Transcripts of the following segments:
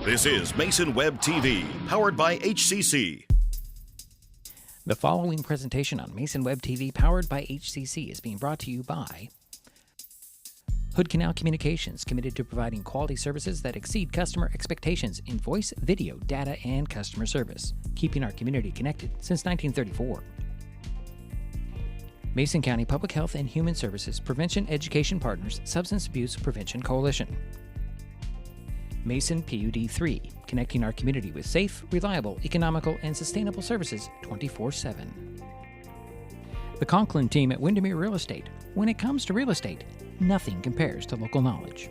This is Mason Web TV, powered by HCC. The following presentation on Mason Web TV, powered by HCC, is being brought to you by Hood Canal Communications, committed to providing quality services that exceed customer expectations in voice, video, data, and customer service, keeping our community connected since 1934. Mason County Public Health and Human Services Prevention Education Partners Substance Abuse Prevention Coalition. Mason PUD 3, connecting our community with safe, reliable, economical, and sustainable services 24/7. The Conklin team at Windermere Real Estate. When it comes to real estate, nothing compares to local knowledge.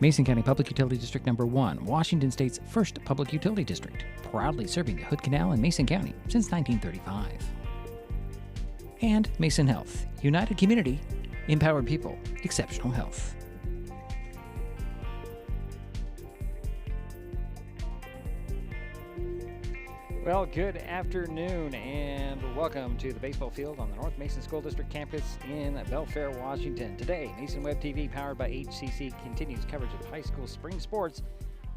Mason County Public Utility District Number 1, Washington State's first public utility district, proudly serving the Hood Canal in Mason County since 1935. And Mason Health, united community, empowered people, exceptional health. Well, good afternoon and welcome to the baseball field on the North Mason School District campus in Belfair, Washington. Today, Mason Web TV, powered by HCC, continues coverage of high school spring sports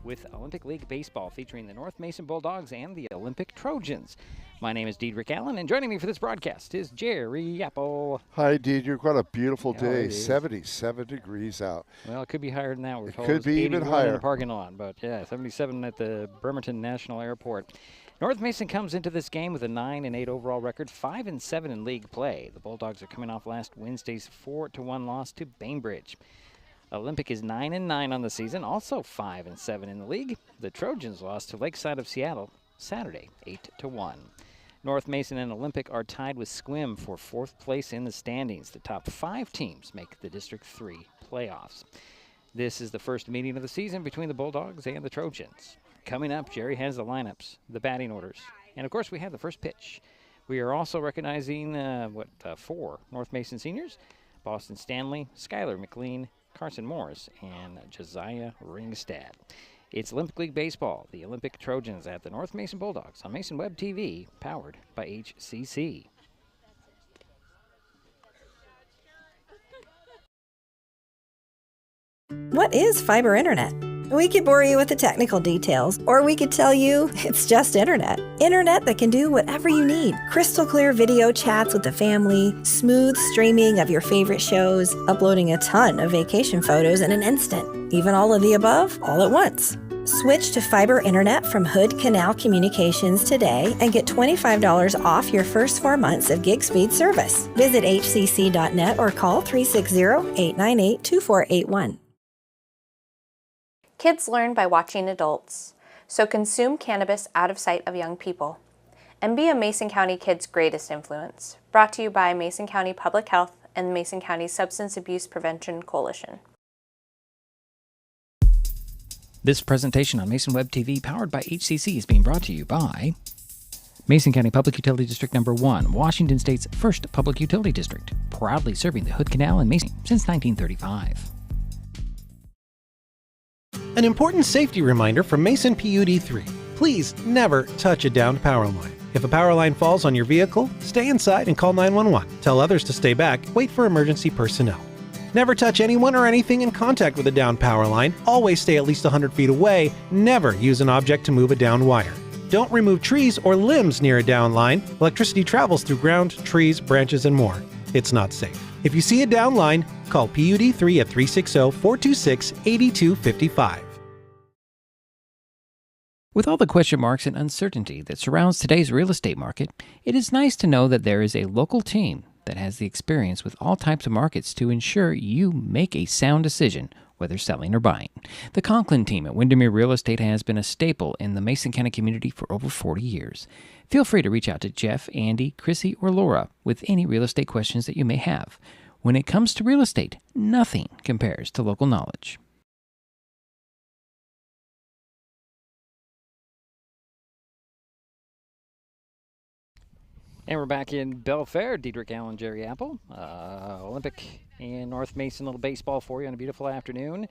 with Olympic League baseball featuring the North Mason Bulldogs and the Olympic Trojans. My name is Diedrich Allen, and joining me for this broadcast is Jerry Apple. Hi, Diedrich. What a beautiful day. 77 degrees out. Well, it could be higher than that. We're it told could be even higher in the parking lot, but yeah, 77 at the Bremerton National Airport. North Mason comes into this game with a 9-8 overall record, 5-7 in league play. The Bulldogs are coming off last Wednesday's 4-1 loss to Bainbridge. Olympic is 9-9 on the season, also 5-7 in the league. The Trojans lost to Lakeside of Seattle Saturday, 8-1. North Mason and Olympic are tied with Sequim for 4th place in the standings. The top 5 teams make the District 3 playoffs. This is the first meeting of the season between the Bulldogs and the Trojans. Coming up, Jerry has the lineups, the batting orders, and of course we have the first pitch. We are also recognizing 4 North Mason seniors: Boston Stanley, Skylar McLean, Carson Morris, and Josiah Ringstad. It's Olympic League Baseball, the Olympic Trojans at the North Mason Bulldogs on Mason Web TV, powered by HCC. What is fiber internet? We could bore you with the technical details, or we could tell you it's just internet. Internet that can do whatever you need. Crystal clear video chats with the family, smooth streaming of your favorite shows, uploading a ton of vacation photos in an instant. Even all of the above, all at once. Switch to fiber internet from Hood Canal Communications today and get $25 off your first 4 months of gig speed service. Visit hcc.net or call 360-898-2481. Kids learn by watching adults, so consume cannabis out of sight of young people. And be a Mason County kid's greatest influence. Brought to you by Mason County Public Health and Mason County Substance Abuse Prevention Coalition. This presentation on Mason Web TV, powered by HCC, is being brought to you by Mason County Public Utility District Number 1, Washington State's first public utility district, proudly serving the Hood Canal in Mason since 1935. An important safety reminder from Mason PUD 3. Please never touch a downed power line. If a power line falls on your vehicle, stay inside and call 911. Tell others to stay back. Wait for emergency personnel. Never touch anyone or anything in contact with a downed power line. Always stay at least 100 feet away. Never use an object to move a downed wire. Don't remove trees or limbs near a downed line. Electricity travels through ground, trees, branches, and more. It's not safe. If you see a downed line, call PUD 3 at 360-426-8255. With all the question marks and uncertainty that surrounds today's real estate market, it is nice to know that there is a local team that has the experience with all types of markets to ensure you make a sound decision, whether selling or buying. The Conklin team at Windermere Real Estate has been a staple in the Mason County community for over 40 years. Feel free to reach out to Jeff, Andy, Chrissy, or Laura with any real estate questions that you may have. When it comes to real estate, nothing compares to local knowledge. And we're back in Belfair. Diedrich Allen, Jerry Apple. Olympic and North Mason little baseball for you on a beautiful afternoon.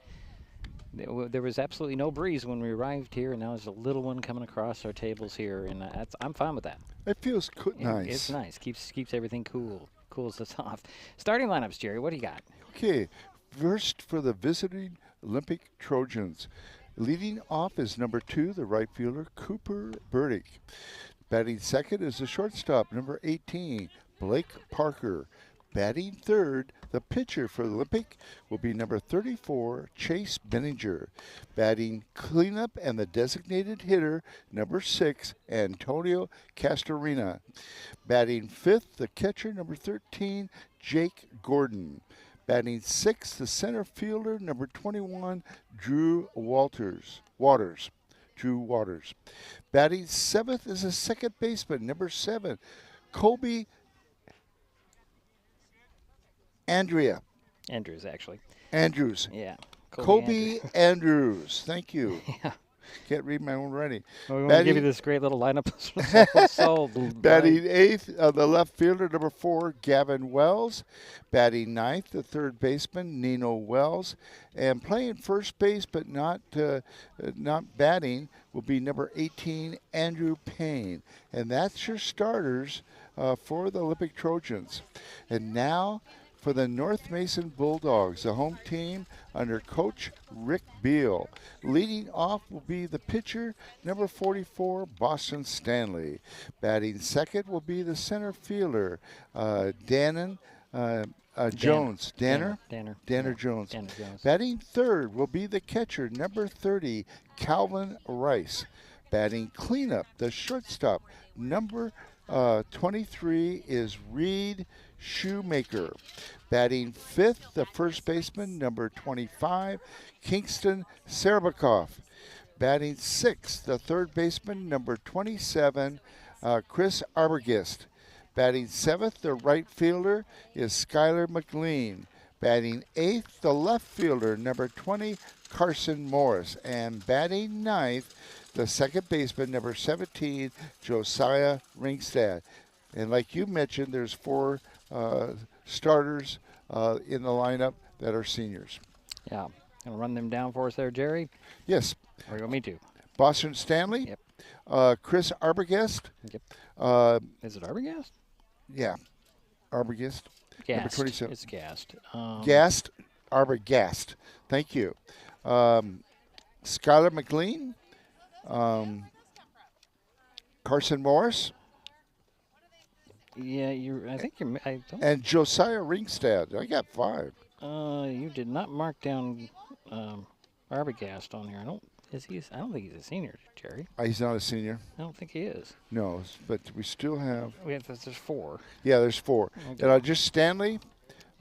There was absolutely no breeze when we arrived here, and now there's a little one coming across our tables here, and I'm fine with that. It feels nice. It's nice. Keeps everything cool. Cools us off. Starting lineups, Jerry. What do you got? Okay, first for the visiting Olympic Trojans. Leading off is number 2, the right fielder, Cooper Burdick. Batting second is the shortstop, number 18, Blake Parker. Batting third, the pitcher for the Olympic will be number 34, Chase Benninger. Batting cleanup and the designated hitter, number 6, Antonio Castorina. Batting fifth, the catcher, number 13, Jake Gordon. Batting sixth, the center fielder, number 21, Drew Waters. Batting seventh is the second baseman, number 7, Colby Andrews, actually. Andrews. Yeah. Colby Andrews. Thank you. Yeah. Can't read my own writing. Well, we want to give you this great little lineup. Batting eighth, the left fielder, number 4, Gavin Wells. Batting ninth, the third baseman, Nino Wells. And playing first base but not batting will be number 18, Andrew Payne. And that's your starters for the Olympic Trojans. And now for the North Mason Bulldogs, the home team under Coach Rick Beal. Leading off will be the pitcher, number 44, Boston Stanley. Batting second will be the center fielder, Jones. Danner Jones. Batting third will be the catcher, number 30, Calvin Rice. Batting cleanup, the shortstop, number 23 is Reed Shoemaker. Batting fifth, the first baseman, number 25, Kingston Serbakov. Batting sixth, the third baseman, number 27, Chris Arborgist. Batting seventh, the right fielder is Skylar McLean. Batting eighth, the left fielder, number 20, Carson Morris. And batting ninth, the second baseman, number 17, Josiah Ringstad. And like you mentioned, there's 4 starters in the lineup that are seniors. Yeah. Gonna run them down for us there, Jerry? Yes. Or you want me to? Boston Stanley. Yep. Chris Arborgast. Yep. Is it Arbogast? Yeah. Arborgast. Number 27. It's Gast. Arbogast. Thank you. Skylar McLean. Carson Morris. Yeah, and Josiah Ringstad. I got 5. You did not mark down Arbogast on here. I don't think he's a senior, Jerry. He's not a senior. I don't think he is. No, but we still have. There's 4. Yeah, there's 4. Okay. And just Stanley.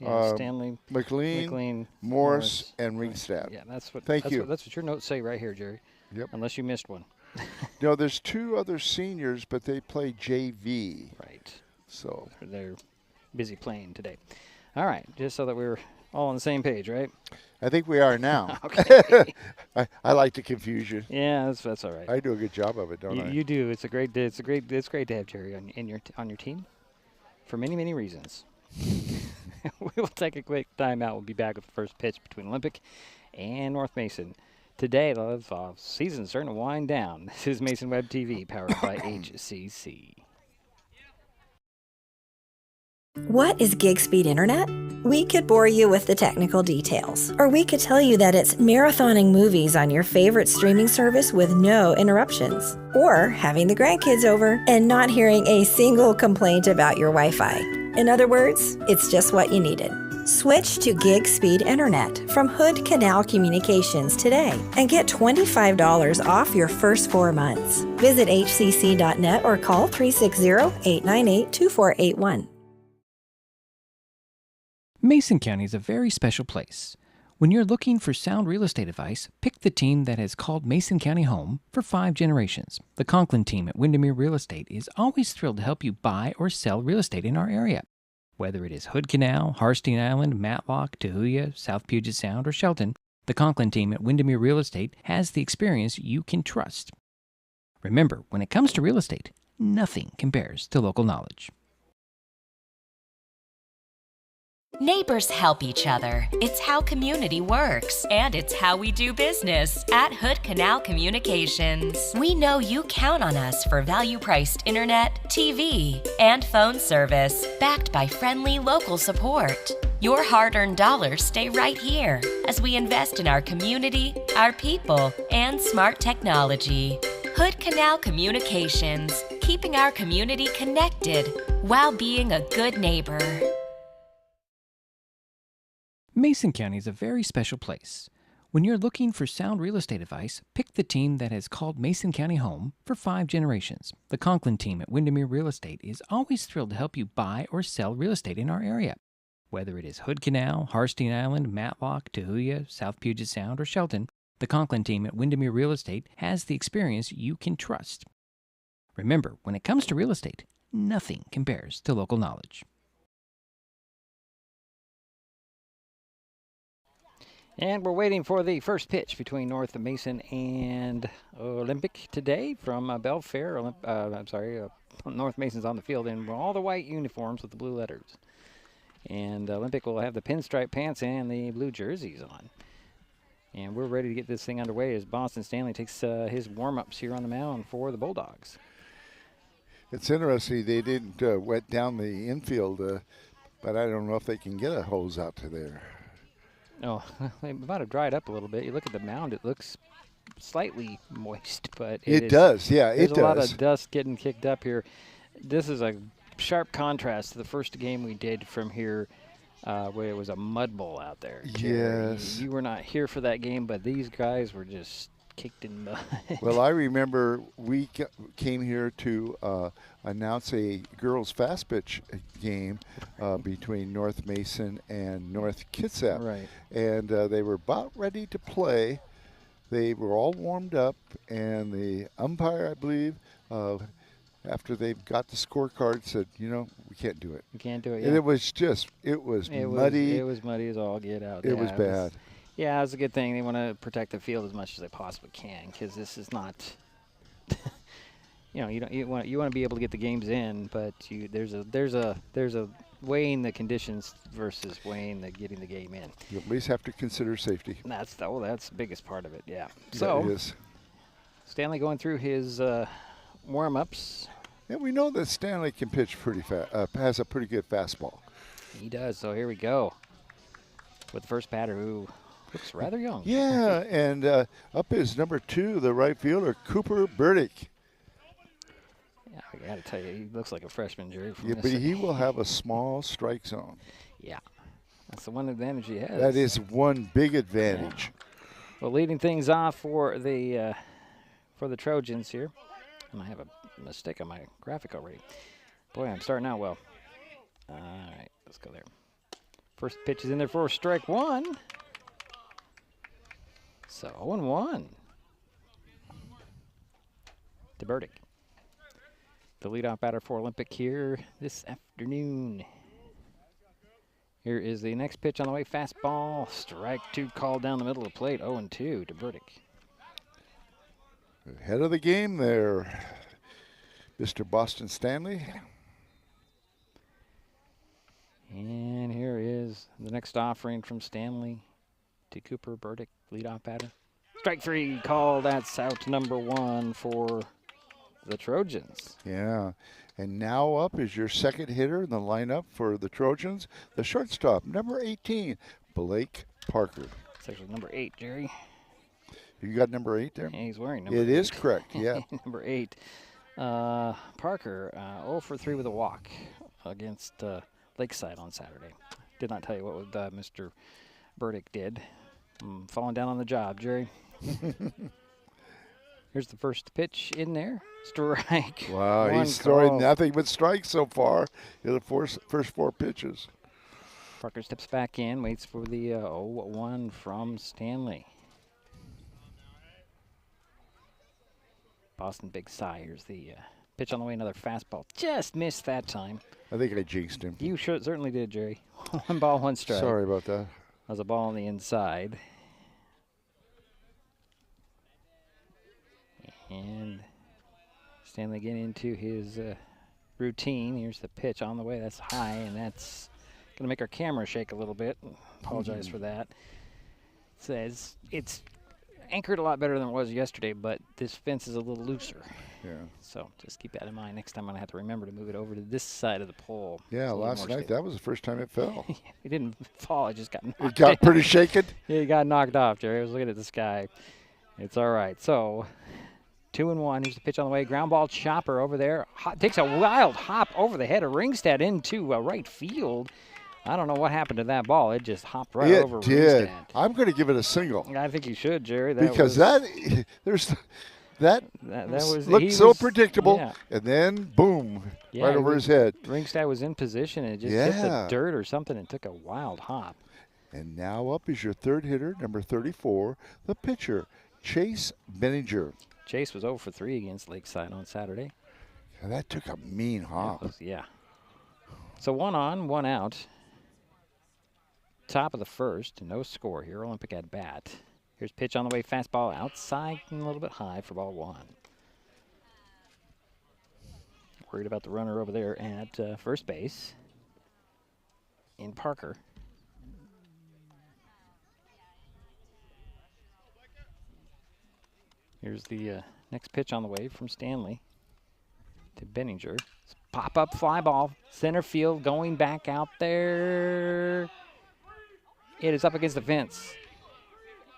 Stanley, McLean, Morris, and Ringstad. Yeah, that's what. That's what your notes say right here, Jerry. Yep. Unless you missed one. No, there's 2 other seniors, but they play JV. Right. So they're busy playing today. All right, just so that we're all on the same page, right? I think we are now. Okay. I like to confuse you. Yeah, that's all right. I do a good job of it, don't I? You do. It's great to have Jerry on your team for many, many reasons. We will take a quick timeout. We'll be back with the first pitch between Olympic and North Mason. Today, the season's starting to wind down. This is Mason Web TV, powered by HCC. What is gig speed internet? We could bore you with the technical details, or we could tell you that it's marathoning movies on your favorite streaming service with no interruptions, or having the grandkids over and not hearing a single complaint about your Wi-Fi. In other words, it's just what you needed. Switch to gig speed internet from Hood Canal Communications today and get $25 off your first 4 months. Visit hcc.net or call 360-898-2481. Mason County is a very special place. When you're looking for sound real estate advice, pick the team that has called Mason County home for 5 generations. The Conklin team at Windermere Real Estate is always thrilled to help you buy or sell real estate in our area. Whether it is Hood Canal, Harstein Island, Matlock, Tahuya, South Puget Sound, or Shelton, the Conklin team at Windermere Real Estate has the experience you can trust. Remember, when it comes to real estate, nothing compares to local knowledge. Neighbors help each other. It's how community works, and it's how we do business at Hood Canal Communications. We know you count on us for value-priced internet, TV, and phone service, backed by friendly local support. Your hard-earned dollars stay right here as we invest in our community, our people, and smart technology. Hood Canal Communications, keeping our community connected while being a good neighbor. Mason County is a very special place. When you're looking for sound real estate advice, pick the team that has called Mason County home for 5 generations. The Conklin team at Windermere Real Estate is always thrilled to help you buy or sell real estate in our area. Whether it is Hood Canal, Harstein Island, Matlock, Tahuya, South Puget Sound, or Shelton, the Conklin team at Windermere Real Estate has the experience you can trust. Remember, when it comes to real estate, nothing compares to local knowledge. And we're waiting for the first pitch between North Mason and Olympic today from Belfair. North Mason's on the field in all the white uniforms with the blue letters. And Olympic will have the pinstripe pants and the blue jerseys on. And we're ready to get this thing underway as Boston Stanley takes his warm-ups here on the mound for the Bulldogs. It's interesting they didn't wet down the infield, but I don't know if they can get a hose out to there. No, it might have dried up a little bit. You look at the mound, it looks slightly moist, but it does, yeah, it does. There's a lot of dust getting kicked up here. This is a sharp contrast to the first game we did from here where it was a mud bowl out there. Yes. You were not here for that game, but these guys were just kicked in mud. Well, I remember we came here to announce a girls fast pitch game between North Mason and North Kitsap. Right. And they were about ready to play. They were all warmed up, and the umpire, I believe, after they got the scorecard, said, we can't do it. We can't do it, yeah. And it was muddy. It was muddy as all get out. It was bad. Yeah, it's a good thing. They want to protect the field as much as they possibly can, because this is not, you want to be able to get the games in, but there's a weighing the conditions versus weighing getting the game in. You at least have to consider safety. That's the biggest part of it. Yeah. So that is. Stanley going through his warm-ups. And we know that Stanley can pitch pretty fast. Has a pretty good fastball. He does. So here we go with the first batter, who looks rather young. Yeah, and up is number 2, the right fielder, Cooper Burdick. Yeah, I got to tell you, he looks like a freshman, Jerry. Yeah, but he will have a small strike zone. Yeah, that's the one advantage he has. That is one big advantage. Yeah. Well, leading things off for the Trojans here, and I have a mistake on my graphic already. Boy, I'm starting out well. All right, let's go there. First pitch is in there for strike 1. So 0-1 to Burdick. The leadoff batter for Olympic here this afternoon. Here is the next pitch on the way. Fastball, strike 2 called down the middle of the plate. 0-2 to Burdick. Ahead of the game there, Mr. Boston Stanley. And here is the next offering from Stanley to Cooper Burdick, leadoff batter. Strike 3 called. That's out number 1 for the Trojans. Yeah, and now up is your second hitter in the lineup for the Trojans, the shortstop, number 18, Blake Parker. It's actually number 8, Jerry. You got number 8 there? Yeah, he's wearing number 8. It is correct, yeah. Number 8. Parker, 0 for 3 with a walk against Lakeside on Saturday. Did not tell you what Mr. Burdick did. Falling down on the job, Jerry. Here's the first pitch in there. Strike. Wow, he's throwing nothing but strikes so far in the first 4 pitches. Parker steps back in, waits for the 0-1 from Stanley. Boston, big sigh. Here's the pitch on the way, another fastball. Just missed that time. I think I jinxed him. You certainly did, Jerry. 1 ball, 1 strike. Sorry about that. That was a ball on the inside. And Stanley getting into his routine. Here's the pitch on the way. That's high, and that's Going to make our camera shake a little bit. Apologize for that. It says it's anchored a lot better than it was yesterday, but this fence is a little looser. Yeah. So just keep that in mind. Next time I'm going to have to remember to move it over to this side of the pole. Yeah, last night that was the first time it fell. It didn't fall. It just got knocked It got pretty shaken? Yeah, it got knocked off, Jerry. I was looking at the sky. It's all right. So 2-1. Here's the pitch on the way. Ground ball chopper over there. Takes a wild hop over the head of Ringstad into right field. I don't know what happened to that ball. It just hopped right over It did. Ringstad. I'm going to give it a single. I think you should, Jerry. Because that looked so predictable, yeah. and then boom, Yeah, right over his head. Ringstad was in position and it just hit the dirt or something and took a wild hop. And now up is your third hitter, number 34, the pitcher, Chase Benninger. Chase was 0 for 3 against Lakeside on Saturday. And that took a mean hop. Yeah. So 1 on, 1 out. Top of the first, no score here. Olympic at bat. Here's pitch on the way, fastball outside and a little bit high for ball 1. Worried about the runner over there at first base in Parker. Here's the next pitch on the way from Stanley to Benninger. Pop-up fly ball, center field, going back out there. It is up against the fence.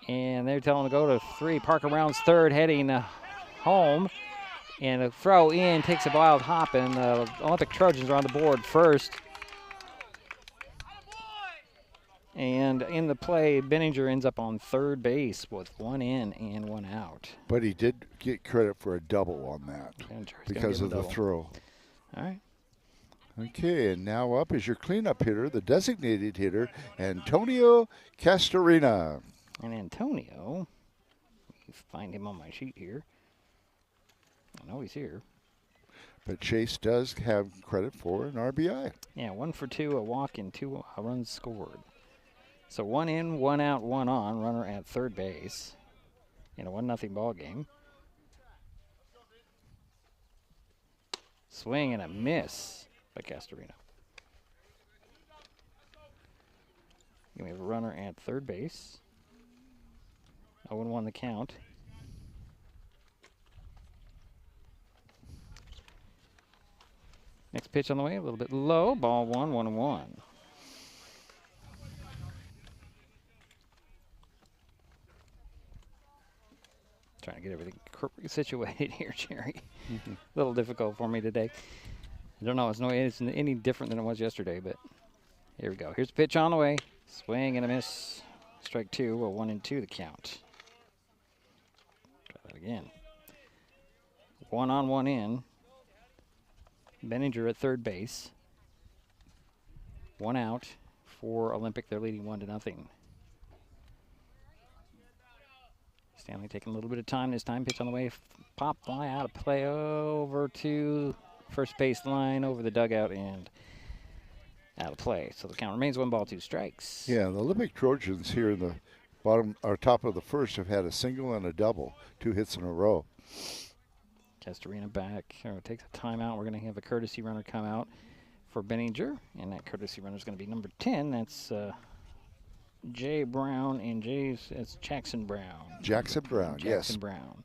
And they're telling him to go to 3. Parker rounds third, heading home. And a throw in, takes a wild hop, and the Olympic Trojans are on the board first. And in the play, Benninger ends up on third base with 1 in and 1 out. But he did get credit for a double on that because of the throw. All right. Okay, and now up is your cleanup hitter, the designated hitter, Antonio Castorina. And Antonio, let me find him on my sheet here. I know he's here. But Chase does have credit for an RBI. Yeah, 1 for 2, a walk, and 2 runs scored. So 1 in, 1 out, 1 on, runner at third base in a 1-0 ball game. Swing and a miss by Castorina. We have a runner at third base. 0-1 the count. Next pitch on the way, a little bit low. Ball 1, 1-1. Trying to get everything situated here, Jerry. A little difficult for me today. I don't know. It's any different than it was yesterday, but here we go. Here's the pitch on the way. Swing and a miss. Strike 2, 1-2 the count. Try that again. 1 on, 1 in. Benninger at third base. 1 out for Olympic. They're leading 1-0. Stanley taking a little bit of time this time. Pitch on the way. Pop fly out of play over to first base line, over the dugout, and out of play. So the count remains 1 ball, 2 strikes. Yeah, the Olympic Trojans here in the bottom or top of the first have had a single and a double, 2 hits in a row. Castorina back. Takes a timeout. We're going to have a courtesy runner come out for Benninger, and that courtesy runner is going to be number 10. That's Jay Brown, and it's Jackson Brown. Jackson Brown, yes. Jackson Brown.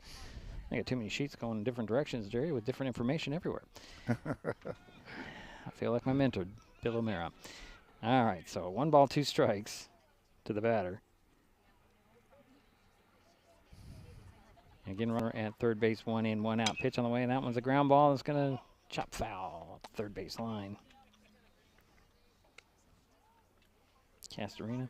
I got too many sheets going in different directions, Jerry, with different information everywhere. I feel like my mentor, Bill O'Mara. All right, so 1 ball, 2 strikes to the batter. Again, runner at third base, 1 in, 1 out. Pitch on the way, and that one's a ground ball. It's going to chop foul at the third base line. Castorina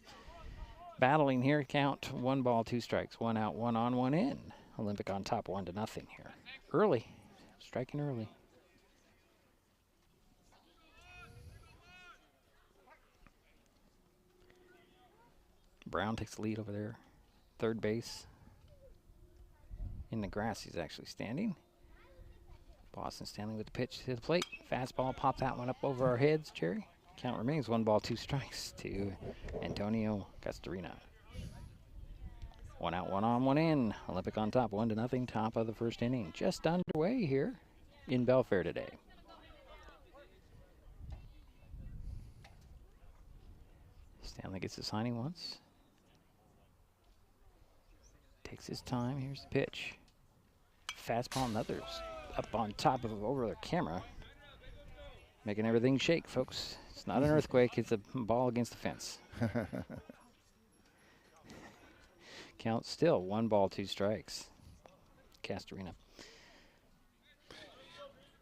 battling here. Count 1 ball, 2 strikes, 1 out, 1 on, 1 in. Olympic on top, 1-0 here. Early, striking early. Brown takes the lead over there. Third base. In the grass, he's actually standing. Boston Stanley with the pitch to the plate. Fastball, pop that one up over our heads, Jerry. Count remains 1 ball, 2 strikes to Antonio Castorina. 1 out, 1 on, 1 in. Olympic on top, 1-0, top of the first inning. Just underway here in Belfair today. Stanley gets the signing once. Takes his time. Here's the pitch. Fastball, and others up on top of over the camera. Making everything shake, folks. It's not an earthquake. It's a ball against the fence. Count still 1 ball, 2 strikes. Castorina.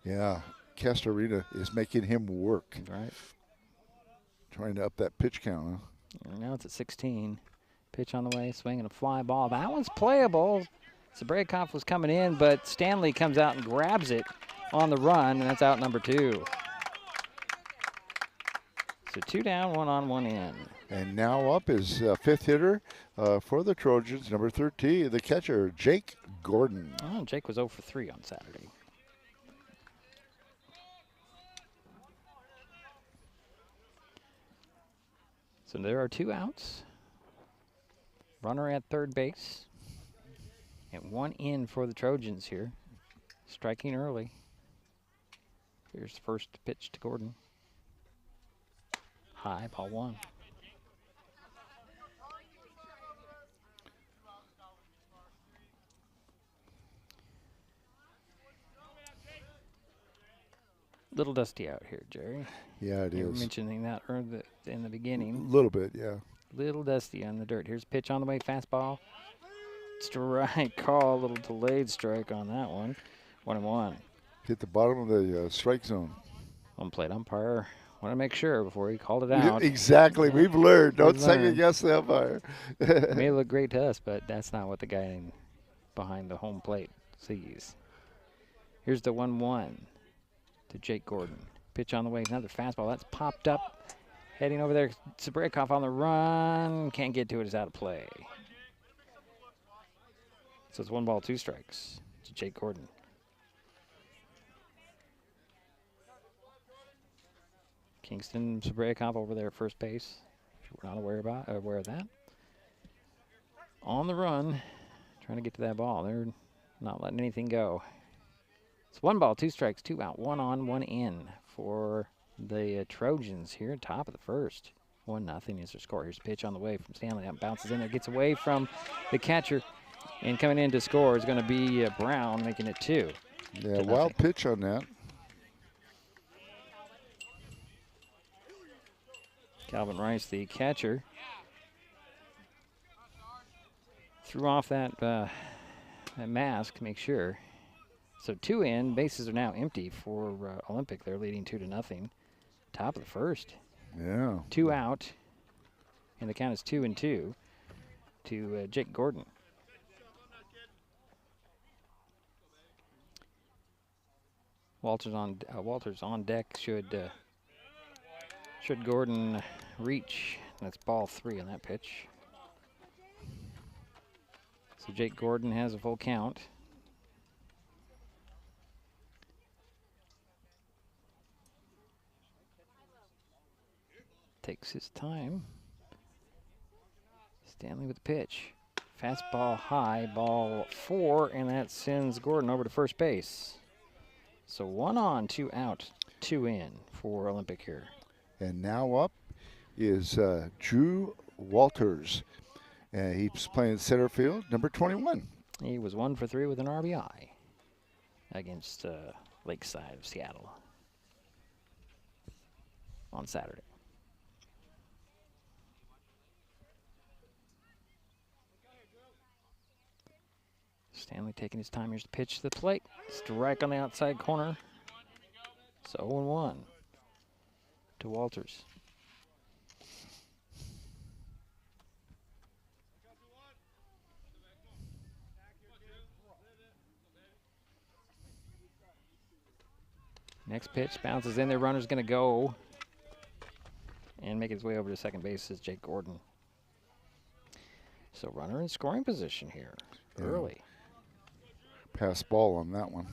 Yeah, Castorina is making him work. Right. Trying to up that pitch count, huh? And now it's at 16. Pitch on the way, swinging a fly ball. That one's playable. Zabrakov was coming in, but Stanley comes out and grabs it on the run, and that's out number 2. So 2 down, 1 on, 1 in. And now up is 5th hitter for the Trojans, number 13, the catcher, Jake Gordon. Oh, Jake was 0 for 3 on Saturday. So there are 2 outs. Runner at third base. And 1 in for the Trojans here. Striking early. Here's the first pitch to Gordon. High, ball 1. Little dusty out here, Jerry. Yeah, it you is. were mentioning that in the beginning. A little bit, yeah. Little dusty on the dirt. Here's a pitch on the way, fastball. Strike call, a little delayed strike on that one. 1-1. Hit the bottom of the strike zone. Home plate umpire want to make sure before he called it out. Exactly. We've learned. Don't second guess the umpire. It may look great to us, but that's not what the guy behind the home plate sees. Here's the 1-1 to Jake Gordon. Pitch on the way. Another fastball. That's popped up. Heading over there. Zabrakov on the run. Can't get to it. It's out of play. So it's 1 ball, 2 strikes to Jake Gordon. Kingston Zabrakov over there at first base. If you were not aware of that. On the run, trying to get to that ball. They're not letting anything go. It's 1 ball, 2 strikes, 2 out, 1 on, 1 in for the Trojans here, top of the first. 1-0 is their score. Here's a pitch on the way from Stanley. That bounces in there, gets away from the catcher. And coming in to score is going to be Brown, making it 2. Yeah, wild pitch on that. Calvin Rice, the catcher, threw off that mask to make sure. So 2 in, bases are now empty for Olympic. They're leading 2-0. Top of the first. Yeah. 2 out, and the count is 2-2 to Jake Gordon. Walters on deck. Should Gordon reach? That's ball 3 on that pitch. So Jake Gordon has a full count. Takes his time. Stanley with the pitch. Fastball high, ball 4, and that sends Gordon over to first base. So 1 on, 2 out, 2 in for Olympic here. And now up is Drew Walters. He's playing center field, number 21. He was 1 for 3 with an RBI against Lakeside of Seattle on Saturday. Stanley taking his time. Here's the pitch to the plate. Strike on the outside corner. So 0-1 to Walters. Next pitch bounces in there. Runner's going to go and make his way over to second base is Jake Gordon. So runner in scoring position here early. Pass ball on that one.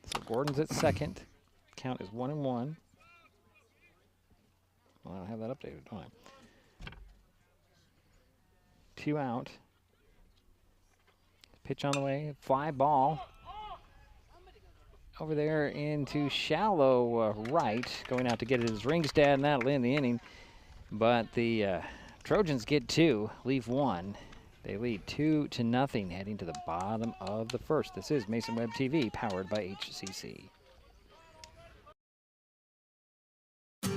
So Gordon's at second. Count is 1-1. Well, I don't have that updated, don't I? 2 out. Pitch on the way. Fly ball. over there into shallow right. Going out to get it is Ringstad, and that'll end the inning. But the Trojans get 2, leave 1. They lead 2-0 heading to the bottom of the first. This is Mason Web TV, powered by HCC.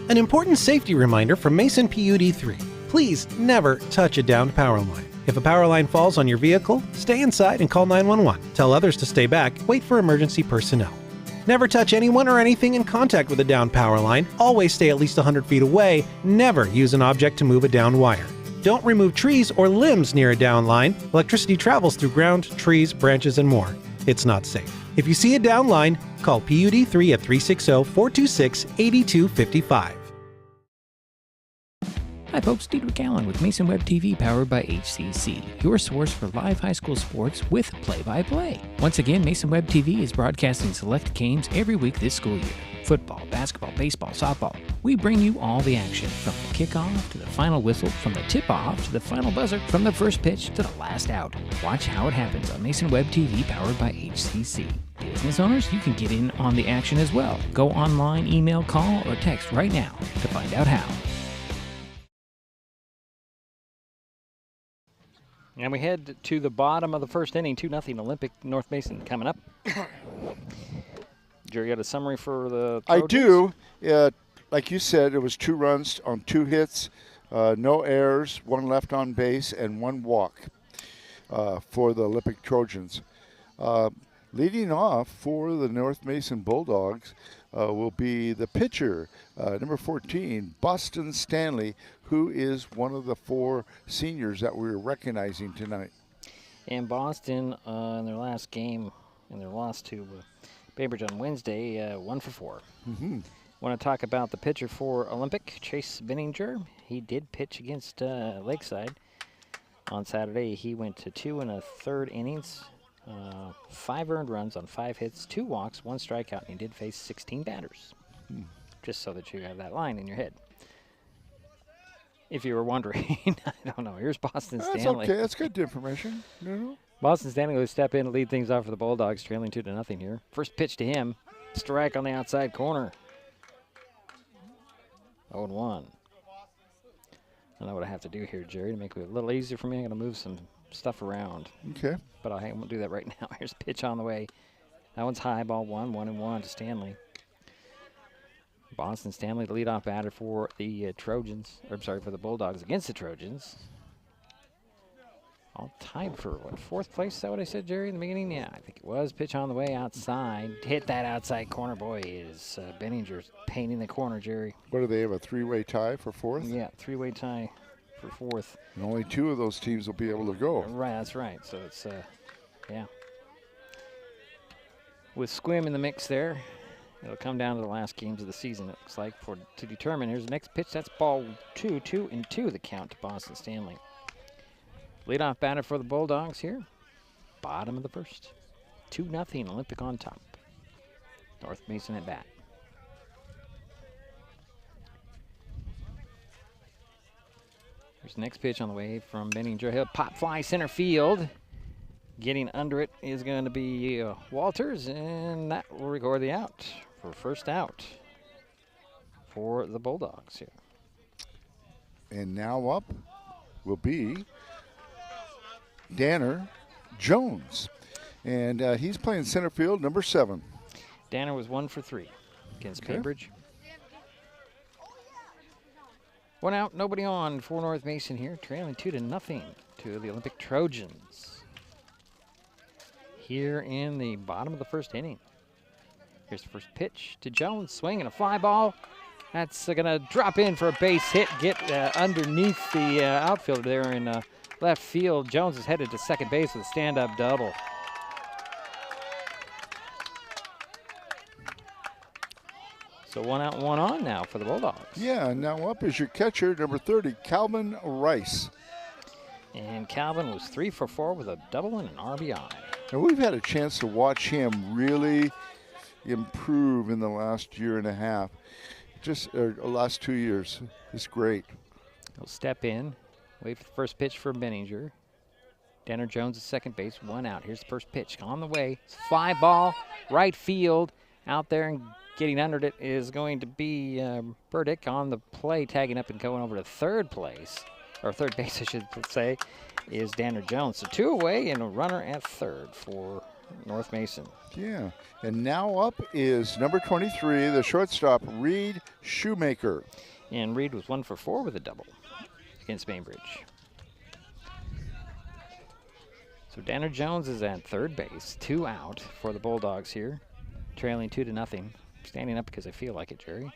An important safety reminder from Mason PUD3. Please never touch a downed power line. If a power line falls on your vehicle, stay inside and call 911. Tell others to stay back, wait for emergency personnel. Never touch anyone or anything in contact with a downed power line. Always stay at least 100 feet away. Never use an object to move a downed wire. Don't remove trees or limbs near a downed line. Electricity travels through ground, trees, branches, and more. It's not safe. If you see a downed line, call PUD3 at 360-426-8255. Hi folks, Diedrich Allen with Mason Web TV powered by HCC, your source for live high school sports with play-by-play. Once again, Mason Web TV is broadcasting select games every week this school year. Football, basketball, baseball, softball. We bring you all the action, from the kickoff to the final whistle, from the tip-off to the final buzzer, from the first pitch to the last out. Watch how it happens on Mason Web TV powered by HCC. Business owners, you can get in on the action as well. Go online, email, call, or text right now to find out how. And we head to the bottom of the first inning, 2-0 Olympic North Mason coming up. Jerry, got a summary for the Trojans? I do. Like you said, it was 2 runs on 2 hits, no errors, 1 left on base, and 1 walk for the Olympic Trojans. Leading off for the North Mason Bulldogs will be the pitcher, number 14, Boston Stanley, who is one of the 4 seniors that we're recognizing tonight. And Boston, in their last game, in their loss to Bainbridge on Wednesday, 1 for 4. Mm-hmm. Want to talk about the pitcher for Olympic, Chase Benninger. He did pitch against Lakeside on Saturday. He went to 2 1/3 innings, 5 earned runs on 5 hits, 2 walks, 1 strikeout, and he did face 16 batters. Just so that you have that line in your head. If you were wondering, I don't know. Here's Boston Stanley. That's okay. That's good information. No. Boston Stanley will step in and lead things off for the Bulldogs, trailing 2-0 here. First pitch to him. Strike on the outside corner. 0-1. I don't know what I have to do here, Jerry, to make it a little easier for me. I'm going to move some stuff around. Okay. But I won't do that right now. Here's a pitch on the way. That one's high, ball 1-1 to Stanley. Boston Stanley, the leadoff batter for the Trojans, or I'm sorry, for the Bulldogs against the Trojans. All tied for, what, 4th place? Is that what I said, Jerry, in the beginning? Yeah, I think it was. Pitch on the way outside. Hit that outside corner. Boy, is Benninger's painting the corner, Jerry. What do they have, a 3-way tie for 4th? Yeah, 3-way tie for 4th. And only 2 of those teams will be able to go. Right, that's right. So it's, yeah. With Squim in the mix there, it'll come down to the last games of the season, it looks like, to determine. Here's the next pitch. That's ball 2, 2-2 the count to Boston Stanley. Leadoff batter for the Bulldogs here. Bottom of the first. 2-0 Olympic on top. North Mason at bat. Here's the next pitch on the way from Benninger. He'll pop fly center field. Getting under it is going to be Walters, and that will record the out for first out for the Bulldogs here. And now up will be Danner Jones, and he's playing center field, number 7. Danner was 1 for 3 against Cambridge. 1 out, nobody on for North Mason here, trailing 2-0 to the Olympic Trojans. Here in the bottom of the first inning. Here's the first pitch to Jones, swinging a fly ball. That's going to drop in for a base hit, get underneath the outfielder there in left field. Jones is headed to second base with a stand-up double. So 1 out, 1 on now for the Bulldogs. Yeah, now up is your catcher, number 30, Calvin Rice. And Calvin was 3 for 4 with a double and an RBI. And we've had a chance to watch him really improve in the last year and a half. Just last 2 years. It's great. He'll step in, wait for the first pitch for Benninger. Danner Jones at second base, 1 out. Here's the first pitch on the way. Fly ball, right field. out there and getting under it is going to be Burdick on the play, tagging up and going over to third base, I should say, is Danner Jones. So 2 away and a runner at third for North Mason. Yeah, and now up is number 23, the shortstop, Reed Shoemaker. And Reed was 1 for 4 with a double against Bainbridge. So Danner Jones is at third base, 2 out for the Bulldogs here, trailing 2-0. Standing up because I feel like it, Jerry.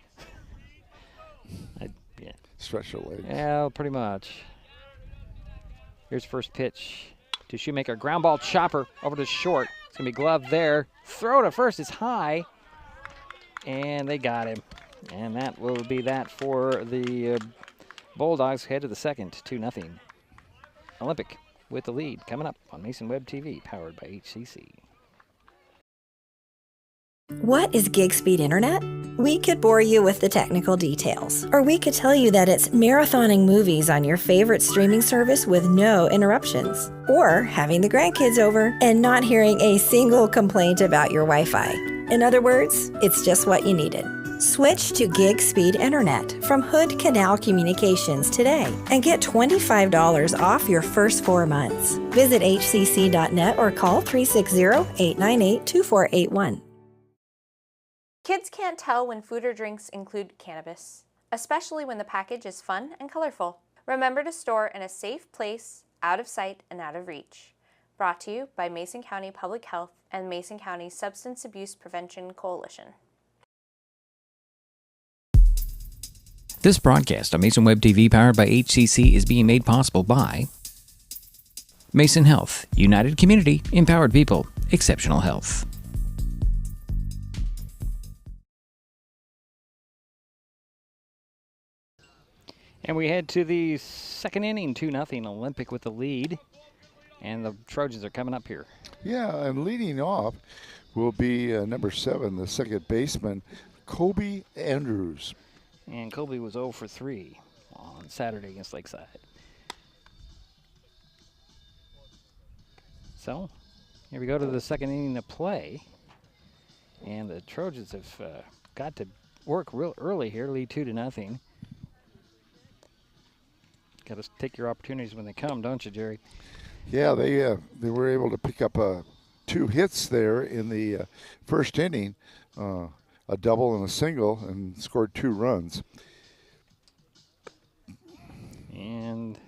Yeah. Stretch the legs. Yeah, pretty much. Here's first pitch to Shoemaker. Ground ball chopper over to short. It's going to be gloved there. Throw to first is high. And they got him. And that will be that for the Bulldogs. Head to the second, 2-0. Olympic with the lead coming up on Mason Web TV, powered by HCC. What is gig speed internet? We could bore you with the technical details, or we could tell you that it's marathoning movies on your favorite streaming service with no interruptions, or having the grandkids over and not hearing a single complaint about your Wi-Fi. In other words, it's just what you needed. Switch to gig speed internet from Hood Canal Communications today and get $25 off your first 4 months. Visit hcc.net or call 360-898-2481. Kids can't tell when food or drinks include cannabis, especially when the package is fun and colorful. Remember to store in a safe place, out of sight and out of reach. Brought to you by Mason County Public Health and Mason County Substance Abuse Prevention Coalition. This broadcast on Mason Web TV, powered by HCC, is being made possible by Mason Health, United Community, Empowered People, Exceptional Health. And we head to the second inning, 2-0, Olympic with the lead. And the Trojans are coming up here. Yeah, and leading off will be number 7, the second baseman, Kobe Andrews. And Kobe was 0 for 3 on Saturday against Lakeside. So, here we go to the second inning of play. And the Trojans have got to work real early here, lead 2-0. Got to take your opportunities when they come, don't you, Jerry? Yeah, they were able to pick up 2 hits there in the first inning, a double and a single, and scored 2 runs. And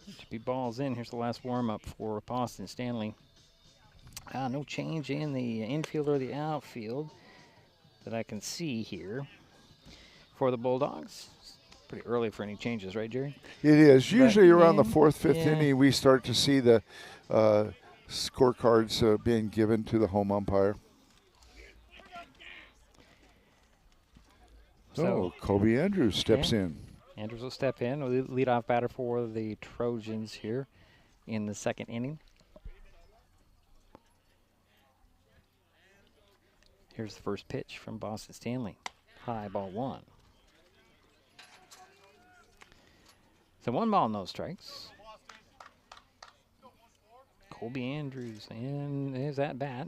should be balls in. Here's the last warm-up for Boston Stanley. No change in the infield or the outfield that I can see here for the Bulldogs. Pretty early for any changes, right, Jerry? It is. Usually around the 4th, 5th inning, we start to see the scorecards being given to the home umpire. So Kobe Andrews steps in. Andrews will step in, leadoff batter for the Trojans here in the second inning. Here's the first pitch from Boston Stanley. High, ball 1. So 1 ball, no strikes. Colby Andrews, and there's that bat.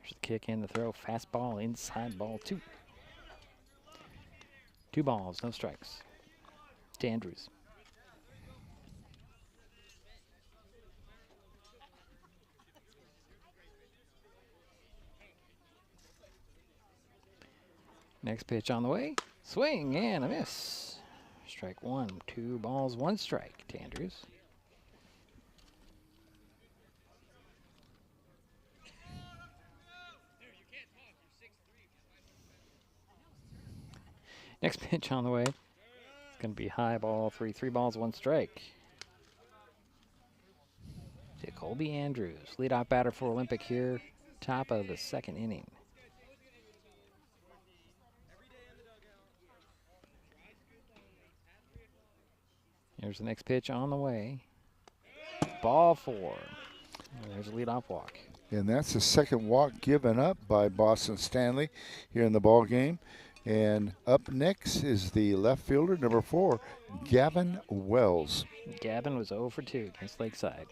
Here's the kick in the throw. Fastball inside, ball 2. 2 balls, no strikes to Andrews. Next pitch on the way. Swing and a miss. Strike 1. 2 balls, 1 strike to Andrews. Next pitch on the way. It's going to be high, ball 3. 3 balls, 1 strike. To Colby Andrews. Leadoff batter for Olympic here. Top of the second inning. Here's the next pitch on the way. Ball 4. And there's a leadoff walk. And that's the second walk given up by Boston Stanley here in the ball game. And up next is the left fielder, number 4, Gavin Wells. Gavin was 0 for 2 against Lakeside.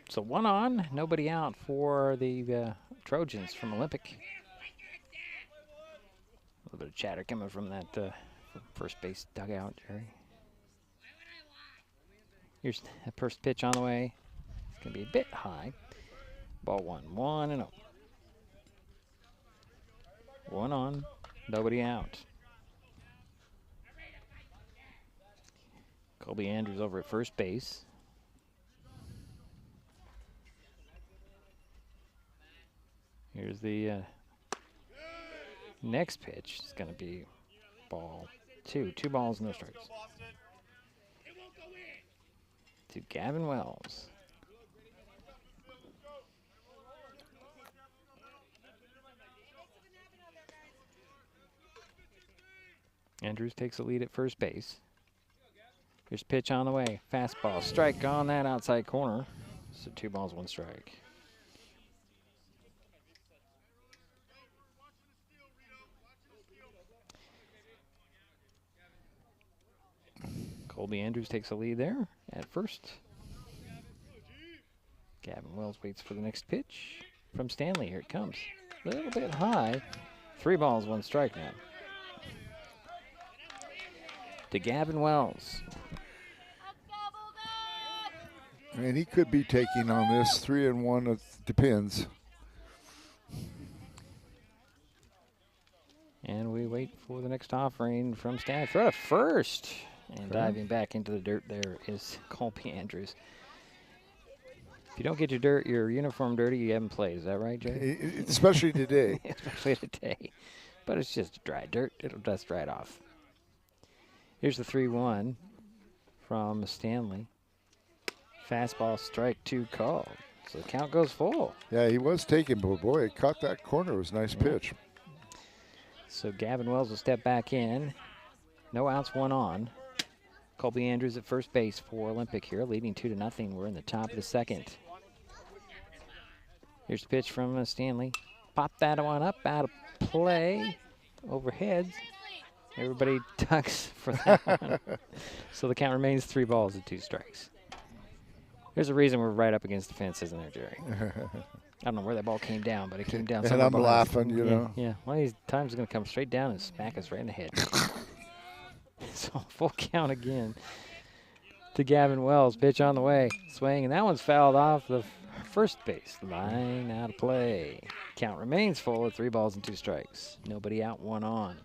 So 1 on, nobody out for the Trojans from Olympic. A little bit of chatter coming from that first base dugout, Jerry. Here's the first pitch on the way. It's going to be a bit high. Ball 1, 1-0. 1 on, nobody out. Colby Andrews over at first base. Here's the next pitch. It's going to be ball 2. 2 balls, no strikes. To Gavin Wells. Andrews takes a lead at first base. Here's pitch on the way. Fastball. Strike on that outside corner. So 2 balls, 1 strike. Colby Andrews takes a lead there at first. Gavin Wells waits for the next pitch from Stanley. Here it comes. A little bit high. 3 balls, 1 strike now. To Gavin Wells. And he could be taking on this 3-1. It depends. And we wait for the next offering from Stanley. Throw to first. And diving back into the dirt there is Colby Andrews. If you don't get your uniform dirty, you haven't played. Is that right, Jay? Especially today. Especially today. But it's just dry dirt. It'll dust right off. Here's the 3-1 from Stanley. Fastball, strike 2 called. So the count goes full. Yeah, he was taking, but boy, it caught that corner. It was a nice pitch. So Gavin Wells will step back in. No outs, 1 on. Colby Andrews at first base for Olympic here, leading 2-0. We're in the top of the second. Here's the pitch from Stanley. Pop that one up, out of play, overhead. Everybody ducks for that one. So the count remains 3 balls and 2 strikes. There's a reason we're right up against the fence, isn't there, Jerry? I don't know where that ball came down, but it came down somewhere. And I'm laughing, you know. Yeah, one of these times it's going to come straight down and smack us right in the head. So full count again to Gavin Wells. Pitch on the way. Swing, and that one's fouled off the first base line, out of play. Count remains full at 3 balls and 2 strikes. Nobody out, 1 on.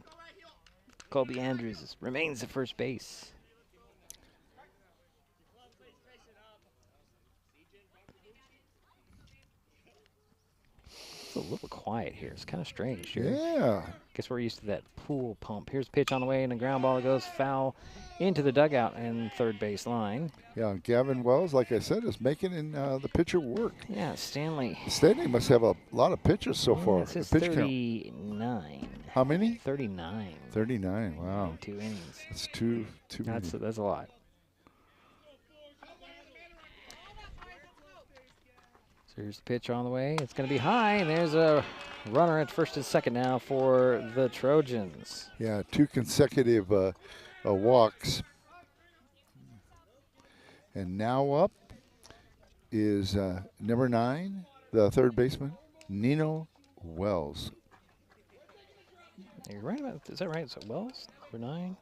Colby Andrews remains at first base. It's a little quiet here. It's kind of strange here. Yeah. Guess we're used to that pool pump. Here's a pitch on the way, and a ground ball that goes foul into the dugout and third base line. Yeah, Gavin Wells, like I said, is making the pitcher work. Yeah, Stanley. Stanley must have a lot of pitches so far. This is pitch 39. Count. How many? 39. 39, wow. In 2 innings. That's too many. That's a lot. So here's the pitch on the way. It's going to be high, and there's a runner at first and second now for the Trojans. Yeah, 2 consecutive walks. And now up is number 9, the third baseman, Nino Wells. You're right about, is that right? Is it Wells, number 9?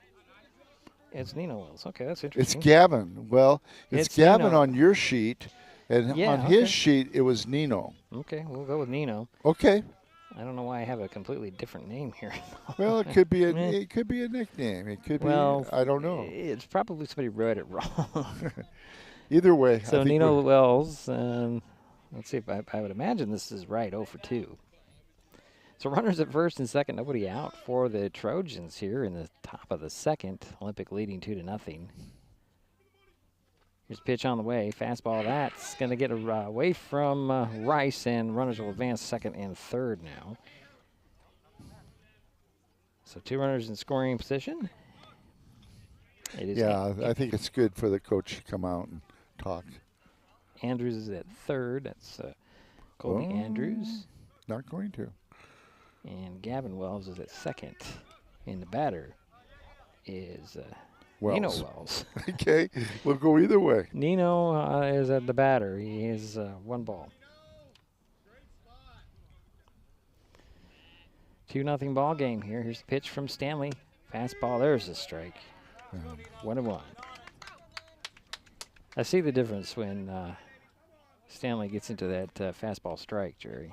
It's Nino Wells. Okay, that's interesting. It's Gavin. Well, it's Gavin Nino on your sheet. And on his sheet, it was Nino. Okay, we'll go with Nino. Okay. I don't know why I have a completely different name here. Well, it could be a nickname. It could be. I don't know. It's probably somebody wrote it wrong. Either way. So Nino Wells. Let's see if I would imagine this is right. 0 for 2. So runners at first and second, nobody out for the Trojans here in the top of the second. Olympic leading 2-0. Here's a pitch on the way. Fastball. That's going to get away from Rice, and runners will advance second and third now. So 2 runners in scoring position. I think it's good for the coach to come out and talk. Andrews is at third. That's Colby Andrews. Not going to. And Gavin Wells is at second. And the batter is Wells. Nino Wells. Okay, we'll go either way. Nino is at the batter. He is 1 ball. 2-0 ball game here. Here's the pitch from Stanley. Fastball. There's a strike. 1-1. I see the difference when Stanley gets into that fastball strike, Jerry.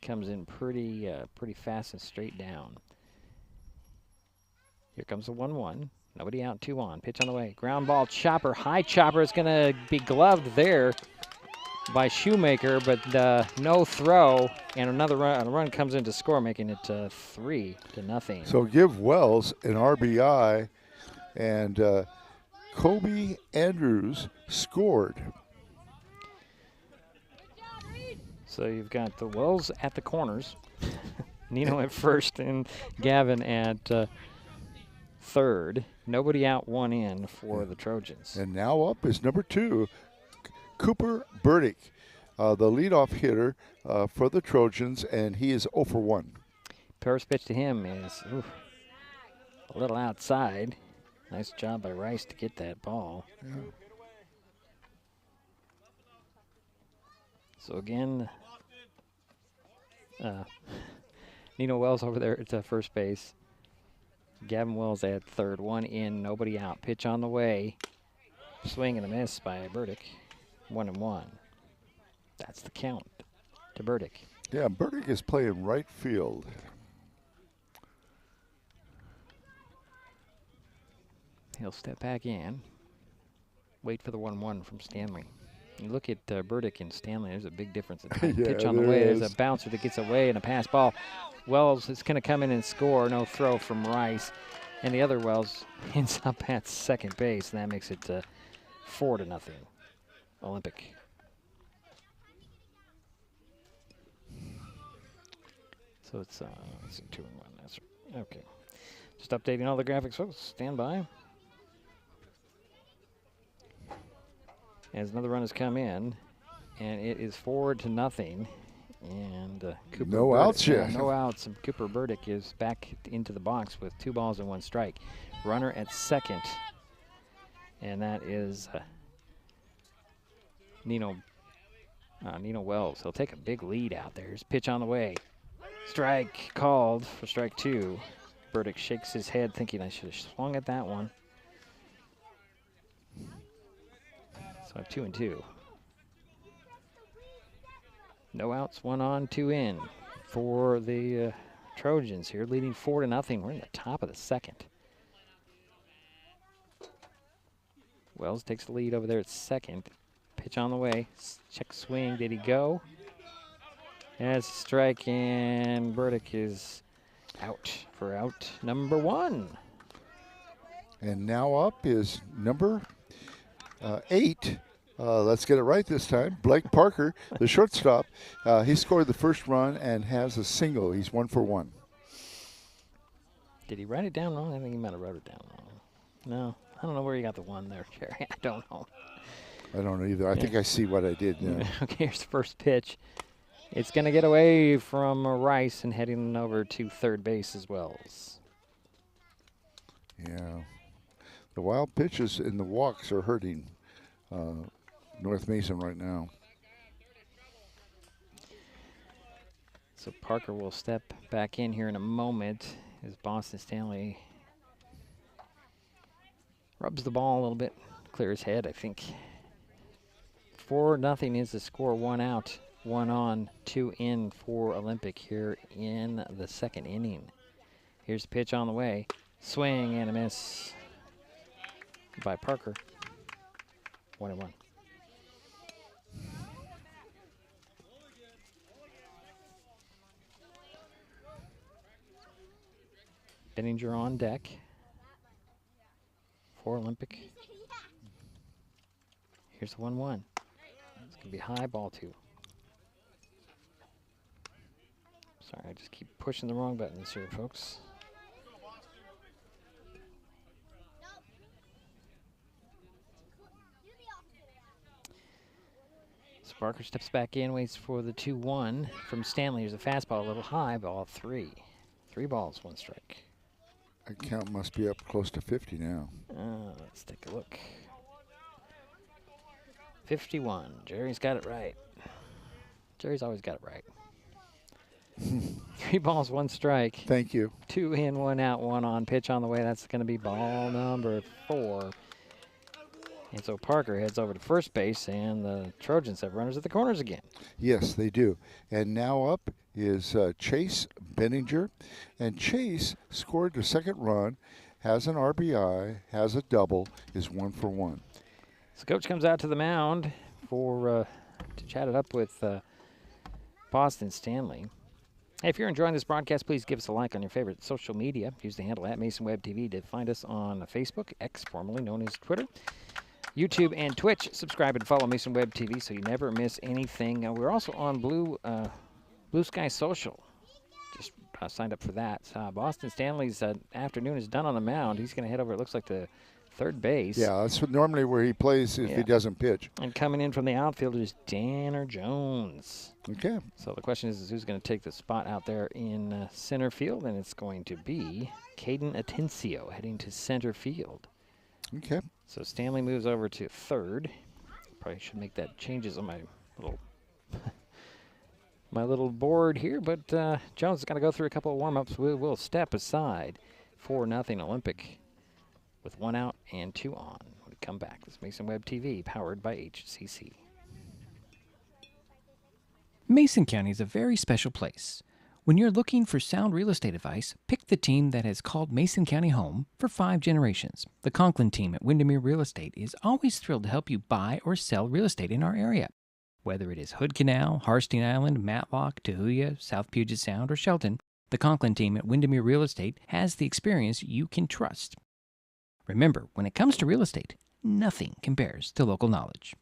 Comes in pretty fast and straight down. Here comes the 1-1. Nobody out, 2 on. Pitch on the way. Ground ball chopper. High chopper is going to be gloved there by Shoemaker, but no throw. And another run. A run comes in to score, making it 3-0. So give Wells an RBI, and Kobe Andrews scored. So you've got the Wells at the corners. Nino at first and Gavin at third. Nobody out, 1 in for the Trojans. And now up is number 2, Cooper Burdick, the leadoff hitter for the Trojans, and he is 0 for 1. First pitch to him is a little outside. Nice job by Rice to get that ball. Yeah. So again, Nino Wells over there at first base. Gavin Wells at third, 1 in, nobody out. Pitch on the way. Swing and a miss by Burdick. 1-1. That's the count to Burdick. Yeah, Burdick is playing right field. He'll step back in. Wait for the 1-1 from Stanley. You look at Burdick and Stanley, there's a big difference. Yeah, pitch on the way. There's a bouncer that gets away and a pass ball. Wells is going to come in and score. No throw from Rice. And the other Wells ends up at second base, and that makes it 4-0. Olympic. So it's 2-1. That's right. Okay. Just updating all the graphics, folks. Stand by. As another run has come in, and it is 4-0. And Cooper no outs yet. No outs. And Cooper Burdick is back into the box with 2 balls and 1 strike. Runner at second, and that is Nino Wells. He'll take a big lead out there. His pitch on the way. Strike called for strike 2. Burdick shakes his head, thinking I should have swung at that one. So I have 2-2. No outs, 1 on, 2 in for the Trojans here, leading 4-0. We're in the top of the second. Wells takes the lead over there at second. Pitch on the way. Check swing. Did he go? As a strike, and Burdick is out for out number 1. And now up is number 8. Let's get it right this time. Blake Parker, the shortstop. He scored the first run and has a single. He's 1 for 1. Did he write it down wrong? I think he might have wrote it down wrong. No, I don't know where you got the 1 there, Jerry. I don't know. I don't know either. I think I see what I did. Yeah. Okay, here's the first pitch. It's going to get away from Rice and heading over to third base as Wells. Yeah. The wild pitches and the walks are hurting North Mason right now. So Parker will step back in here in a moment as Boston Stanley rubs the ball a little bit, clear his head, I think. 4-0 is the score. 1 out, 1 on, 2 in for Olympic here in the second inning. Here's the pitch on the way. Swing and a miss by Parker. 1-1. Benninger on deck for Olympic. Here's the 1-1. It's going to be high, ball 2. Sorry, I just keep pushing the wrong buttons here, folks. Parker steps back in, waits for the 2-1 from Stanley. There's a fastball, a little high, ball 3. 3 balls, 1 strike. That count must be up close to 50 now. Let's take a look. 51. Jerry's got it right. Jerry's always got it right. 3 balls, 1 strike. Thank you. 2 in, 1 out, 1 on. Pitch on the way. That's going to be ball number 4. And so Parker heads over to first base, and the Trojans have runners at the corners again. Yes, they do. And now up is Chase Benninger. And Chase scored the second run, has an RBI, has a double, is 1 for 1. So Coach comes out to the mound for to chat it up with Boston Stanley. Hey, if you're enjoying this broadcast, please give us a like on your favorite social media. Use the handle @MasonWebTV to find us on Facebook, X, formerly known as Twitter, YouTube, and Twitch. Subscribe and follow Mason Web TV so you never miss anything. We're also on Blue Sky Social. Just signed up for that. Boston Stanley's afternoon is done on the mound. He's going to head over, it looks like, to third base. Yeah, that's normally where he plays if he doesn't pitch. And coming in from the outfield is Tanner Jones. Okay. So the question is who's going to take the spot out there in center field, and it's going to be Caden Atencio heading to center field. Okay. So Stanley moves over to third. Probably should make that changes on my little my little board here, but Jones is going to go through a couple of warm-ups. We'll step aside. 4-0 Olympic with 1 out and 2 on. When we come back, this is Mason Web TV, powered by HCC. Mason County is a very special place. When you're looking for sound real estate advice, pick the team that has called Mason County home for 5 generations. The Conklin team at Windermere Real Estate is always thrilled to help you buy or sell real estate in our area. Whether it is Hood Canal, Harstein Island, Matlock, Tahuya, South Puget Sound, or Shelton, the Conklin team at Windermere Real Estate has the experience you can trust. Remember, when it comes to real estate, nothing compares to local knowledge.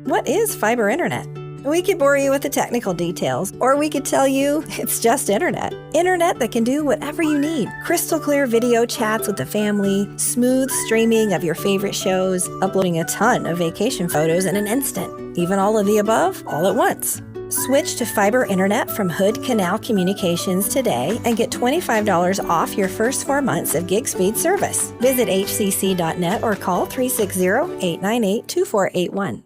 What is fiber internet? We could bore you with the technical details, or we could tell you it's just internet. Internet that can do whatever you need. Crystal clear video chats with the family, smooth streaming of your favorite shows, uploading a ton of vacation photos in an instant. Even all of the above, all at once. Switch to fiber internet from Hood Canal Communications today and get $25 off your first 4 months of gig speed service. Visit hcc.net or call 360-898-2481.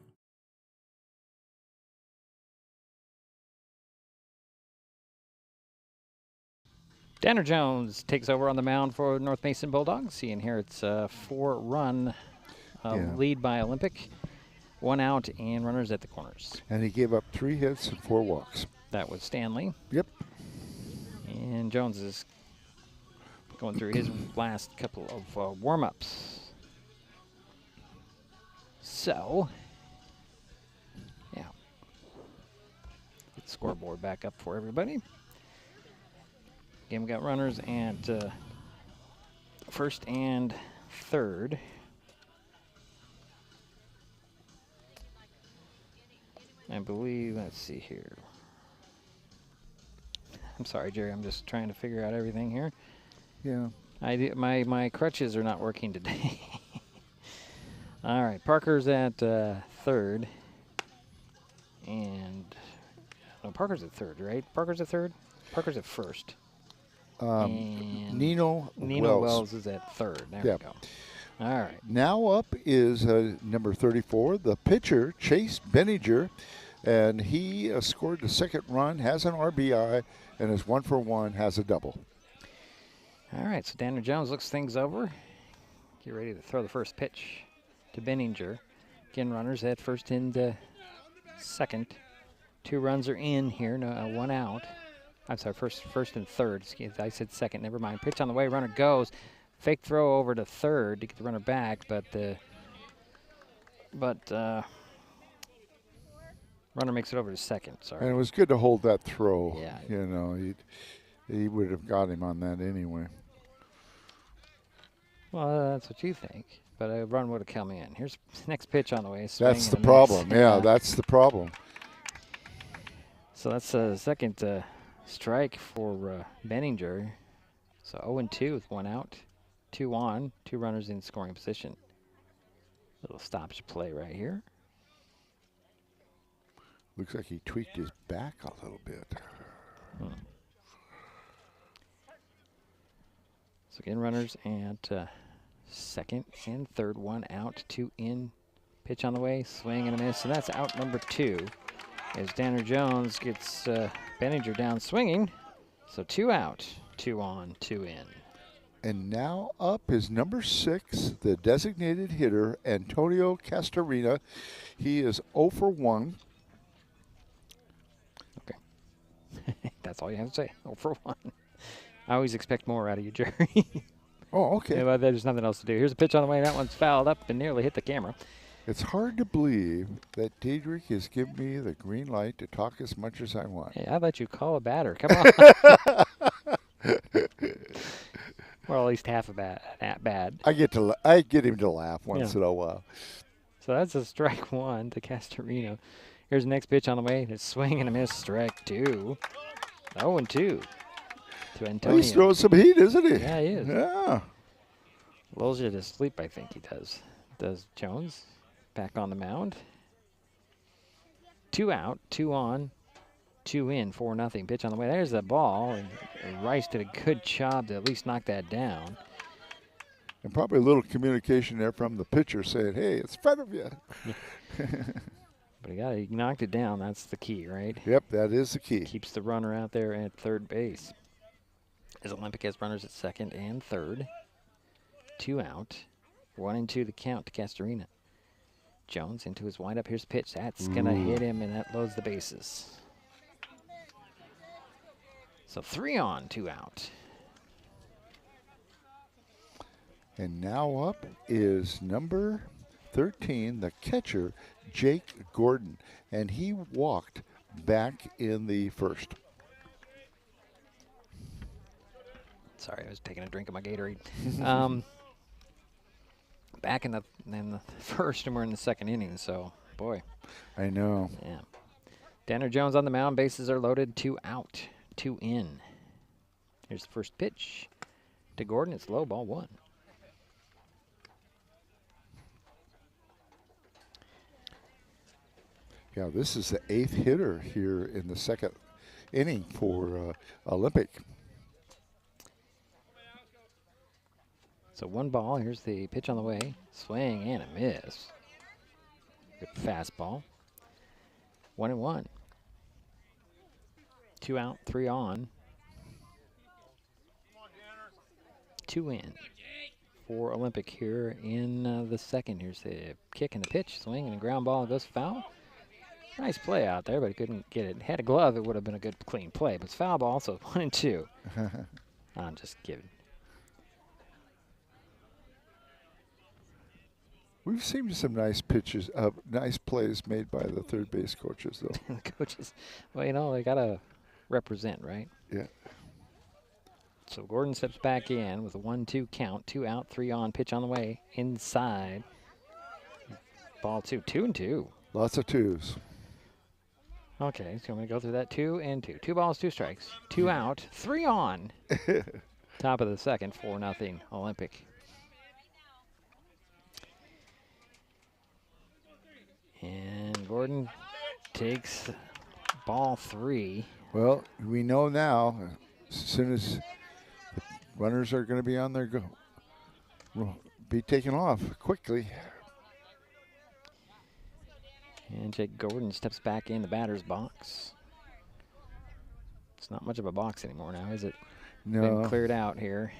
Tanner Jones takes over on the mound for North Mason Bulldogs. He inherits a 4-run lead by Olympic. 1 out and runners at the corners. And he gave up 3 hits and 4 walks. That was Stanley. Yep. And Jones is going through his last couple of warm-ups. So, yeah. Get the scoreboard back up for everybody. Again, we got runners at first and third. I believe, let's see here. I'm sorry, Jerry, I'm just trying to figure out everything here. Yeah. My crutches are not working today. All right, Parker's at third. And, no, Parker's at third, right? Parker's at third? Parker's at first. Nino Wells is at third. There we go. All right. Now up is number 34, the pitcher, Chase Benninger, and he scored the second run, has an RBI, and is 1 for 1, has a double. All right, so Tanner Jones looks things over. Get ready to throw the first pitch to Benninger. Again, runners at first and second. 2 runs are in here, 1 out. I'm sorry, first and third. Excuse me, I said second, never mind. Pitch on the way, runner goes. Fake throw over to third to get the runner back, but runner makes it over to second. Sorry. And it was good to hold that throw. Yeah. You know, he would have got him on that anyway. Well, that's what you think, but a run would have come in. Here's the next pitch on the way. That's the problem. Yeah, that's the problem. So that's a second strike for Benninger. So 0-2 with 1 out. 2 on, 2 runners in scoring position. Little stoppage play right here. Looks like he tweaked his back a little bit. So again, runners at second and third, 1 out, 2 in. Pitch on the way, swing and a miss, and that's out number 2. As Danner Jones gets Benninger down swinging. So 2 out, 2 on, 2 in. And now up is number 6, the designated hitter, Antonio Castorina. He is 0 for 1. Okay. That's all you have to say, 0 for 1. I always expect more out of you, Jerry. Oh, okay. Yeah, but there's nothing else to do. Here's a pitch on the way. That one's fouled up and nearly hit the camera. It's hard to believe that Diedrich has given me the green light to talk as much as I want. Hey, how about you call a batter? Come on. Well, at least half a bad. I get him to laugh once in a while. So that's a strike 1 to Castorino. Here's the next pitch on the way. It's swing and a miss. Strike 2. 0-2 to Antonio. He's throwing some heat, isn't he? Yeah, he is. Yeah. Lulls you to sleep, I think he does. Does Jones. Back on the mound. 2 out, 2 on, 2 in, 4-0. Pitch on the way. There's the ball. And Rice did a good job to at least knock that down. And probably a little communication there from the pitcher saying, hey, it's in front of you. But he knocked it down. That's the key, right? Yep, that is the key. Keeps the runner out there at third base. As Olympic has runners at second and third. 2 out. 1-2 the count to Castorina. Jones into his windup. Here's the pitch. That's going to hit him, and that loads the bases. So 3 on, 2 out. And now up is number 13, the catcher, Jake Gordon. And he walked back in the first. Sorry, I was taking a drink of my Gatorade. Back in the first, and we're in the second inning, so, boy. I know. Yeah. Danner Jones on the mound. Bases are loaded. 2 out, 2 in. Here's the first pitch to Gordon. It's low, ball 1. Yeah, this is the 8th hitter here in the second inning for Olympic. So 1 ball. Here's the pitch on the way. Swing and a miss. Good fastball. 1-1. 2 out, 3 on. 2 in for Olympic here in the second. Here's the kick and the pitch. Swing and a ground ball. Goes foul. Nice play out there, but he couldn't get it. Had a glove, it would have been a good, clean play. But it's foul ball, so 1-2. I'm just kidding. We've seen some nice pitches, nice plays made by the third base coaches, though. The coaches, well, they got to represent, right? Yeah. So Gordon steps back in with a 1-2 count. 2 out, 3 on. Pitch on the way. Inside. Ball 2. 2-2. Lots of 2s. Okay, so I'm going to go through that 2-2. 2 balls, 2 strikes. 2 out, 3 on. Top of the second, 4-0 Olympic. And Gordon takes ball 3. Well, we know now, as soon as the runners are going to be on their go, will be taken off quickly. And Jake Gordon steps back in the batter's box. It's not much of a box anymore now, is it? No. Been cleared out here.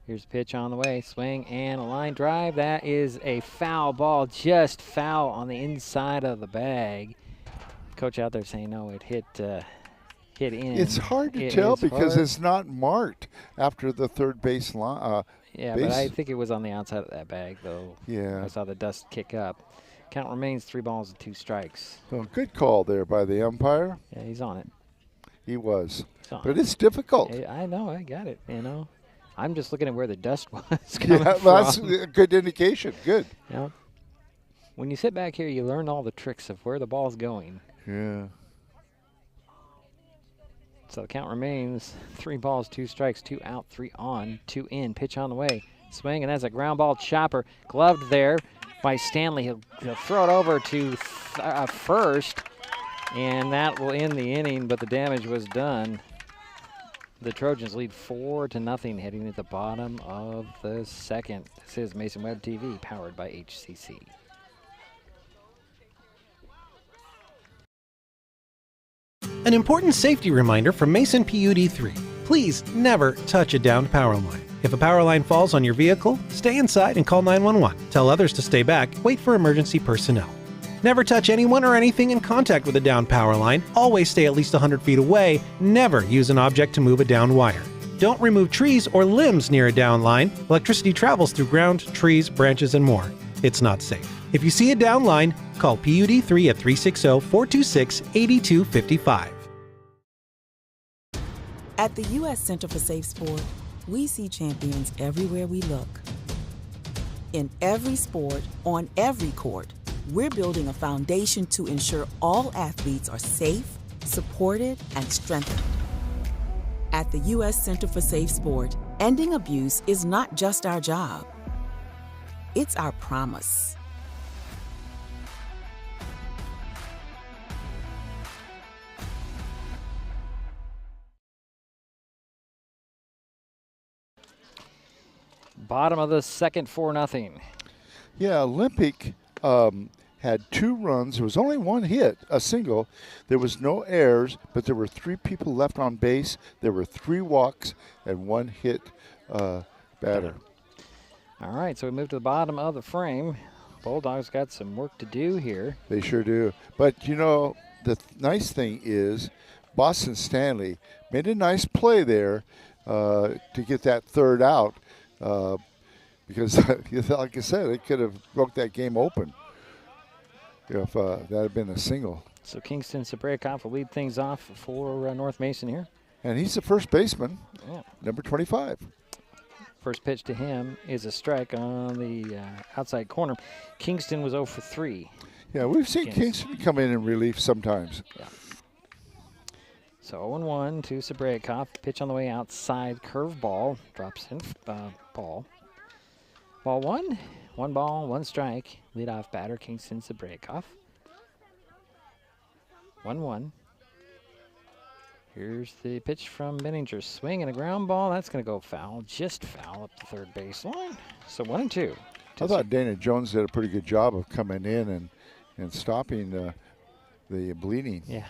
Here's a pitch on the way. Swing and a line drive. That is a foul ball, just foul on the inside of the bag. Coach out there saying, no, it hit in. It's hard to tell because it's not marked after the third base line. Yeah, but I think it was on the outside of that bag, though. Yeah. I saw the dust kick up. Count remains 3 balls and 2 strikes. So good call there by the umpire. Yeah, he's on it. He was. But it's difficult. I know, I got it, I'm just looking at where the dust was coming from. That's a good indication. Good. Yeah. When you sit back here, you learn all the tricks of where the ball's going. Yeah. So the count remains 3 balls, 2 strikes, 2 out, 3 on, 2 in. Pitch on the way. Swing, and that's a ground ball chopper. Gloved there by Stanley. He'll throw it over to first, and that will end the inning, but the damage was done. The Trojans lead 4-0 heading at the bottom of the second. This is Mason Web TV, powered by HCC. An important safety reminder from Mason PUD3. Please never touch a downed power line. If a power line falls on your vehicle, stay inside and call 911. Tell others to stay back. Wait for emergency personnel. Never touch anyone or anything in contact with a downed power line. Always stay at least 100 feet away. Never use an object to move a downed wire. Don't remove trees or limbs near a downed line. Electricity travels through ground, trees, branches, and more. It's not safe. If you see a downed line, call PUD3 at 360-426-8255. At the U.S. Center for Safe Sport, we see champions everywhere we look. In every sport, on every court, we're building a foundation to ensure all athletes are safe, supported, and strengthened. At the U.S. Center for Safe Sport, ending abuse is not just our job. It's our promise. Bottom of the second, 4-0. Yeah, Olympic had 2 runs. There was only 1 hit, a single. There was no errors, but there were 3 people left on base. There were 3 walks and 1 hit batter. All right, so we move to the bottom of the frame. Bulldogs got some work to do here. They sure do. But, you know, the nice thing is Boston Stanley made a nice play there to get that 3rd out because, like I said, it could have broke that game open if that had been a single. So Kingston Sabrakov will lead things off for North Mason here. And he's the first baseman, yeah. number 25. First pitch to him is a strike on the outside corner. Kingston was 0 for 3. Yeah, we've seen Kingston come in relief sometimes. Yeah. So 0-1 to Sabrakov. Pitch on the way outside. Curveball. Drops in. Ball. Ball 1. 1 ball, 1 strike. Leadoff batter, Kingston Sabrakov. 1-1. Here's the pitch from Benninger. Swing and a ground ball. That's going to go foul. Just foul up the third baseline. So 1-2. I thought Dana Jones did a pretty good job of coming in and stopping the bleeding. Yeah.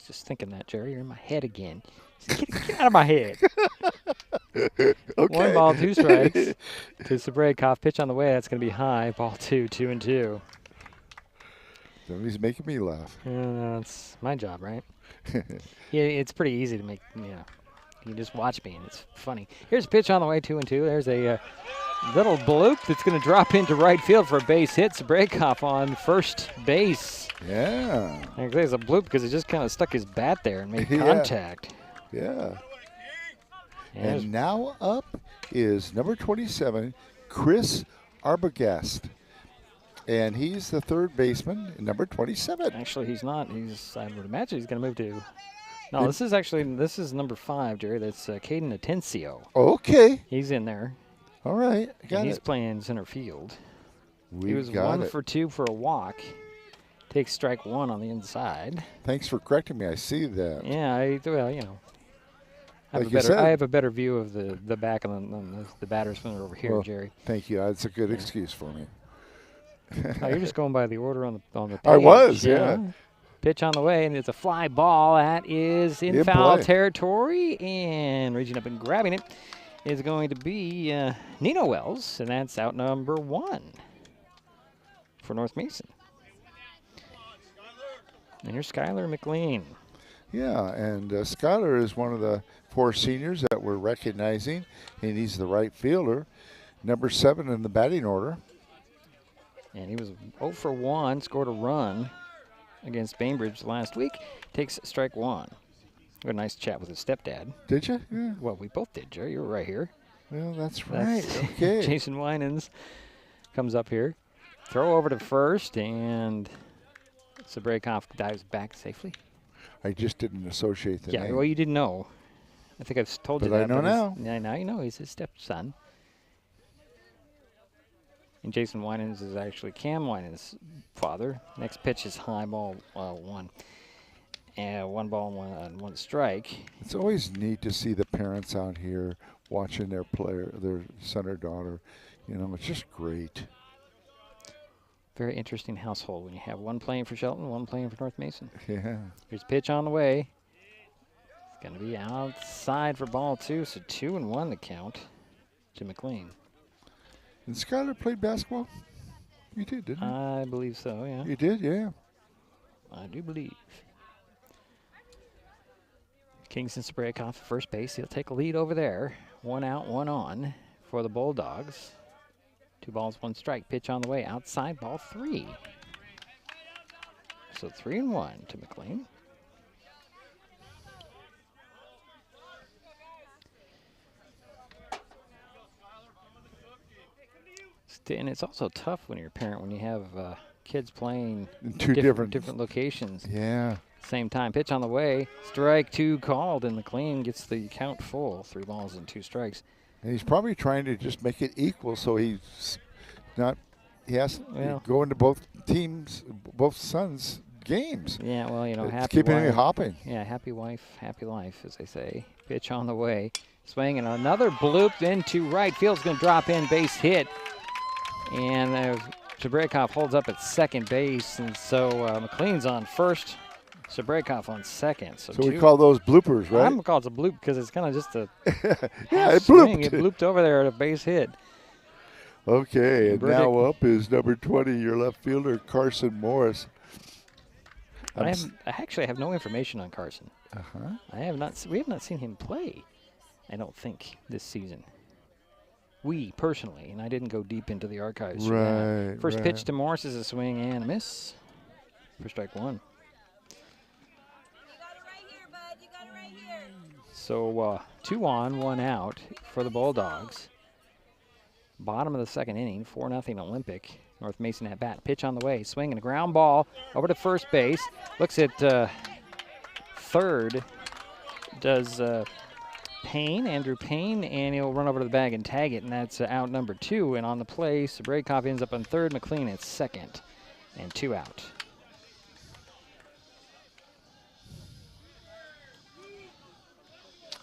Just thinking that, Jerry. You're in my head again. Get out of my head. Okay. 1 ball, 2 strikes to Sabrakov. Pitch on the way. That's going to be high. Ball 2, 2-2. He's making me laugh. That's my job, right? Yeah, it's pretty easy to make, you just watch me and it's funny. Here's a pitch on the way, 2-2. There's a little bloop that's going to drop into right field for a base hit. Sabrakov on first base. Yeah. I think it's a bloop because he just kind of stuck his bat there and made contact. Yeah. And now up is number 27, Chris Arbogast. And he's the third baseman, number 27. Actually, he's not. I would imagine he's going to move to. No, this is number 5, Jerry. That's Caden Atencio. Okay. He's in there. All right. He's playing center field. He was 1 for 2 for a walk. Takes strike 1 on the inside. Thanks for correcting me. I see that. Yeah, I have a better view of the back and the batters when they're over here, Jerry. Thank you. That's a good excuse for me. Oh, you're just going by the order on the page. I was, yeah. Pitch on the way, and it's a fly ball. That is in foul territory, and reaching up and grabbing it is going to be Nino Wells, and that's out number 1 for North Mason. And here's Skylar McLean. Yeah, and Skylar is one of the 4 seniors that we're recognizing, and he's the right fielder, number 7 in the batting order. And he was 0 for 1, scored a run against Bainbridge last week. Takes strike 1. We had a nice chat with his stepdad. Did you? Yeah. Well, we both did, Jerry. You were right here. Well, that's right. Okay. Jason Winans comes up here. Throw over to first, and Sabrakov dives back safely. I just didn't associate the name. Yeah, well, you didn't know. I think I've told you that. But I know now. Yeah, now you know. He's his stepson. And Jason Winans is actually Cam Winans' father. Next pitch is high, ball 1. Yeah, 1 ball and one strike. It's always neat to see the parents out here watching their son or daughter. You know, it's just great. Very interesting household when you have one playing for Shelton, one playing for North Mason. Yeah. Here's pitch on the way. It's going to be outside for ball 2, so 2-1 the count to McLean. And Skylar played basketball? You did, didn't you? I believe so, yeah. You did, yeah. I do believe. Kingston Sabrakoff, first base. He'll take a lead over there. 1 out, 1 on for the Bulldogs. 2 balls, 1 strike. Pitch on the way. Outside, ball 3. So 3-1 to McLean. And it's also tough when you're a parent, when you have kids playing in two different locations. Yeah. Same time. Pitch on the way. Strike 2 called, and McLean gets the count full. 3 balls and 2 strikes. And he's probably trying to just make it equal, so he's not. He has to go into both teams, both sons' games. Yeah, well, you know, it's happy keeping wife, him hopping. Yeah, happy wife, happy life, as they say. Pitch on the way. Swing and another bloop into right field's going to drop in, base hit. And Sabrakoff holds up at second base, and so McLean's on first, Sabrakoff on second. So we call those bloopers, right? I'm going to call it a bloop because it's kind of just a yeah, it swing. blooped. It blooped over there at a base hit. Okay, and now up is number 20, your left fielder, Carson Morris. I actually have no information on Carson. Uh-huh. We have not seen him play, I don't think, this season. We, personally, and I didn't go deep into the archives. Right. First pitch to Morris is a swing and a miss for strike 1. So 2 on, 1 out for the Bulldogs. Bottom of the second inning, 4-0 Olympic. North Mason at bat. Pitch on the way. Swing and a ground ball over to first base. Looks at third. Does Andrew Payne, and he'll run over to the bag and tag it, and that's out number 2. And on the play, Sabrakoff ends up on third, McLean at second, and 2 out.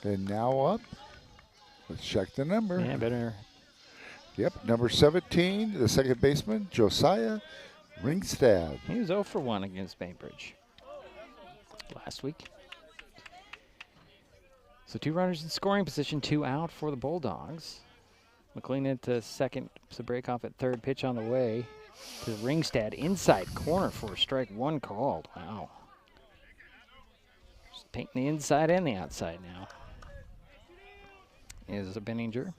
And now up. Let's check the number. Yeah, better. Yep, number 17, the second baseman, Josiah Ringstad. He was 0 for 1 against Bainbridge last week. So 2 runners in scoring position, 2 out for the Bulldogs. McLean at second, Sabrakoff at third. Pitch on the way to Ringstad, inside corner for strike 1 called. Wow. Just painting the inside and the outside now. Is a Benninger.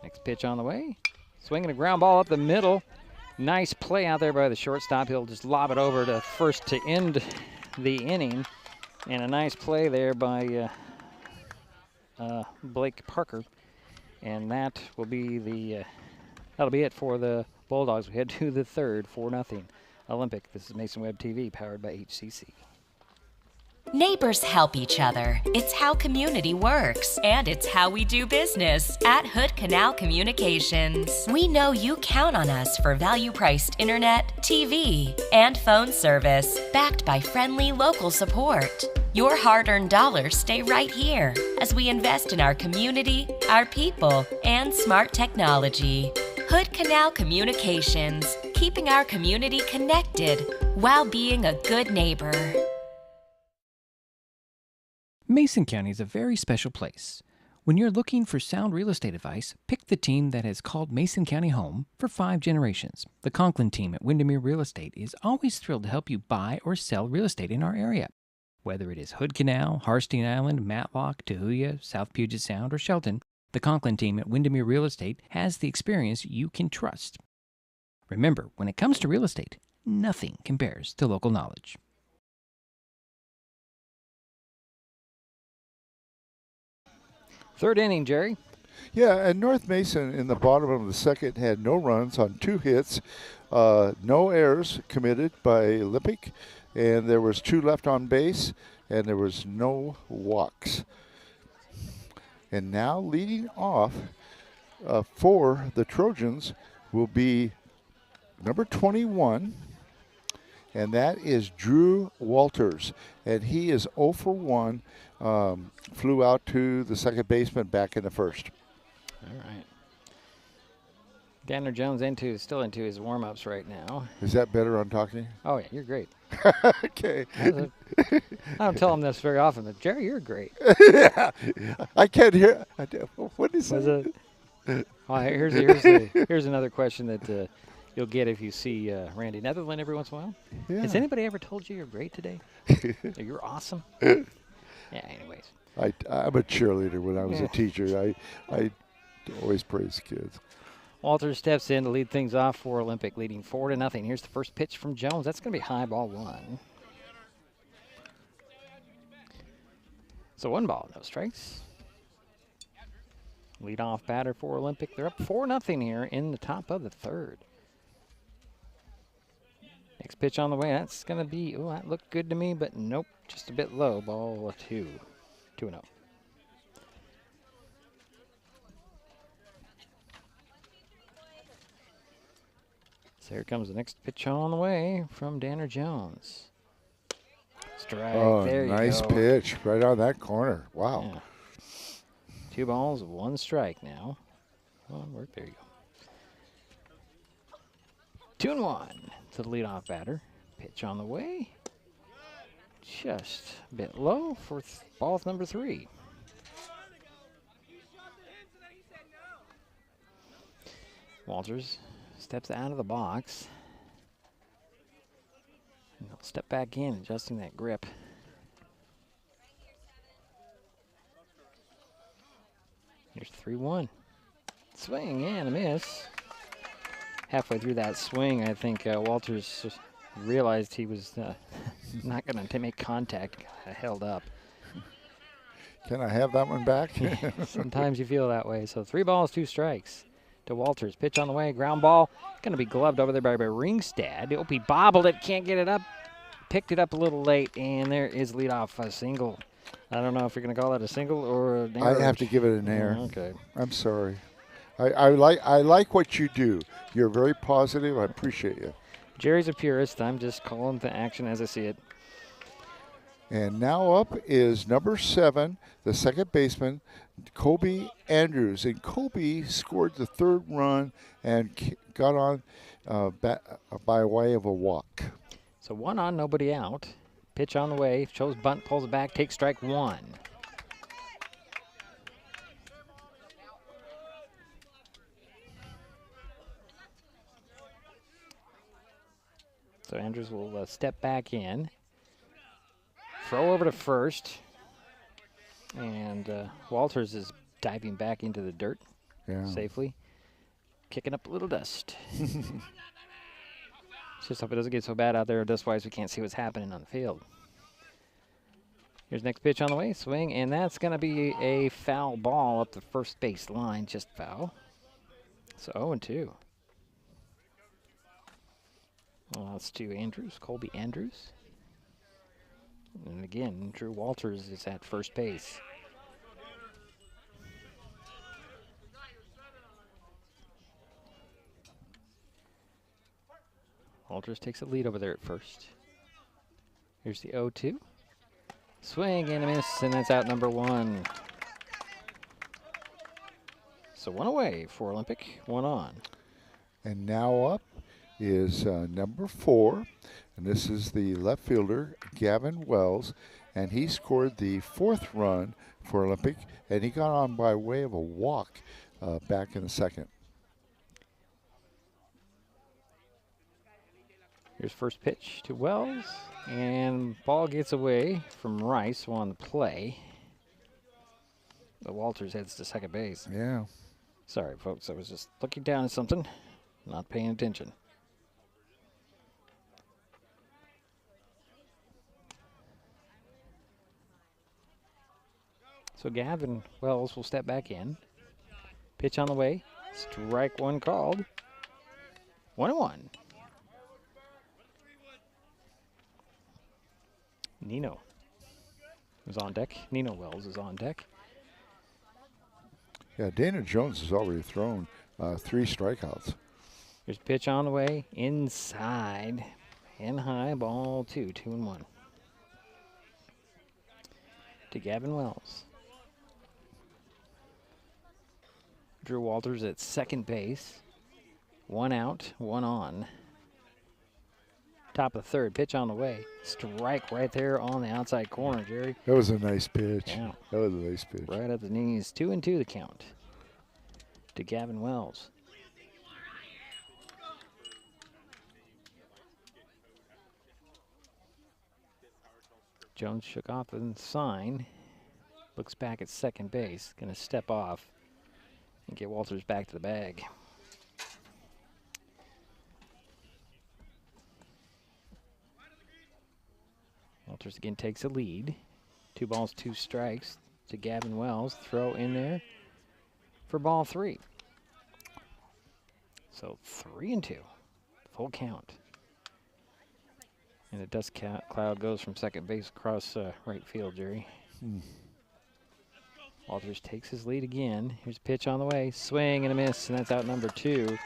Next pitch on the way. Swinging a ground ball up the middle. Nice play out there by the shortstop. He'll just lob it over to first to end the inning. And a nice play there by Blake Parker. And that will be that'll be it for the Bulldogs. We head to the third, 4-0 Olympic. This is Mason Web TV, powered by HCC. Neighbors help each other. It's how community works. And it's how we do business at Hood Canal Communications. We know you count on us for value-priced internet, TV, and phone service, backed by friendly local support. Your hard-earned dollars stay right here as we invest in our community, our people, and smart technology. Hood Canal Communications, keeping our community connected while being a good neighbor. Mason County is a very special place. When you're looking for sound real estate advice, pick the team that has called Mason County home for 5 generations. The Conklin team at Windermere Real Estate is always thrilled to help you buy or sell real estate in our area. Whether it is Hood Canal, Harstein Island, Matlock, Tahuya, South Puget Sound, or Shelton, the Conklin team at Windermere Real Estate has the experience you can trust. Remember, when it comes to real estate, nothing compares to local knowledge. Third inning, Jerry. Yeah, and North Mason in the bottom of the second had no runs on 2 hits, no errors committed by Olympic, and there was 2 left on base, and there was no walks. And now leading off for the Trojans will be number 21, and that is Drew Walters. And he is 0 for 1, flew out to the second baseman back in the first. All right. Danner Jones still into his warm-ups right now. Is that better on talking? Oh, yeah, you're great. Okay. I don't tell him this very often, but Jerry, you're great. Yeah. I can't hear. What is it? Oh, here's another question that you'll get if you see Randy Netherland every once in a while. Yeah. Has anybody ever told you you're great today? You're awesome? Yeah, anyways. I'm a cheerleader when I was a teacher. I always praise kids. Walters steps in to lead things off for Olympic, leading 4-0. Here's the first pitch from Jones. That's going to be high, ball 1. So 1 ball, no strikes. Lead-off batter for Olympic. They're up 4-0 here in the top of the third. Next pitch on the way. That's going to be, that looked good to me, but nope, just a bit low. Ball 2. 2-0. So here comes the next pitch on the way from Danner Jones. Strike. Oh, there you nice go. pitch right on that corner. Wow. Yeah. 2 balls, 1 strike now. Work. There you go. 2-1 to the leadoff batter. Pitch on the way. Just a bit low for ball number 3. Walters steps out of the box. And he'll step back in, adjusting that grip. Here's 3-1. Swing and a miss. Halfway through that swing, I think Walters just realized he was not going to make contact, held up. Can I have that one back? Sometimes you feel that way. So 3 balls, 2 strikes to Walters. Pitch on the way, ground ball. Going to be gloved over there by Ringstad. He bobbled it, can't get it up. Picked it up a little late, and there is leadoff a single. I don't know if you're going to call that a single or an error. I have to give it an error. Okay. I'm sorry. I like what you do. You're very positive. I appreciate you. Jerry's a purist. I'm just calling the action as I see it. And now up is number 7, the second baseman, Kobe Andrews. And Kobe scored the 3rd run and got on by way of a walk. So 1 on, nobody out. Pitch on the way. Shows bunt, pulls it back, takes strike 1. So Andrews will step back in. Throw over to first. And Walters is diving back into the dirt safely. Kicking up a little dust. Just hope it doesn't get so bad out there dust-wise we can't see what's happening on the field. Here's next pitch on the way. Swing, and that's going to be a foul ball up the first base line. Just foul. So 0-2. Well, that's to Andrews, Colby Andrews. And again, Drew Walters is at first base. Walters takes a lead over there at first. Here's the 0-2. Swing and a miss, and that's out number 1. So 1 away for Olympic, 1 on. And now up is number 4, and this is the left fielder, Gavin Wells, and he scored the 4th run for Olympic, and he got on by way of a walk back in the 2nd. Here's first pitch to Wells, and ball gets away from Rice on the play. But Walters heads to second base. Yeah. Sorry, folks, I was just looking down at something, not paying attention. So Gavin Wells will step back in. Pitch on the way. Strike 1 called. 1-1. Nino is on deck. Nino Wells is on deck. Yeah, Danner Jones has already thrown 3 strikeouts. Here's a pitch on the way. Inside. In high, ball 2, 2-1. To Gavin Wells. Drew Walters at second base. 1 out, 1 on. Top of the third, pitch on the way. Strike right there on the outside corner, Jerry. That was a nice pitch. Yeah. That was a nice pitch. Right at the knees. 2-2 the count. To Gavin Wells. Jones shook off the sign. Looks back at second base. Going to step off and get Walters back to the bag. Walters again takes a lead. 2 balls, 2 strikes to Gavin Wells. Throw in there for ball 3. So 3-2. Full count. And the dust cloud goes from second base across right field, Jerry. Walters takes his lead again. Here's a pitch on the way. Swing and a miss, and that's out number 2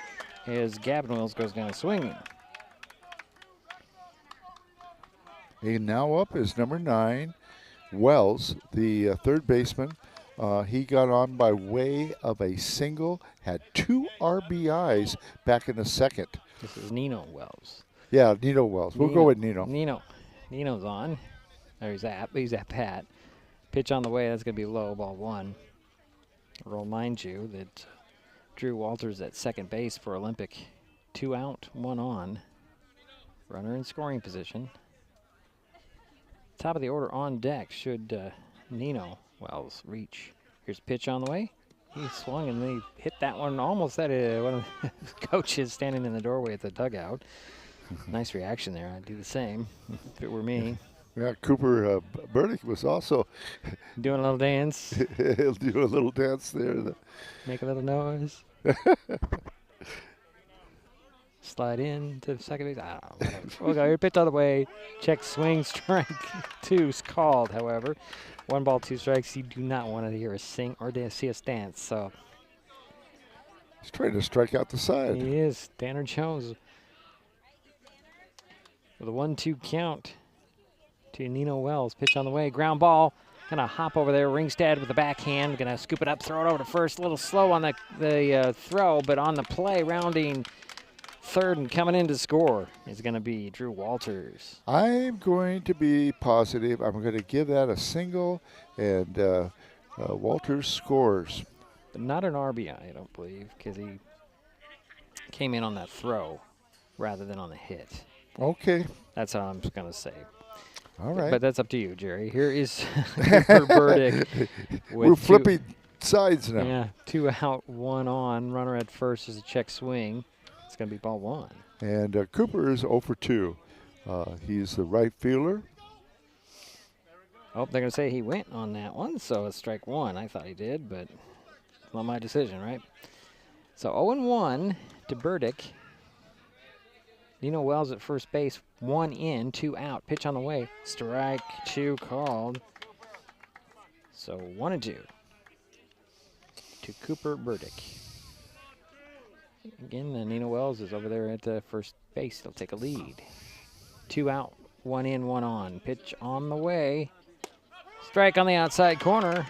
as Gavin Wells goes down swinging. And now up is number 9, Wells, the third baseman. He got on by way of a single, had 2 RBIs back in the second. This is Nino Wells. Yeah, Nino Wells. We'll go with Nino. Nino's on. There he's at Pat. Pitch on the way. That's going to be low, ball 1. I'll remind you that Drew Walters at second base for Olympic. 2 out, 1 on. Runner in scoring position. Top of the order on deck should Nino Wells reach. Here's a pitch on the way. He swung and they hit that one almost at one of the coaches standing in the doorway at the dugout. Nice reaction there. I'd do the same if it were me. Yeah, Cooper Burdick was also doing a little dance. He'll do a little dance there. Make a little noise. Slide in to the second base. I don't know. Okay, your pitch on the way. Check swing, strike 2 is called, however. 1 ball, 2 strikes. You do not want to hear a sing or see us dance. So he's trying to strike out the side. He is. Tanner Jones with a 1-2 count to Nino Wells. Pitch on the way. Ground ball. Gonna hop over there. Ringstad with the backhand. Gonna scoop it up, throw it over to first. A little slow on the throw, but on the play, rounding third and coming in to score is going to be Drew Walters. I'm going to be positive. I'm going to give that a single, and Walters scores. But not an RBI, I don't believe, because he came in on that throw rather than on the hit. Okay. That's how I'm going to say. All right. But that's up to you, Jerry. Here is Cooper Burdick. We're flipping sides now. Yeah, 2 out, 1 on. Runner at first is a check swing. It's going to be ball 1. And Cooper is 0 for 2. He's the right fielder. Oh, they're going to say he went on that one, so it's strike 1. I thought he did, but it's not my decision, right? So 0-1 to Burdick. Nino Wells at first base, 1 in, 2 out. Pitch on the way. Strike 2 called. So 1-2 to Cooper Burdick. Again, Nino Wells is over there at first base. He'll take a lead. 2 out, 1 in, 1 on. Pitch on the way. Strike on the outside corner.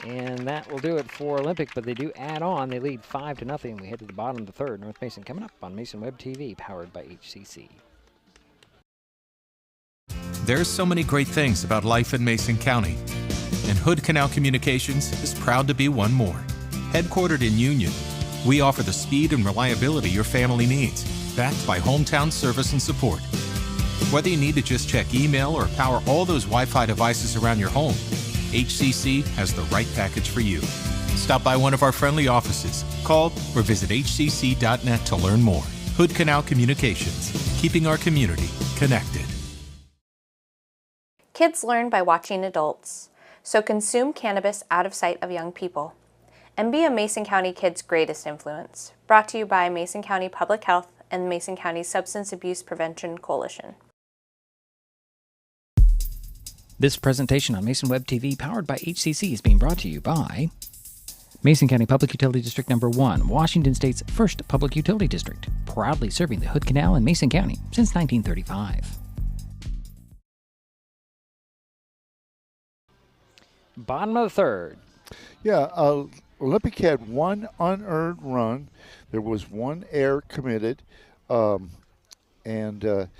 And that will do it for Olympic, but they do add on. They lead 5-0. We head to the bottom of the third. North Mason coming up on Mason Web TV, powered by HCC. There's so many great things about life in Mason County, and Hood Canal Communications is proud to be one more. Headquartered in Union, we offer the speed and reliability your family needs, backed by hometown service and support. Whether you need to just check email or power all those Wi-Fi devices around your home, HCC has the right package for you. Stop by one of our friendly offices, call or visit hcc.net to learn more. Hood Canal Communications, keeping our community connected. Kids learn by watching adults, so consume cannabis out of sight of young people. And be a Mason County kid's greatest influence. Brought to you by Mason County Public Health and Mason County Substance Abuse Prevention Coalition. This presentation on Mason Web TV, powered by HCC, is being brought to you by Mason County Public Utility District Number 1, Washington State's first public utility district, proudly serving the Hood Canal and Mason County since 1935. Bottom of the third. Yeah, Olympic had one unearned run. There was one error committed, and there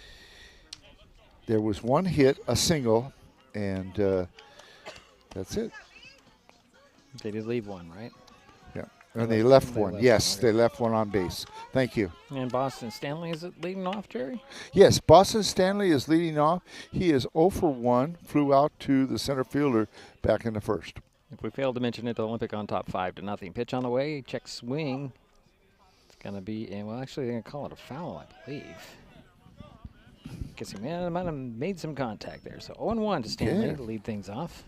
was one hit, a single, and that's it. They did leave one, right? Yeah, and they left one. Yes, they left one on base. Thank you. And Boston Stanley, is it leading off, Jerry? Yes, Boston Stanley is leading off. He is 0 for 1, flew out to the center fielder back in the first. If we failed to mention it, the Olympic on top 5-0. Pitch on the way, check swing. It's going to be, well, actually, they're going to call it a foul, I believe. Guess he might have made some contact there. So 0-1 to Stanley to lead things off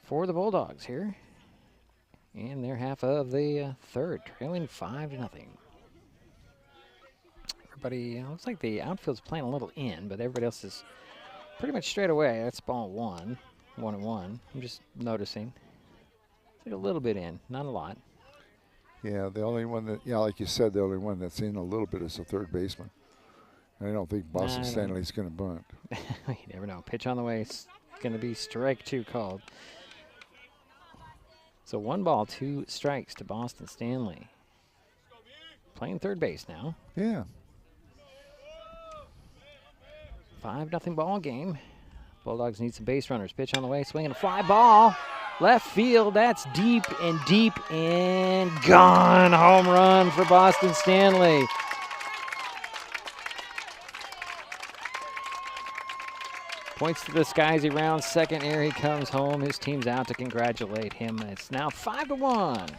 for the Bulldogs here. And they're half of the third, trailing 5-0. Everybody, looks like the outfield's playing a little in, but everybody else is pretty much straight away. That's ball 1, 1-1. I'm just noticing. It's like a little bit in, not a lot. Yeah, the only one that, like you said, the only one that's in a little bit is the third baseman. I don't think Boston Stanley's going to bunt. You never know. Pitch on the way. It's going to be strike 2 called. So 1 ball, 2 strikes to Boston Stanley. Playing third base now. Yeah. 5-0 ball game. Bulldogs need some base runners. Pitch on the way, swinging a fly ball. Left field, that's deep and gone. Home run for Boston Stanley. Points to the skies, he rounds second. Here he comes home. His team's out to congratulate him. It's now 5-1.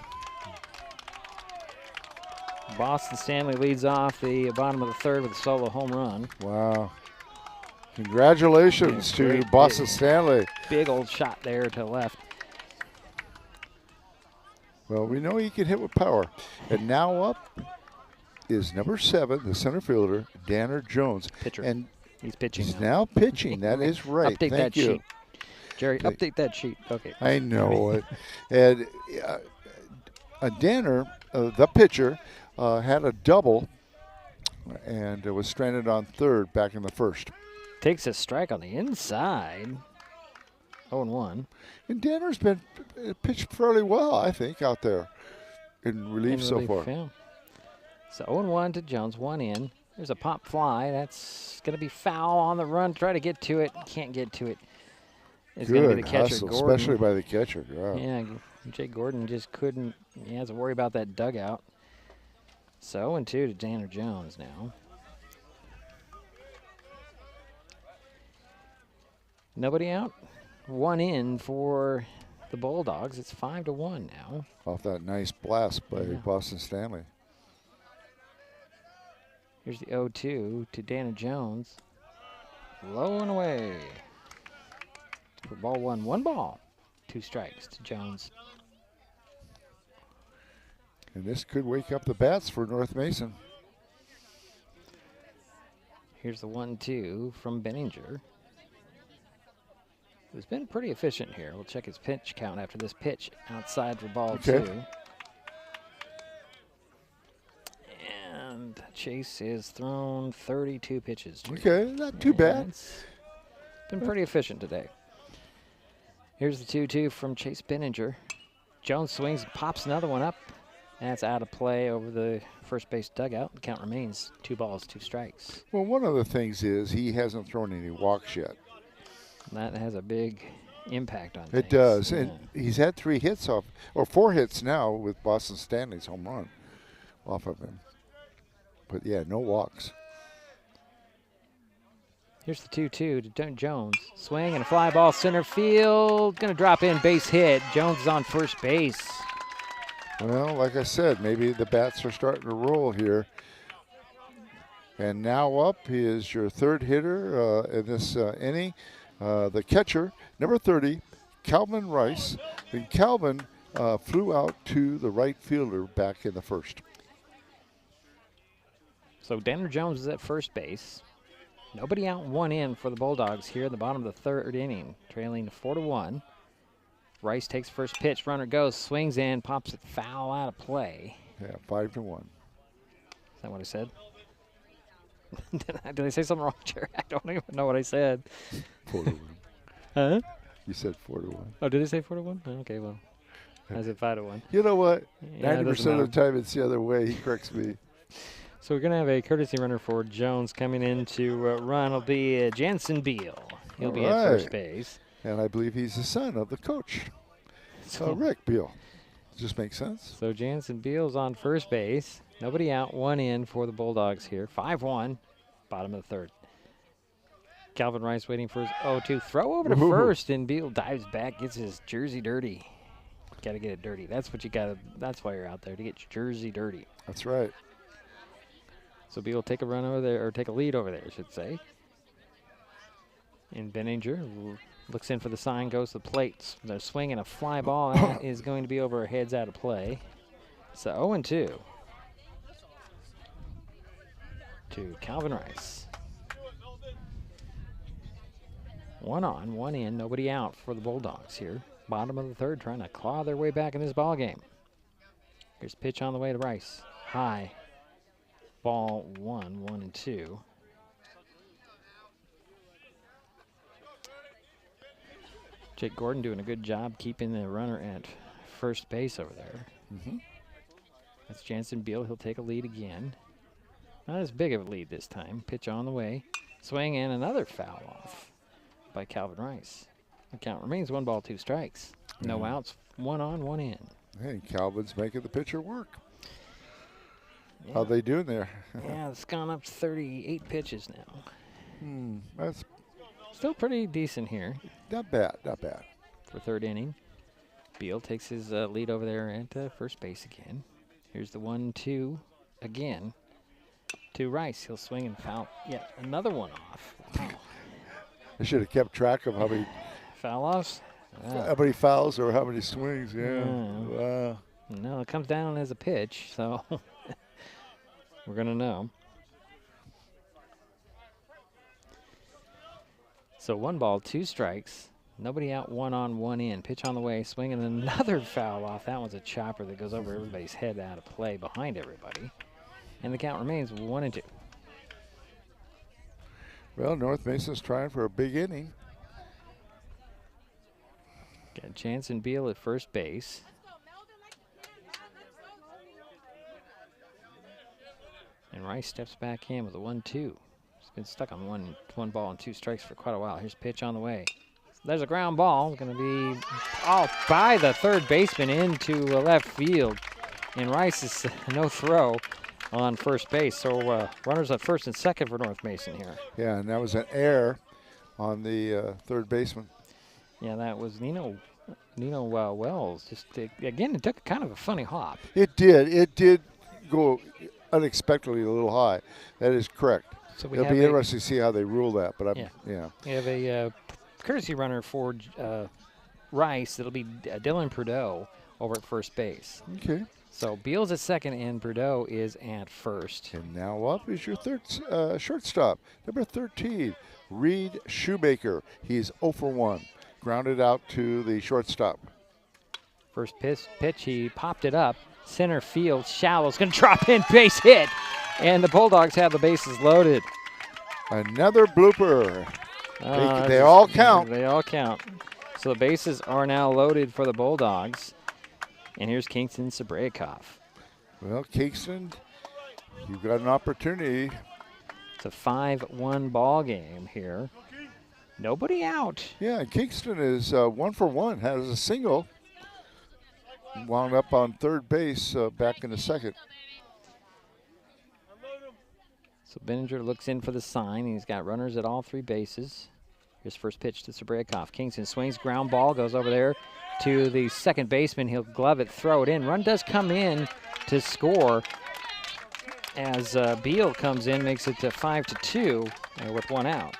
Boston Stanley leads off the bottom of the third with a solo home run. Wow. Congratulations to Boston Stanley. Big old shot there to left. Well, we know he can hit with power. And now up is number 7, the center fielder, Danner Jones. Pitcher. And he's pitching. He's now pitching. That is right. Update Thank that you. sheet. Jerry, update that sheet. Okay. I know it. And Danner, the pitcher, had a double and was stranded on third back in the first. Takes a strike on the inside. 0-1. And Danner's been pitched fairly well, I think, out there in relief so far. Yeah. So 0-1 to Jones, 1 in. There's a pop fly. That's going to be foul on the run. Try to get to it. Can't get to it. It's going to be the catcher, hustle, Gordon. especially by the catcher. Yeah, Jay Gordon just couldn't. He has to worry about that dugout. So 0-2 to Danner Jones now. Nobody out. 1 in for the Bulldogs. It's 5-1 now. Off that nice blast by Boston Stanley. Here's the 0-2 to Danner Jones. Low and away. For ball 1, 1 ball. 2 strikes to Jones. And this could wake up the bats for North Mason. Here's the 1-2 from Benninger. Who's been pretty efficient here. We'll check his pitch count after this pitch outside for ball 2. And Chase is thrown 32 pitches. Okay, not too bad. Been pretty efficient today. Here's the 2-2 from Chase Benninger. Jones swings, pops another one up. That's out of play over the first base dugout. The count remains 2 balls, 2 strikes. Well, one of the things is he hasn't thrown any walks yet. That has a big impact on things. It does. Yeah. And he's had 3 hits off, or 4 hits now with Boston Stanley's home run off of him. But, yeah, no walks. Here's the 2-2 to Jones. Swing and a fly ball center field. Going to drop in, base hit. Jones is on first base. Well, like I said, maybe the bats are starting to roll here. And now up is your third hitter in this inning. The catcher, number 30, Calvin Rice. And Calvin flew out to the right fielder back in the first. So Danner Jones is at first base. Nobody out, 1 in for the Bulldogs here in the bottom of the third inning, trailing 4-1. Rice takes first pitch. Runner goes, swings in, pops it foul out of play. Yeah, 5-1. Is that what I said? Did I say something wrong, Jerry? I don't even know what I said. 4-1. Huh? You said 4-1. Oh, did I say 4-1? Okay, well, I said 5-1. You know what? Yeah, 90% of the time it's the other way. He corrects me. So we're going to have a courtesy runner for Jones coming in to run. It'll be Jansen Beal. He'll be at first base. And I believe he's the son of the coach, Rick Beal. Just makes sense. So Jansen Beal's on first base. Nobody out, 1 in for the Bulldogs here. 5-1, bottom of the third. Calvin Rice waiting for his 0-2 throw over to first, and Beal dives back, gets his jersey dirty. Got to get it dirty. That's what you got to. That's why you're out there, to get your jersey dirty. That's right. So Beal will take a run over there, or take a lead over there, I should say. And Benninger looks in for the sign, goes to the plate. They're swinging a fly ball. That is going to be over, heads out of play. So 0-2 to Calvin Rice. 1 on, 1 in, nobody out for the Bulldogs here. Bottom of the third, trying to claw their way back in this ball game. Here's pitch on the way to Rice. High. Ball 1-2. Jake Gordon doing a good job keeping the runner at first base over there. That's Jansen Beal. He'll take a lead again. Not as big of a lead this time. Pitch on the way. Swing and another foul off by Calvin Rice. The count remains 1 ball, 2 strikes. No outs, 1 on, 1 in. Hey, Calvin's making the pitcher work. Yeah. How they doing there? Yeah, it's gone up 38 pitches now. That's still pretty decent here. Not bad, not bad. For third inning. Beal takes his lead over there at first base again. Here's the 1-2 again to Rice. He'll swing and foul yet another one off. Wow. I should have kept track of how many foul offs. How many fouls or how many swings? Yeah. Wow. No, it comes down as a pitch, so we're gonna know. So 1 ball, 2 strikes. Nobody out, 1 on, 1 in. Pitch on the way, swinging another foul off. That one's a chopper that goes over everybody's head out of play behind everybody. And the count remains 1-2. Well, North Mason's trying for a big inning. Got Jansen Beal at first base. And Rice steps back in with a 1-2. He's been stuck on one ball and 2 strikes for quite a while. Here's pitch on the way. There's a ground ball. Going to be off by the third baseman into left field. And Rice is no throw on first base. So runners at first and second for North Mason here. Yeah, and that was an error on the third baseman. Yeah, that was Nino Wells. Just again, it took kind of a funny hop. It did. It did go unexpectedly a little high. That is correct. So it'll be interesting to see how they rule that. But yeah. We have a courtesy runner for Rice. It'll be Dylan Prudhoe over at first base. Okay. So Beal's at second and Prudhoe is at first. And now up is your third shortstop, number 13, Reed Shoemaker. He's 0 for 1. Grounded out to the shortstop. First pitch, he popped it up. Center field, shallow. It's going to drop in, base hit. And the Bulldogs have the bases loaded. Another blooper. They all count. They all count. So the bases are now loaded for the Bulldogs. And here's Kingston Sabraikov. Well, Kingston, you've got an opportunity. It's a 5-1 ball game here. Nobody out. Yeah, Kingston is 1 for 1, has a single. Wound up on third base back in the second. So Benninger looks in for the sign. He's got runners at all 3 bases. Here's first pitch to Sabraikov. Kingston swings, ground ball, goes over there to the second baseman. He'll glove it, throw it in. Run does come in to score as Beal comes in, makes it to 5-2 with 1 out.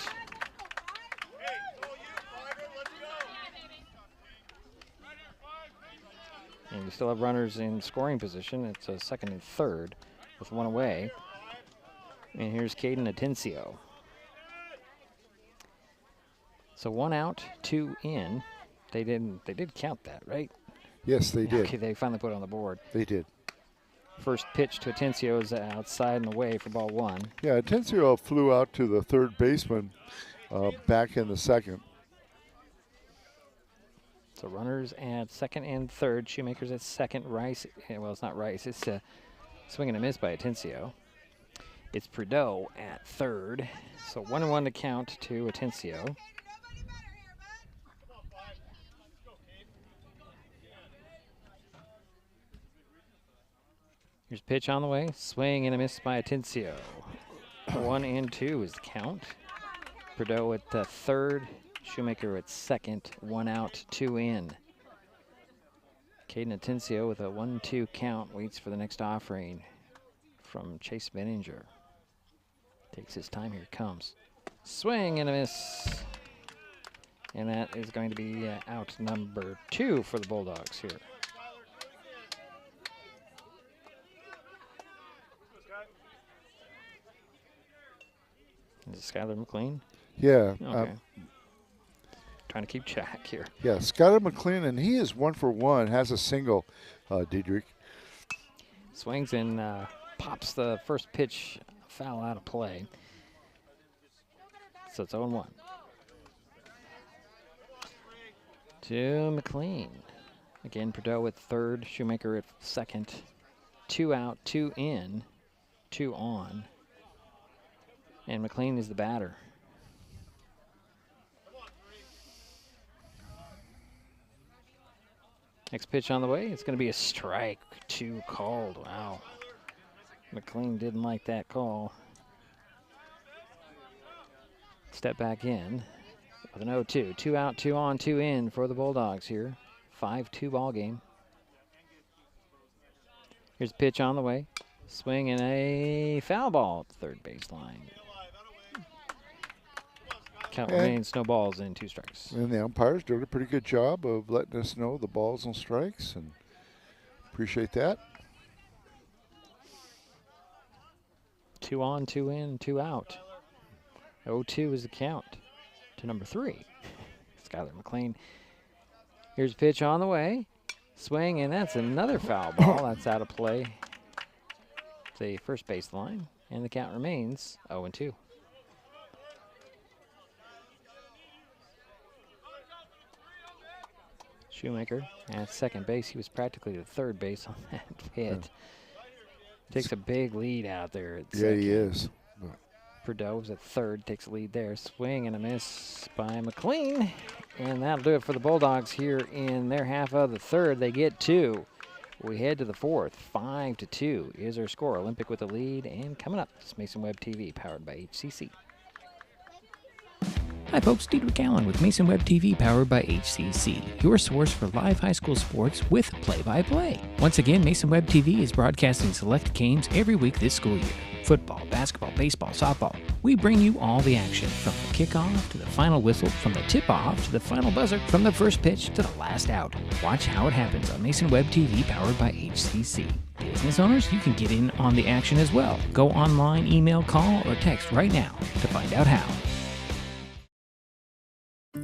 And we still have runners in scoring position. It's a second and third with 1 away. And here's Caden Atencio. So 1 out, 2 in. They did count that, right? Yes, they did. Okay, they finally put it on the board. They did. First pitch to Atencio is outside and away for ball 1. Yeah, Atencio flew out to the third baseman back in the second. So runners at second and third. Shoemaker's at second. Rice, well, it's not Rice. It's a swing and a miss by Atencio. It's Prideaux at third. So 1-1 to count to Atencio. Here's pitch on the way. Swing and a miss by Atencio. 1-2 is the count. Prideaux at third. Shoemaker at second. 1 out, 2 in. Caden Atencio with a 1-2 count. Waits for the next offering from Chase Benninger. Takes his time. Here it comes. Swing and a miss. And that is going to be out number 2 for the Bulldogs here. Is it Skylar McLean? Yeah. Okay. Trying to keep track here. Yeah, Skylar McLean, and he is 1 for 1, has a single, Diedrich. Swings and pops the first pitch foul out of play. So it's 0-1. To McLean. Again, Prideaux at third, Shoemaker at second. 2 out, 2 in, 2 on. And McLean is the batter. Next pitch on the way. It's going to be a strike. 2 called. Wow. McLean didn't like that call. Step back in with an 0-2. 2 out, 2 on, 2 in for the Bulldogs here. 5-2 ball game. Here's a pitch on the way. Swing and a foul ball at the third baseline. Count remains no balls and 2 strikes. And the umpires doing a pretty good job of letting us know the balls and strikes, and appreciate that. 2 on, 2 in, 2 out. 0-2 is the count to number 3. Skylar McLean. Here's a pitch on the way. Swing, and that's another foul ball. That's out of play. It's a first baseline, and the count remains 0-2. Shoemaker at second base. He was practically the third base on that hit. Takes a big lead out there at second. Yeah, he is. Prideaux at third, takes a lead there. Swing and a miss by McLean. And that'll do it for the Bulldogs here in their half of the third. They get 2. We head to the fourth. 5-2 is our score. Olympic with the lead. And coming up, it's Mason Web TV, powered by HCC. Hi folks, Diedrich Allen with Mason Web TV powered by HCC, your source for live high school sports with play-by-play. Once again, Mason Web TV is broadcasting select games every week this school year. Football, basketball, baseball, softball. We bring you all the action, from the kickoff to the final whistle, from the tip-off to the final buzzer, from the first pitch to the last out. Watch how it happens on Mason Web TV powered by HCC. Business owners, you can get in on the action as well. Go online, email, call, or text right now to find out how.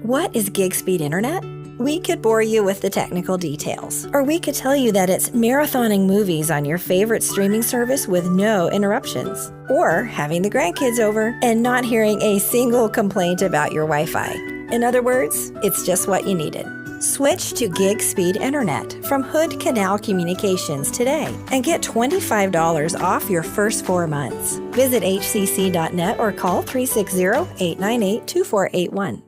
What is gig speed internet? We could bore you with the technical details, or we could tell you that it's marathoning movies on your favorite streaming service with no interruptions, or having the grandkids over and not hearing a single complaint about your Wi-Fi. In other words, it's just what you needed. Switch to gig speed internet from Hood Canal Communications today and get $25 off your first 4 months. Visit hcc.net or call 360-898-2481.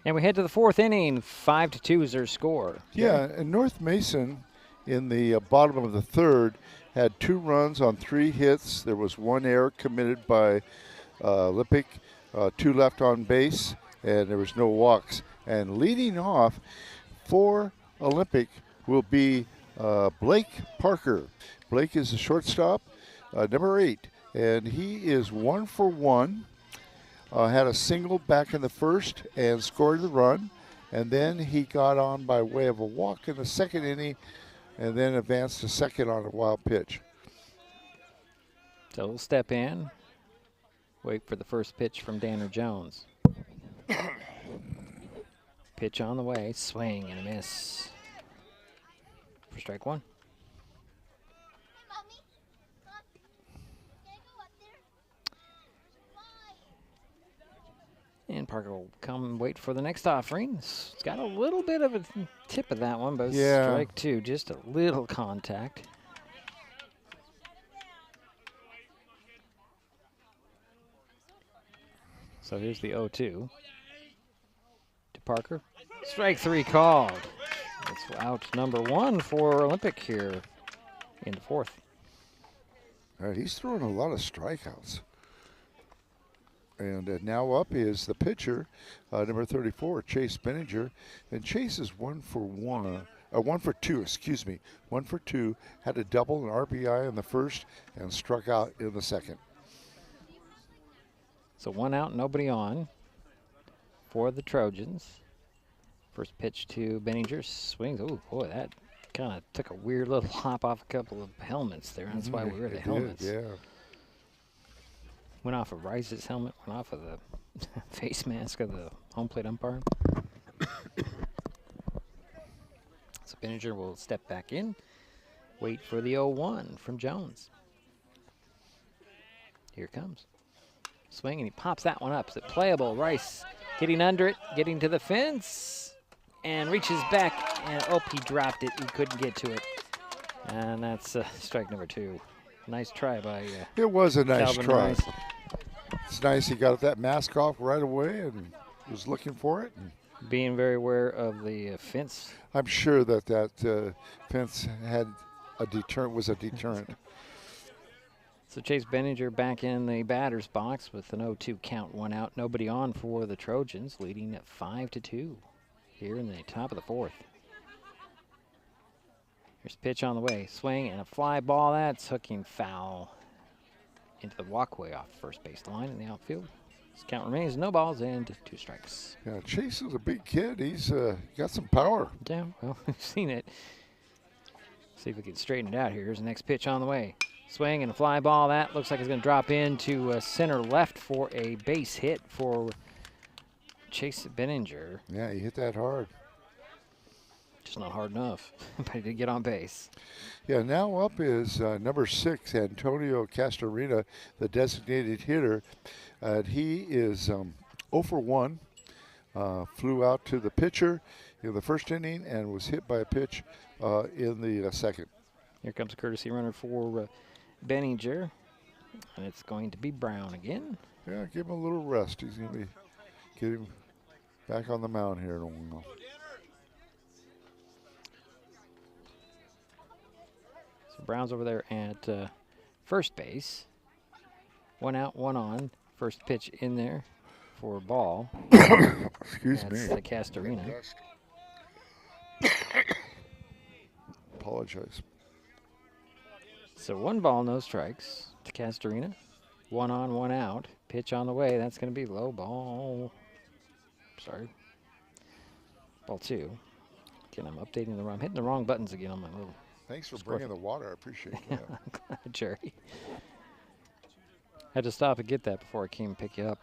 And we head to the fourth inning. 5-2 is their score. Yeah, and North Mason in the bottom of the third had 2 runs on 3 hits. There was 1 error committed by Lippick, 2 left on base, and there was no walks. And leading off for Olympic will be Blake Parker. Blake is the shortstop, number 8, and he is 1 for 1. Had a single back in the first and scored the run, and then he got on by way of a walk in the second inning and then advanced to second on a wild pitch. So we'll step in, wait for the first pitch from Danner Jones. Pitch on the way, swing and a miss. For strike one. And Parker will come and wait for the next offering. It's got a little bit of a tip of that one, but Yeah. strike two, just a little contact. So here's the 0-2 to Parker. Strike three called. That's out number one for Olympic here in the fourth. All right, he's throwing a lot of strikeouts. And now up is the pitcher, number 34, Chase Benninger. And Chase is 1 for 2, excuse me. 1 for 2, had a double, an RBI in the first, and struck out in the second. So 1 out, nobody on for the Trojans. First pitch to Benninger, swings. Oh, boy, that kind of took a weird little hop off a couple of helmets there. That's why we wear the helmets. Yeah. Went off of Rice's helmet, went off of the face mask of the home plate umpire. So Benninger will step back in, wait for the 0-1 from Jones. Here it comes. Swing, and he pops that one up. Is it playable? Rice getting under it, getting to the fence, and reaches back, and he dropped it. He couldn't get to it. And that's strike number 2. Nice try by it was a nice Calvin try. Rice. It's nice he got that mask off right away and was looking for it. And being very aware of the fence. I'm sure that fence had was a deterrent. So Chase Benninger back in the batter's box with an 0-2 count, 1 out, nobody on for the Trojans, leading at 5-2 here in the top of the fourth. Here's pitch on the way, swing and a fly ball. That's hooking foul into the walkway off the first base line in the outfield. This count remains no balls and 2 strikes. Yeah, Chase is a big kid. He's got some power. Yeah, well, we've seen it. See if we can straighten it out here. Here's the next pitch on the way. Swing and a fly ball. That looks like it's going to drop into center left for a base hit for Chase Benninger. Yeah, he hit that hard. Just not hard enough, but he did get on base. Yeah, now up is number 6, Antonio Castorina, the designated hitter. He is 0 for 1. Flew out to the pitcher in the first inning and was hit by a pitch in the second. Here comes a courtesy runner for Benninger, and it's going to be Brown again. Yeah, give him a little rest. He's going to get him back on the mound here in a while. So Brown's over there at first base. 1 out, 1 on. First pitch in there for a ball. Excuse me. That's the Castorina. Apologize. So 1 ball, no strikes to Castorina. 1 on, 1 out. Pitch on the way. That's going to be low ball. Sorry. Ball 2. Again, I'm updating the wrong. I'm hitting the wrong buttons again on my little. Thanks for bringing the water. I appreciate that. I'm glad, Jerry. Had to stop and get that before I came and pick you up.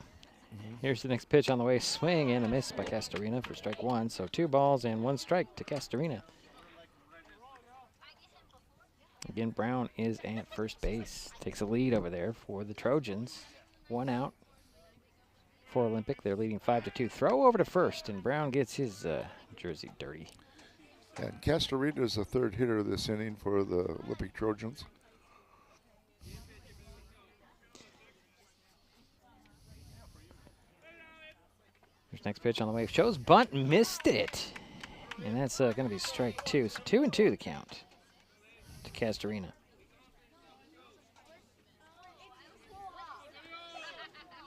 Here's the next pitch on the way. Swing and a miss by Castorina for strike 1. So 2 balls and 1 strike to Castorina. Again, Brown is at first base. Takes a lead over there for the Trojans. 1 out for Olympic. They're leading 5-2. Throw over to first, and Brown gets his jersey dirty. And Castorina is the 3rd hitter this inning for the Olympic Trojans. Here's next pitch on the way. Shows bunt, missed it. And that's going to be strike 2. So 2-2 the count to Castorina.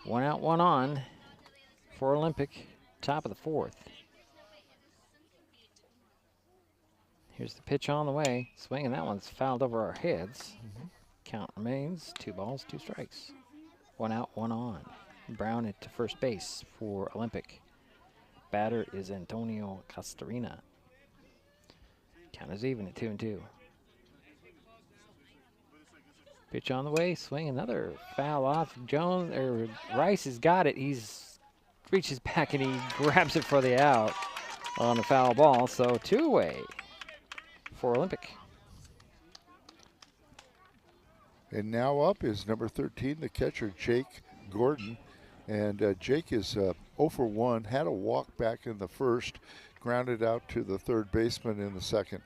1 out, 1 on for Olympic. Top of the fourth. Here's the pitch on the way. Swing, and that one's fouled over our heads. Count remains 2 balls, 2 strikes. 1 out, 1 on. Brown at to first base for Olympic. Batter is Antonio Castorina. Count is even at 2-2. Pitch on the way, swing, another foul off. Rice has got it. He's reaches back and he grabs it for the out on the foul ball. So 2 away for Olympic. And now up is number 13, the catcher, Jake Gordon. And Jake is 0 for 1, had a walk back in the first, grounded out to the third baseman in the second.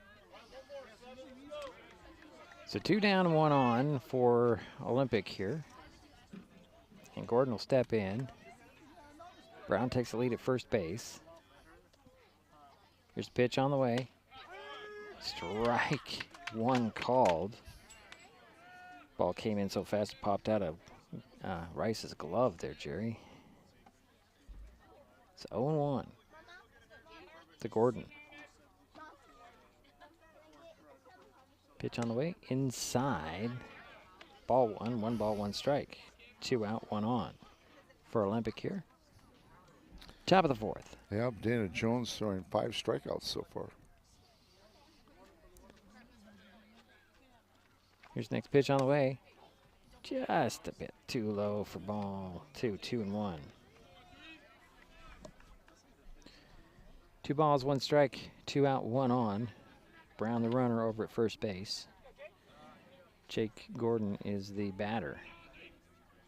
So 2 down, 1 on for Olympic here. And Gordon will step in. Brown takes the lead at first base. Here's the pitch on the way. Strike 1 called. Ball came in so fast it popped out of Rice's glove there, Jerry. It's 0-1 to Gordon. Pitch on the way, inside. Ball 1, 1 ball, 1 strike. 2 out, 1 on for Olympic here. Top of the 4th. Yeah, Dana Jones throwing 5 strikeouts so far. Here's the next pitch on the way. Just a bit too low for ball 2, 2-1. 2 balls, 1 strike, 2 out, 1 on. Brown the runner over at first base. Jake Gordon is the batter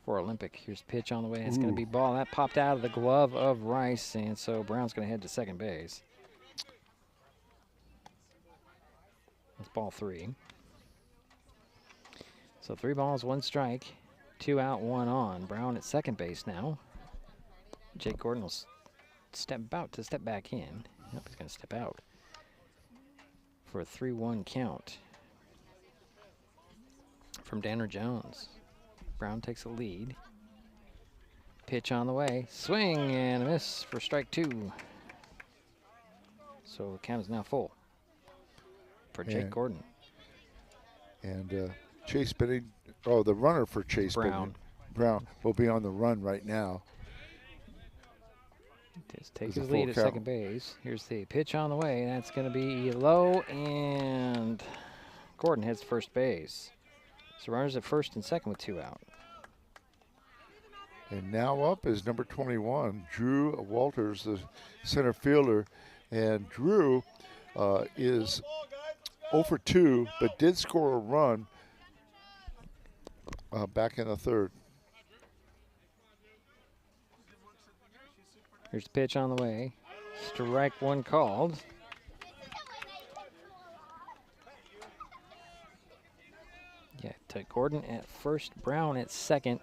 for Olympic. Here's pitch on the way. It's going to be ball. That popped out of the glove of Rice, and so Brown's going to head to second base. That's ball 3. So 3 balls, 1 strike, 2 out, 1 on. Brown at second base now. Jake Gordon will step back in. Yep, he's going to step out for a 3-1 count from Danner Jones. Brown takes a lead. Pitch on the way. Swing and a miss for strike 2. So the count is now full for Jake Gordon. And Chase Benning, the runner for Chase Benning, Brown will be on the run right now. Just take his lead at second base. Here's the pitch on the way. That's going to be low, and Gordon heads to first base. So runners at first and second with 2 out. And now up is number 21, Drew Walters, the center fielder. And Drew is 0 for 2, but did score a run back in the third. Here's the pitch on the way. Strike 1 called. Yeah, to Gordon at first, Brown at second.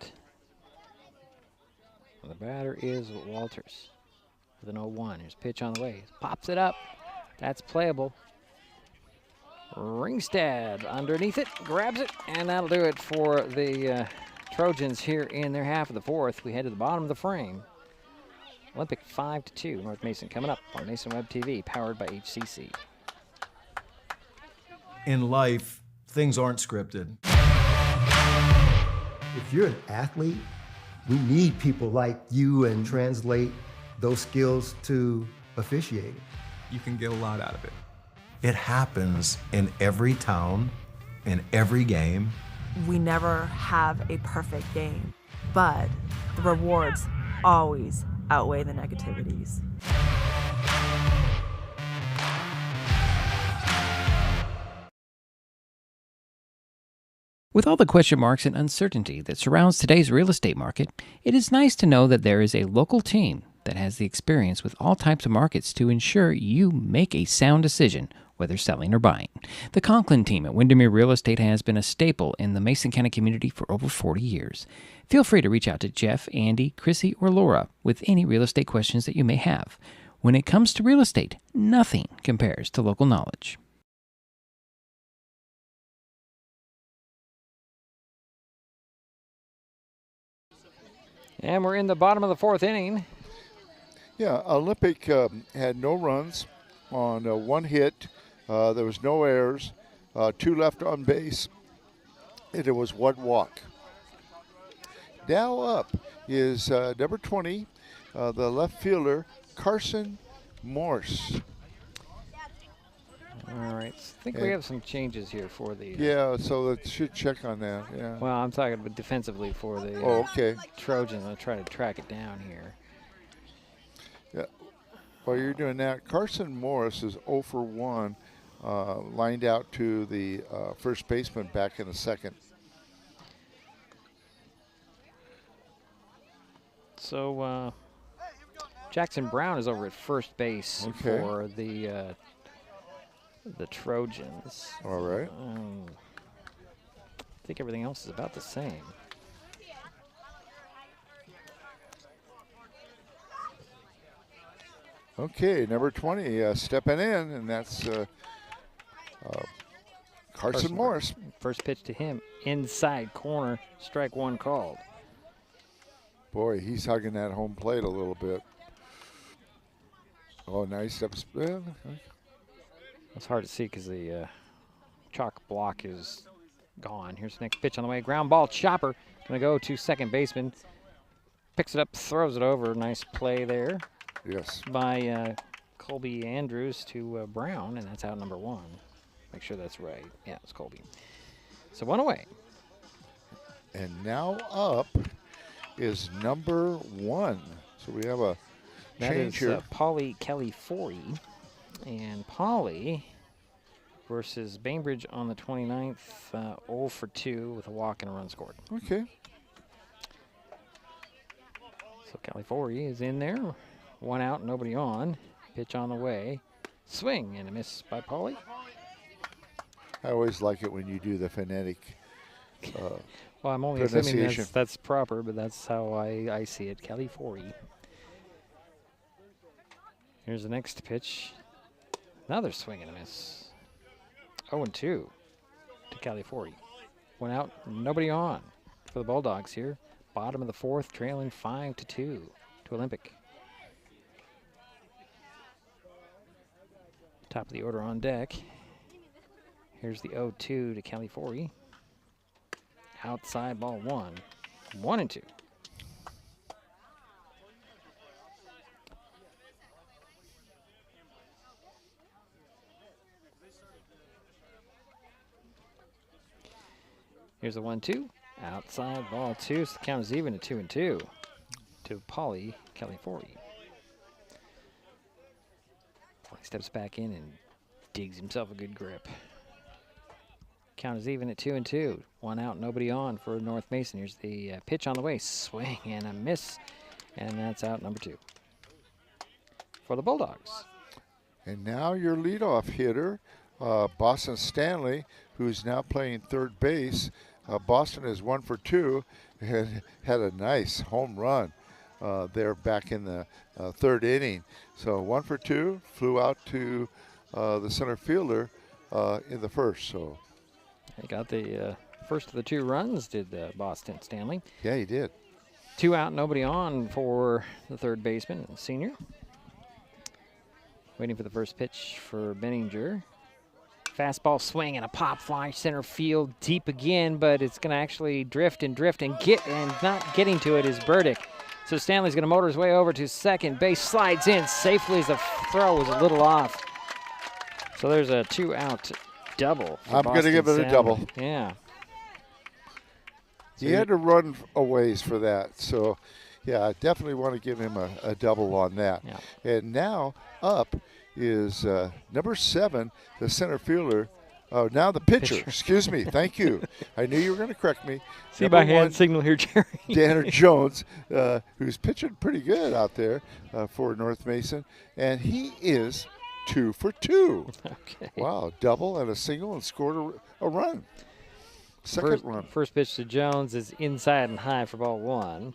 And the batter is Walters with an 0-1. Here's pitch on the way. Pops it up. That's playable. Ringstad underneath it, grabs it, and that'll do it for the Trojans here in their half of the 4th. We head to the bottom of the frame. Olympic 5-2. North Mason coming up on Mason Web TV, powered by HCC. In life, things aren't scripted. If you're an athlete, we need people like you and translate those skills to officiating. You can get a lot out of it. It happens in every town, in every game. We never have a perfect game, but the rewards always outweigh the negativities. With all the question marks and uncertainty that surrounds today's real estate market, it is nice to know that there is a local team that has the experience with all types of markets to ensure you make a sound decision, whether selling or buying. The Conklin team at Windermere Real Estate has been a staple in the Mason County community for over 40 years. Feel free to reach out to Jeff, Andy, Chrissy, or Laura with any real estate questions that you may have. When it comes to real estate, nothing compares to local knowledge. And we're in the bottom of the 4th inning. Yeah, Olympic had no runs on 1 hit. There was no errors, 2 left on base, and it was 1 walk. Now up is number 20, the left fielder, Carson Morse. All right, I think we have some changes here for the... yeah, so it should check on that, yeah. Well, I'm talking about defensively for the okay. Trojans. I'll try to track it down here. While you're doing that, Carson Morris is 0 for 1, lined out to the first baseman back in the second. So Jackson Brown is over at first base for the Trojans. All right. I think everything else is about the same. Okay, number 20 stepping in, and that's Carson Morris. First pitch to him, inside corner, strike one called. Boy, he's hugging that home plate a little bit. Oh, nice upspin. It's hard to see because the chalk block is gone. Here's the next pitch on the way. Ground ball, chopper. Going to go to second baseman. Picks it up, throws it over. Nice play there. Yes. By Colby Andrews to Brown, and that's out number 1. Make sure that's right. Yeah, it's Colby. So 1 away. And now up is number 1. So we have a change here. Pauly Kelly Forey. And Pauly versus Bainbridge on the 29th, 0 for 2 with a walk and a run scored. Okay. So Kelly Forey is in there. 1 out, nobody on. Pitch on the way. Swing and a miss by Pauly. I always like it when you do the phonetic well, I'm only assuming that's proper, but that's how I see it. Kelly Forey. Here's the next pitch. Another swing and a miss. 0-2 to Kelly Forey. 1 out, nobody on for the Bulldogs here. Bottom of the 4th, trailing 5-2 to Olympic. Top of the order on deck. Here's the 0-2 to Kelly Forey. Outside ball 1. 1-2. Here's the 1-2. Outside ball 2. So the count is even at 2-2 to Pauly Kelly Forey. Pauly steps back in and digs himself a good grip. Count is even at 2-2. 1 out, nobody on for North Mason. Here's the pitch on the way. Swing and a miss. And that's out number 2 for the Bulldogs. And now your leadoff hitter, Boston Stanley, who's now playing third base. Boston is 1 for 2 and had a nice home run there back in the 3rd inning. So 1 for 2, flew out to the center fielder in the first. So he got the first of the 2 runs, did Boston Stanley. Yeah, he did. 2 out, nobody on for the third baseman, senior. Waiting for the first pitch for Benninger. Fastball swing and a pop fly center field deep again, but it's going to actually drift and not getting to it is Burdick. So Stanley's going to motor his way over to second base, slides in safely as the throw was a little off. So there's a 2-out double. I'm going to give it a double. Yeah. He had to run a ways for that. So, yeah, I definitely want to give him a double on that. Yeah. And now up is number 7, the center fielder. Oh, now the pitcher. Excuse me. Thank you. I knew you were going to correct me. See my hand signal here, Jerry. Danner Jones, who's pitching pretty good out there for North Mason. And he is 2 for 2. Okay. Wow, double and a single and scored a run. Second run. First pitch to Jones is inside and high for ball 1.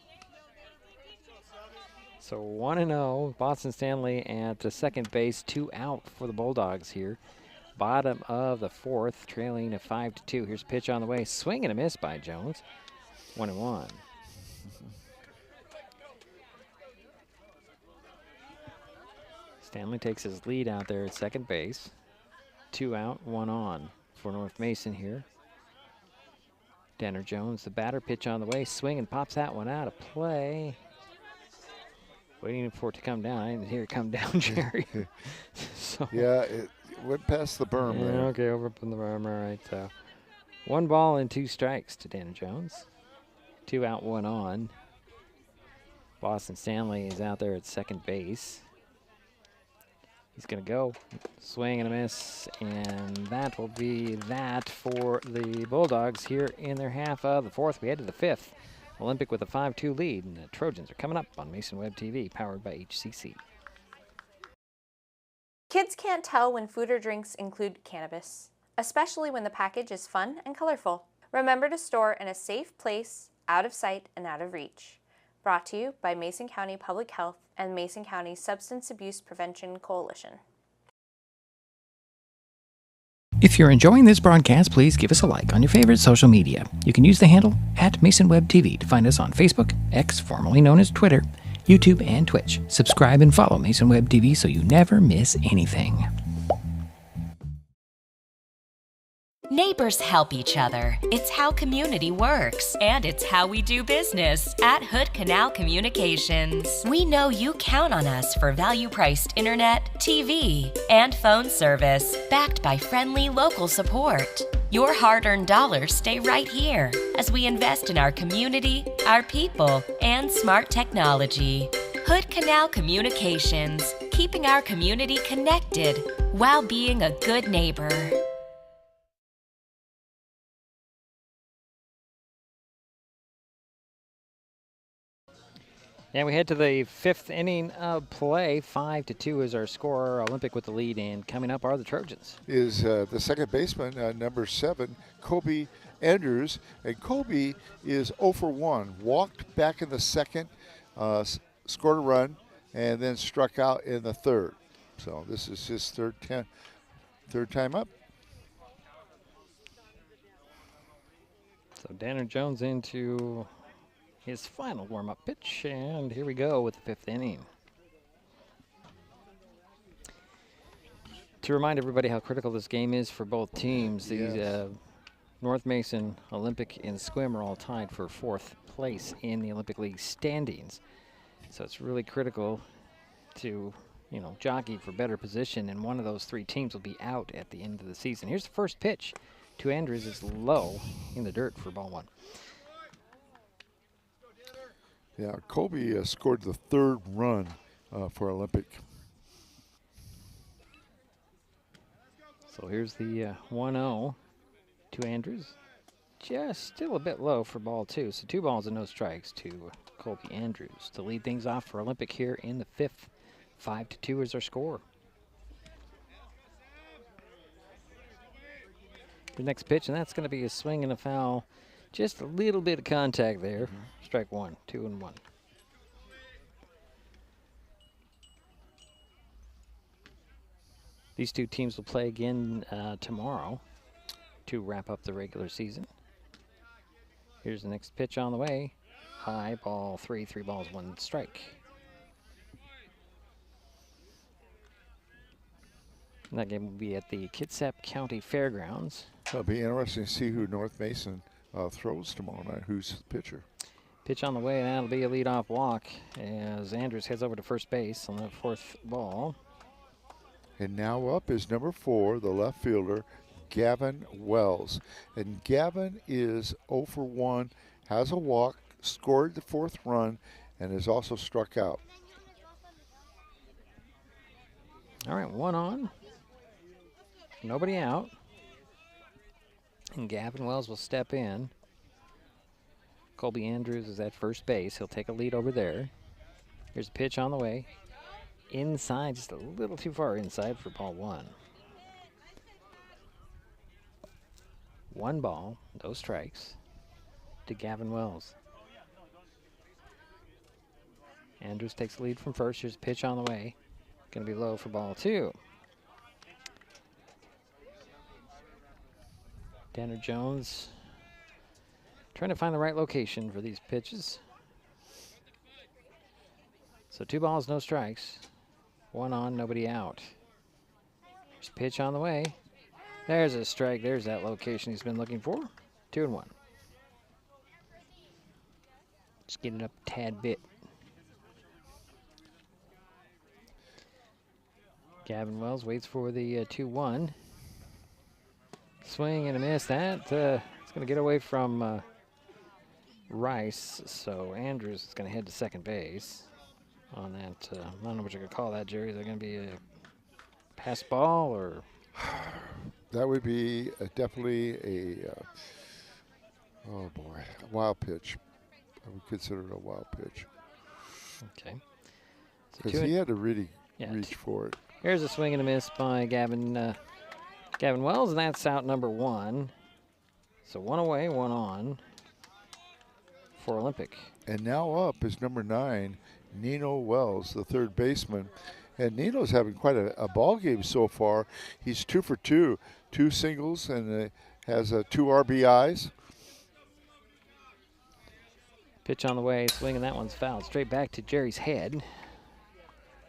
So 1-0, Boston Stanley at the second base, 2 out for the Bulldogs here. Bottom of the 4th, trailing at 5-2. Here's a pitch on the way, swing and a miss by Jones. 1-1. Stanley takes his lead out there at second base. 2 out, 1 on for North Mason here. Danner Jones, the batter, pitch on the way, swing and pops that one out of play. Waiting for it to come down. I didn't hear it come down, Jerry. So, yeah, it went past the berm there. Okay, over up in the berm, all right. 1 ball and 2 strikes to Danner Jones. 2 out, 1 on. Boston Stanley is out there at second base. He's going to go, swing and a miss, and that will be that for the Bulldogs here in their half of the fourth. We head to the fifth. Olympic with a 5-2 lead, and the Trojans are coming up on Mason Web TV, powered by HCC. Kids can't tell when food or drinks include cannabis, especially when the package is fun and colorful. Remember to store in a safe place, out of sight and out of reach. Brought to you by Mason County Public Health and Mason County Substance Abuse Prevention Coalition. If you're enjoying this broadcast, please give us a like on your favorite social media. You can use the handle @MasonWebTV to find us on Facebook, X, formerly known as Twitter, YouTube, and Twitch. Subscribe and follow Mason Web TV so you never miss anything. Neighbors help each other. It's how community works, and it's how we do business at Hood Canal Communications. We know you count on us for value-priced internet, TV, and phone service, backed by friendly local support. Your hard-earned dollars stay right here as we invest in our community, our people, and smart technology. Hood Canal Communications, keeping our community connected while being a good neighbor. And we head to the fifth inning of play. 5-2 is our score. Olympic with the lead, and coming up are the Trojans. Is the second baseman, number 7, Kobe Andrews. And Kobe is 0 for 1. Walked back in the second, scored a run, and then struck out in the third. So this is his third time up. So Danner Jones into his final warm-up pitch, and here we go with the fifth inning. To remind everybody how critical this game is for both teams, these North Mason, Olympic, and Sequim are all tied for fourth place in the Olympic League standings. So it's really critical to, jockey for better position, and one of those three teams will be out at the end of the season. Here's the first pitch to Andrews. Is low in the dirt for ball 1. Yeah, Kobe scored the third run for Olympic. So here's the 1-0 to Andrews. Just still a bit low for ball 2. So 2 balls and no strikes to Colby Andrews to lead things off for Olympic here in the fifth. 5-2 is our score. The next pitch, and that's going to be a swing and a foul. Just a little bit of contact there. Strike 1, 2-1. These two teams will play again tomorrow to wrap up the regular season. Here's the next pitch on the way. High, ball 3, 3 balls, 1 strike. And that game will be at the Kitsap County Fairgrounds. It'll be interesting to see who North Mason throws tomorrow night. Who's the pitcher? Pitch on the way, and that'll be a leadoff walk as Andrews heads over to first base on the fourth ball. And now up is number 4, the left fielder, Gavin Wells. And Gavin is 0 for 1, has a walk, scored the 4th run, and is also struck out. All right, 1 on. Nobody out. And Gavin Wells will step in. Colby Andrews is at first base. He'll take a lead over there. Here's a pitch on the way. Inside, just a little too far inside for ball 1. 1 ball, no strikes to Gavin Wells. Andrews takes the lead from first. Here's a pitch on the way. Going to be low for ball 2. Danner Jones trying to find the right location for these pitches. So 2 balls, no strikes. 1 on, nobody out. There's a pitch on the way. There's a strike. There's that location he's been looking for. 2-1. Just get it up a tad bit. Gavin Wells waits for the 2-1. Swing and a miss. That it's going to get away from Rice. So Andrews is going to head to second base on that. I don't know what you're going to call that, Jerry. Is that going to be a pass ball or? That would be definitely a, oh boy, a wild pitch. I would consider it a wild pitch. Okay. Because he had to really reach for it. Here's a swing and a miss by Gavin Wells, and that's out number 1. So 1 away, 1 on for Olympic. And now up is number 9, Nino Wells, the third baseman. And Nino's having quite a ball game so far. He's 2 for 2, 2 singles, and has 2 RBIs. Pitch on the way, swinging, that one's fouled. Straight back to Jerry's head.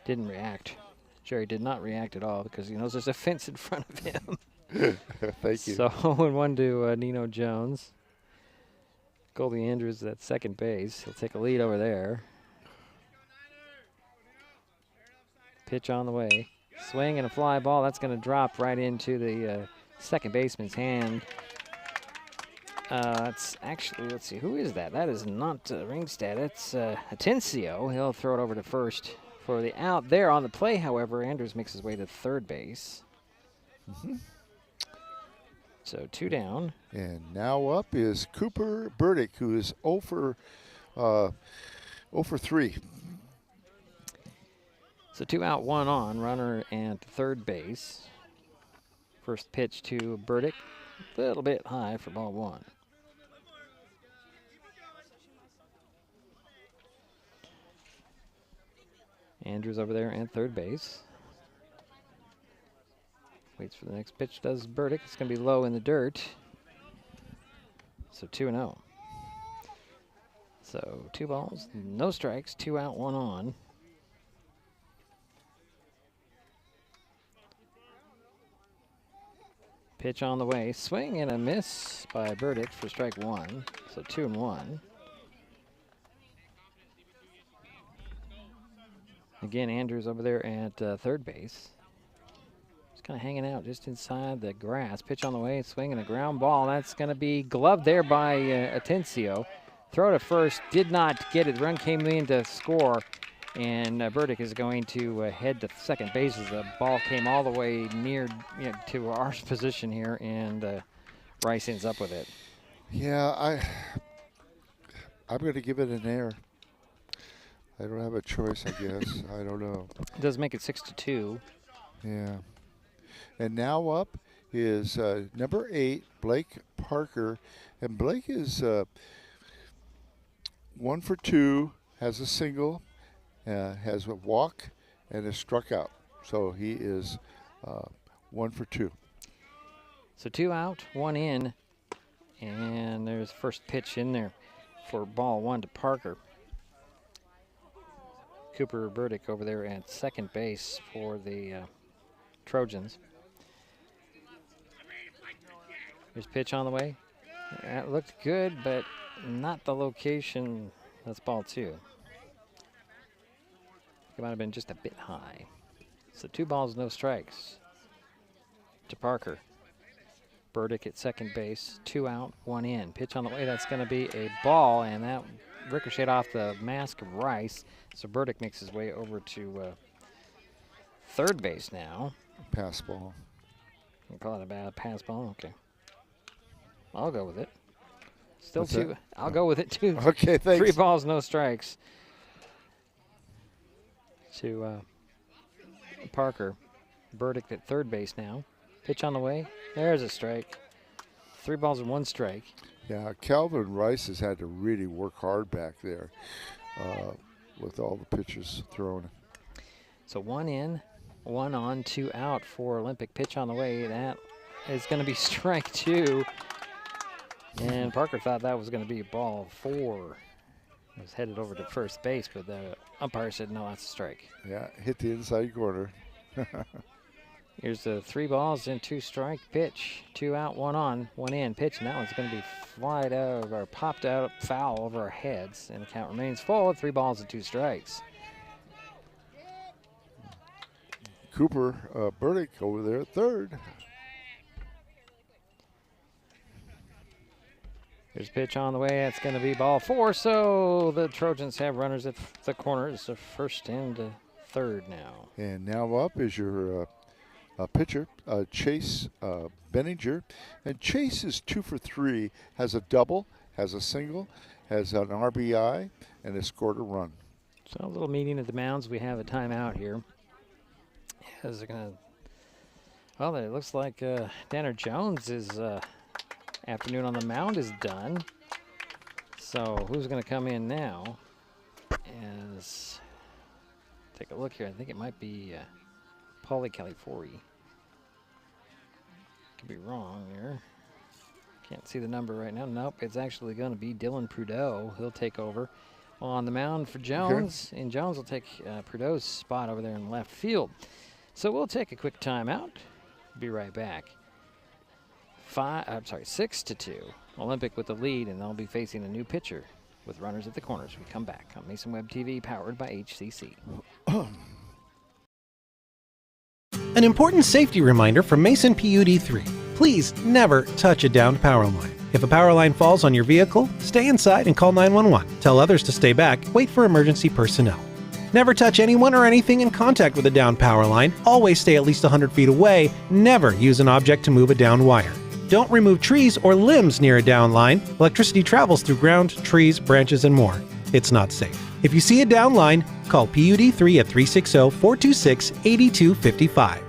Didn't react. Jerry did not react at all because he knows there's a fence in front of him. Thank you. So 0-1 to Nino Jones. Goldie Andrews at second base. He'll take a lead over there. Pitch on the way. Swing and a fly ball. That's going to drop right into the second baseman's hand. That's actually, let's see, who is that? That is not Ringstad. It's Atencio. He'll throw it over to first for the out. There on the play, however, Andrews makes his way to third base. So 2 down. And now up is Cooper Burdick, who is 0 for 3. So 2 out, 1 on, runner at third base. First pitch to Burdick, a little bit high for ball 1. Andrews over there at third base. Waits for the next pitch, does Burdick. It's going to be low in the dirt. So 2-0. So 2 balls, no strikes, 2 out, 1 on. Pitch on the way, swing and a miss by Burdick for strike 1. So 2-1. Again, Andrews over there at third base. Just kind of hanging out just inside the grass. Pitch on the way, swing and a ground ball. That's going to be gloved there by Atencio. Throw to first, did not get it. The run came in to score, and Burdick is going to head to second base as the ball came all the way near to our position here, and Rice ends up with it. Yeah, I'm going to give it an error. I don't have a choice, I guess. I don't know. It does make it 6-2. Yeah. And now up is number 8, Blake Parker. And Blake is 1 for 2, has a single, has a walk, and a struck out. So he is 1 for 2. So 2 out, 1 in. And there's first pitch in there for ball 1 to Parker. Cooper Burdick over there at second base for the Trojans. Here's pitch on the way. That looked good, but not the location. That's ball 2. It might have been just a bit high. So 2 balls, no strikes to Parker. Burdick at second base, 2 out, 1 in. Pitch on the way, that's going to be a ball, and that ricocheted off the mask of Rice. So Burdick makes his way over to third base now. Pass ball. You call it a bad pass ball? Okay. I'll go with it. Still What's 2. that? I'll go with it, too. Okay, thanks. 3 balls, no strikes to Parker. Burdick at third base now. Pitch on the way. There's a strike. 3 balls and 1 strike. Yeah, Calvin Rice has had to really work hard back there with all the pitches thrown. So 1 in, 1 on, 2 out for Olympic. Pitch on the way. That is going to be strike 2. And Parker thought that was going to be ball 4. It was headed over to first base, but the umpire said, no, that's a strike. Yeah, hit the inside corner. Here's the 3 balls and 2 strike pitch. 2 out, 1 on, 1 in. Pitch, and that one's going to be flied out of, or popped out foul over our heads. And the count remains full. 3 balls and 2 strikes. Cooper Burdick over there at third. Here's pitch on the way. That's going to be ball 4. So the Trojans have runners at the corners, so first and third now. And now up is your pitcher, Chase Benninger. And Chase is 2 for 3, has a double, has a single, has an RBI, and has scored a run. So a little meeting at the mounds. We have a timeout here. As they're going to, well, it looks like Danner Jones' afternoon on the mound is done. So who's going to come in now? As take a look here. I think it might be Paulie Califorri. Could be wrong there. Can't see the number right now. Nope, it's actually going to be Dylan Prudhoe. He'll take over on the mound for Jones, and Jones will take Prudhoe's spot over there in left field. So we'll take a quick timeout. Be right back. 6-2. Olympic with the lead, and they'll be facing a new pitcher with runners at the corners. We come back on Mason Web TV, powered by HCC. An important safety reminder from Mason PUD3. Please never touch a downed power line. If a power line falls on your vehicle, stay inside and call 911. Tell others to stay back. Wait for emergency personnel. Never touch anyone or anything in contact with a downed power line. Always stay at least 100 feet away. Never use an object to move a downed wire. Don't remove trees or limbs near a downed line. Electricity travels through ground, trees, branches, and more. It's not safe. If you see a downed line, call PUD3 at 360-426-8255.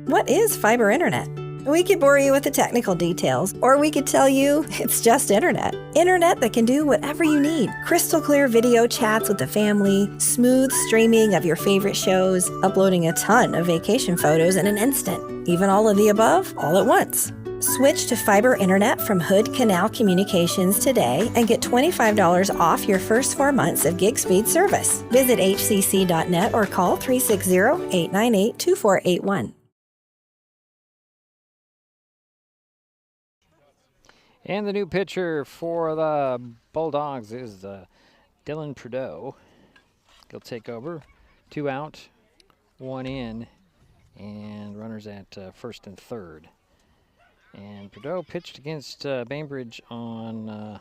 What is fiber internet? We could bore you with the technical details, or we could tell you it's just internet. Internet that can do whatever you need. Crystal clear video chats with the family, smooth streaming of your favorite shows, uploading a ton of vacation photos in an instant. Even all of the above, all at once. Switch to fiber internet from Hood Canal Communications today and get $25 off your first 4 months of gig speed service. Visit hcc.net or call 360-898-2481. And the new pitcher for the Bulldogs is Dylan Prudhoe. He'll take over. 2 out, 1 in, and runners at first and third. And Prudhoe pitched against Bainbridge on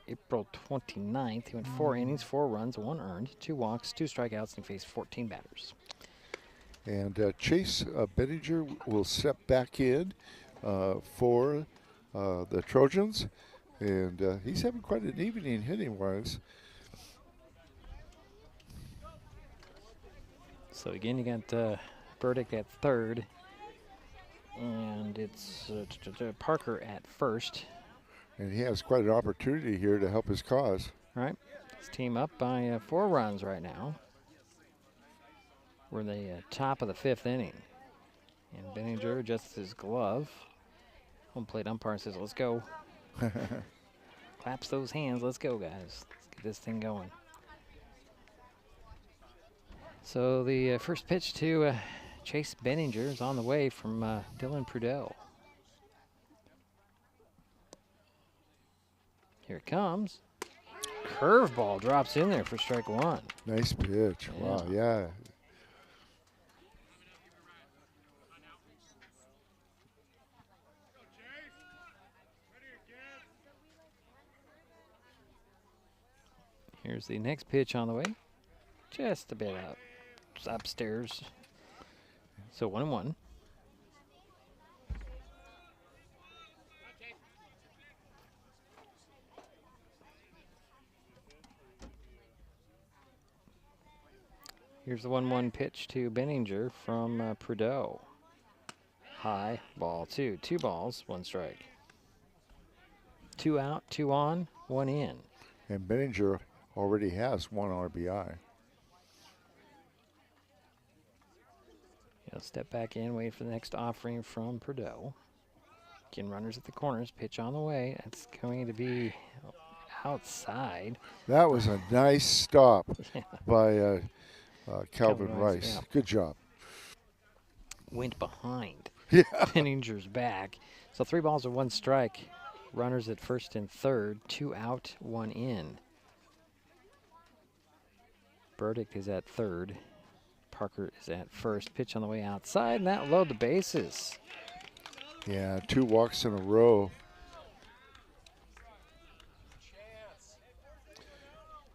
April 29th. He went 4 innings, 4 runs, 1 earned, 2 walks, 2 strikeouts, and he faced 14 batters. And Chase Benninger will step back in for the Trojans, and he's having quite an evening hitting-wise. So again, you got Burdick at third, and it's Parker at first. And he has quite an opportunity here to help his cause. All right, his team up by 4 runs right now. We're in the top of the 5th inning, and Benninger adjusts his glove. Home plate umpire says, let's go. Claps those hands. Let's go, guys. Let's get this thing going. So the first pitch to Chase Benninger is on the way from Dylan Prudhoe. Here it comes. Curveball drops in there for strike 1. Nice pitch. Yeah. Wow, yeah. Here's the next pitch on the way. Just a bit out. Just upstairs. So 1-1. Here's the 1-1 pitch to Benninger from Prudhoe. High, ball 2. 2 balls, 1 strike. 2 out, 2 on, 1 in. And Benninger already has 1 RBI. He'll step back in, wait for the next offering from Prudhoe. Again, runners at the corners, pitch on the way. That's going to be outside. That was a nice stop by Calvin Rice. Yeah. Good job. Went behind. Yeah. Benninger's back. So 3 balls or 1 strike. Runners at first and third. 2 out, 1 in. Burdick is at third. Parker is at first. Pitch on the way outside, and that load the bases. Yeah, 2 walks in a row.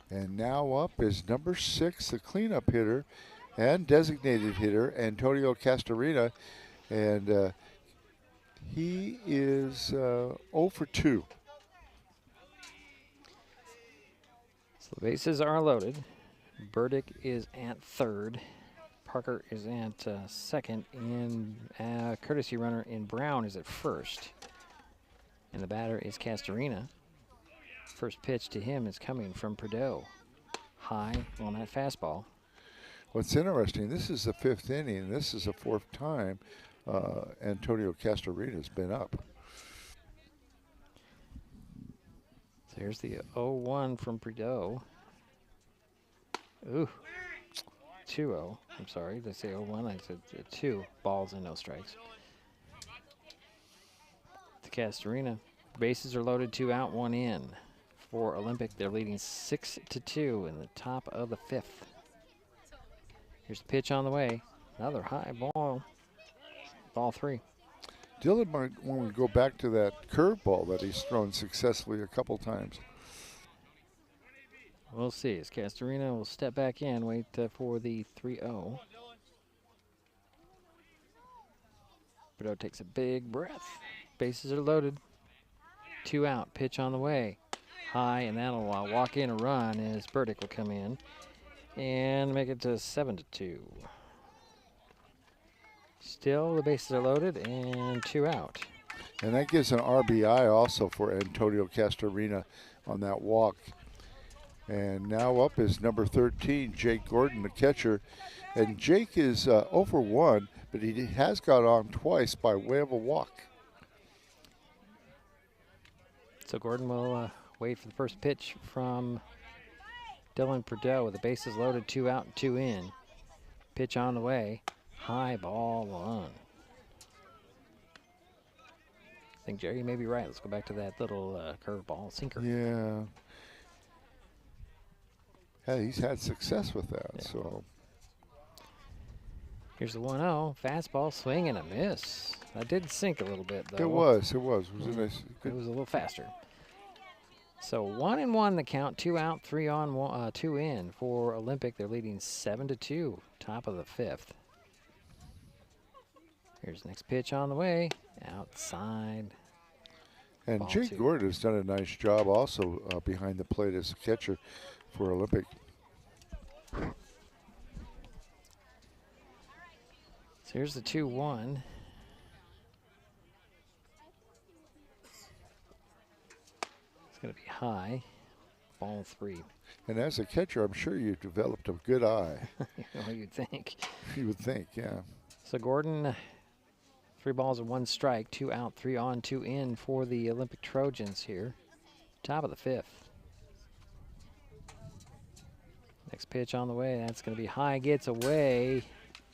And now up is number 6, the cleanup hitter, and designated hitter Antonio Castorina, and he is 0 for 2. So the bases are loaded. Burdick is at third. Parker is at second, and courtesy runner in Brown is at first. And the batter is Castorina. First pitch to him is coming from Prideaux. High on that fastball. What's interesting, this is the 5th inning. This is the 4th time Antonio Castorina has been up. So here's the 0-1 from Prideaux. Ooh, 2-0. I'm sorry, did I say 0-1? I said 2 balls and no strikes. To Castorina. Bases are loaded, 2 out, 1 in. For Olympic, they're leading 6-2 in the top of the 5th. Here's the pitch on the way. Another high ball. Ball 3. Dylan might want to go back to that curveball that he's thrown successfully a couple times. We'll see as Castorina will step back in, wait for the 3-0. Prideaux takes a big breath. Bases are loaded. 2 out, pitch on the way. High, and that'll walk in a run as Burdick will come in and make it to 7-2. Still, the bases are loaded and 2 out. And that gives an RBI also for Antonio Castorina on that walk. And now up is number 13, Jake Gordon, the catcher. And Jake is 0 for 1, but he has got on twice by way of a walk. So Gordon will wait for the first pitch from Dylan Prideaux with the bases loaded, 2 out and 2 in. Pitch on the way. High ball 1. I think, Jerry, you may be right. Let's go back to that little curveball sinker. Yeah. Hey, he's had success with that. Yeah. So here's the 1-0. Fastball, swing and a miss. That did sink a little bit, though. It was. It was a nice. It was a little faster. So 1-1 the count. 2 out, 3 on, 2 in for Olympic. They're leading 7-2. Top of the 5th. Here's the next pitch on the way. Outside. And Ball Jake 2. Gordon has done a nice job also behind the plate as a catcher for Olympic. So here's the 2-1. It's going to be high. Ball 3. And as a catcher, I'm sure you've developed a good eye. Well, you'd think. You would think, yeah. So Gordon, 3 balls and 1 strike, 2 out, 3 on, 2 in for the Olympic Trojans here. Top of the 5th. Next pitch on the way. That's going to be high, gets away,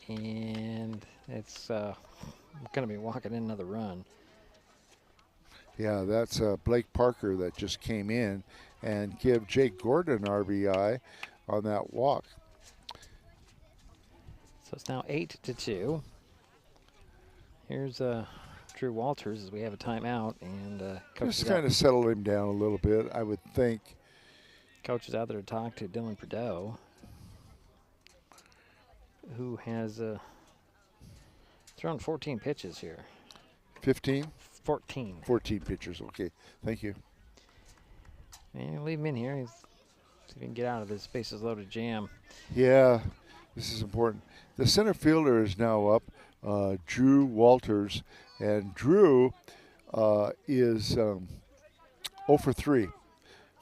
and it's going to be walking in another run. Yeah, that's Blake Parker that just came in and give Jake Gordon an RBI on that walk. So it's now 8-2. Here's Drew Walters as we have a timeout, and coach just kind of settled him down a little bit, I would think. Coach is out there to talk to Dylan Prideaux, who has thrown 14 pitches here. 15? 14. 14 pitchers, okay. Thank you. And leave him in here. See if he can get out of this bases loaded jam. Yeah, this is important. The center fielder is now up, Drew Walters, and Drew is 0 for 3.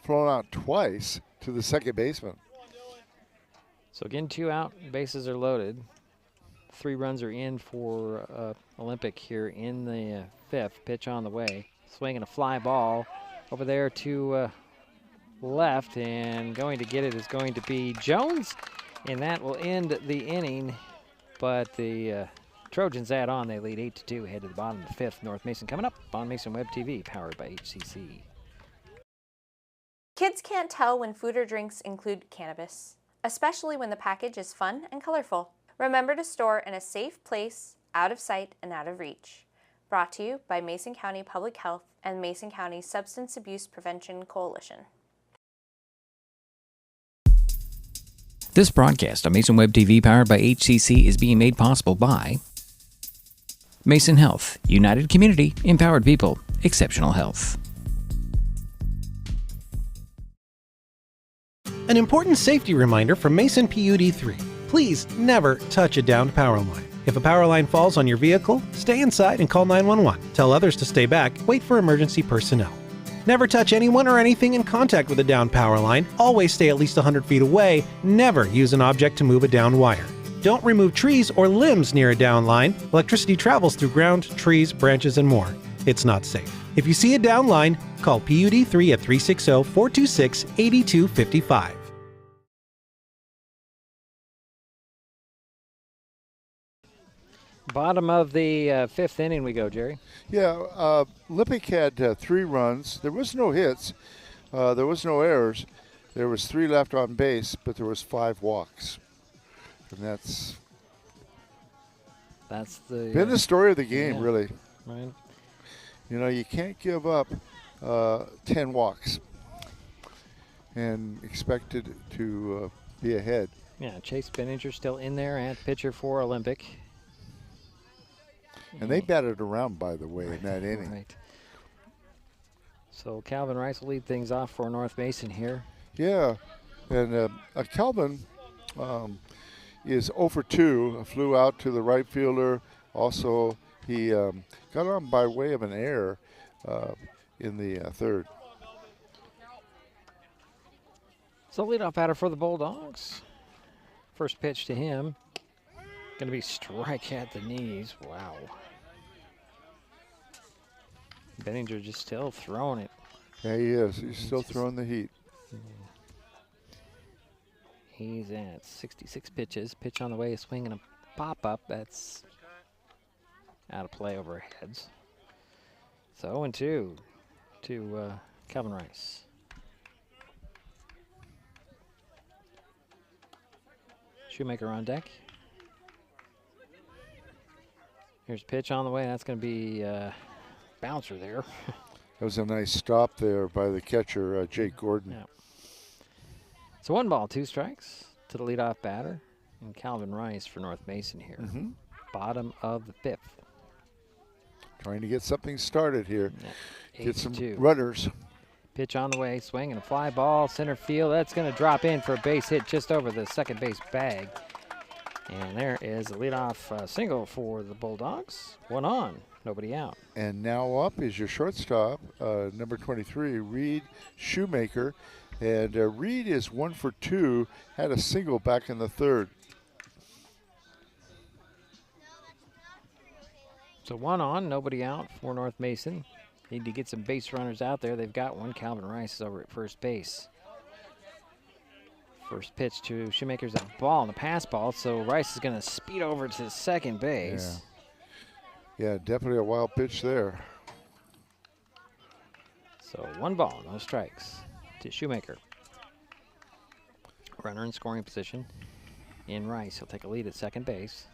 Thrown out twice to the second baseman. So again, 2 out, bases are loaded. 3 runs are in for Olympic here in the 5th. Pitch on the way. Swinging a fly ball over there to left, and going to get it is going to be Jones, and that will end the inning. But the Trojans add on. They lead 8-2, head to the bottom of the 5th. North Mason coming up on Mason Web TV, powered by HCC. Kids can't tell when food or drinks include cannabis, especially when the package is fun and colorful. Remember to store in a safe place, out of sight and out of reach. Brought to you by Mason County Public Health and Mason County Substance Abuse Prevention Coalition. This broadcast on Mason Web TV powered by HCC is being made possible by Mason Health, United Community, Empowered People, Exceptional Health. An important safety reminder from Mason PUD3. Please never touch a downed power line. If a power line falls on your vehicle, stay inside and call 911. Tell others to stay back, wait for emergency personnel. Never touch anyone or anything in contact with a downed power line. Always stay at least 100 feet away. Never use an object to move a downed wire. Don't remove trees or limbs near a downed line. Electricity travels through ground, trees, branches, and more. It's not safe. If you see a downed line, call PUD3 at 360-426-8255. Bottom of the fifth inning we go, Jerry. Yeah, Lippick had 3 runs. There was no hits. There was no errors. There was 3 left on base, but there was 5 walks. And that's been the story of the game, really. Right. You know, you can't give up 10 walks and expect it to be ahead. Yeah, Chase Benninger still in there at pitcher for Olympic. And they batted around, by the way, in that inning. Right. So Calvin Rice will lead things off for North Mason here. Yeah, and Calvin is 0 for 2, flew out to the right fielder. Also, he got on by way of an error in the third. So leadoff batter for the Bulldogs. First pitch to him. Going to be strike at the knees. Wow. Benninger just still throwing it. Yeah, he is. He's still throwing the heat. He's at 66 pitches. Pitch on the way, a swing and a pop-up. That's out of play over heads. So 0-2 to Calvin Rice. Shoemaker on deck. Here's a pitch on the way. That's going to be a bouncer there. That was a nice stop there by the catcher, Jake Gordon. Yeah. So 1 ball, 2 strikes to the leadoff batter, and Calvin Rice for North Mason here. Bottom of the 5th. Trying to get something started here. Yeah. Get some 8-2. runners. Pitch on the way, swing and a fly ball, center field. That's going to drop in for a base hit just over the second base bag. And there is a leadoff single for the Bulldogs. 1 on, nobody out. And now up is your shortstop, number 23, Reed Shoemaker. And Reed is 1 for 2, had a single back in the third. So 1 on, nobody out for North Mason. Need to get some base runners out there. They've got one. Calvin Rice is over at first base. First pitch to Shoemaker's a ball and a pass ball, so Rice is going to speed over to second base. Yeah, definitely a wild pitch there. So 1 ball, no strikes to Shoemaker. Runner in scoring position in Rice. He'll take a lead at second base.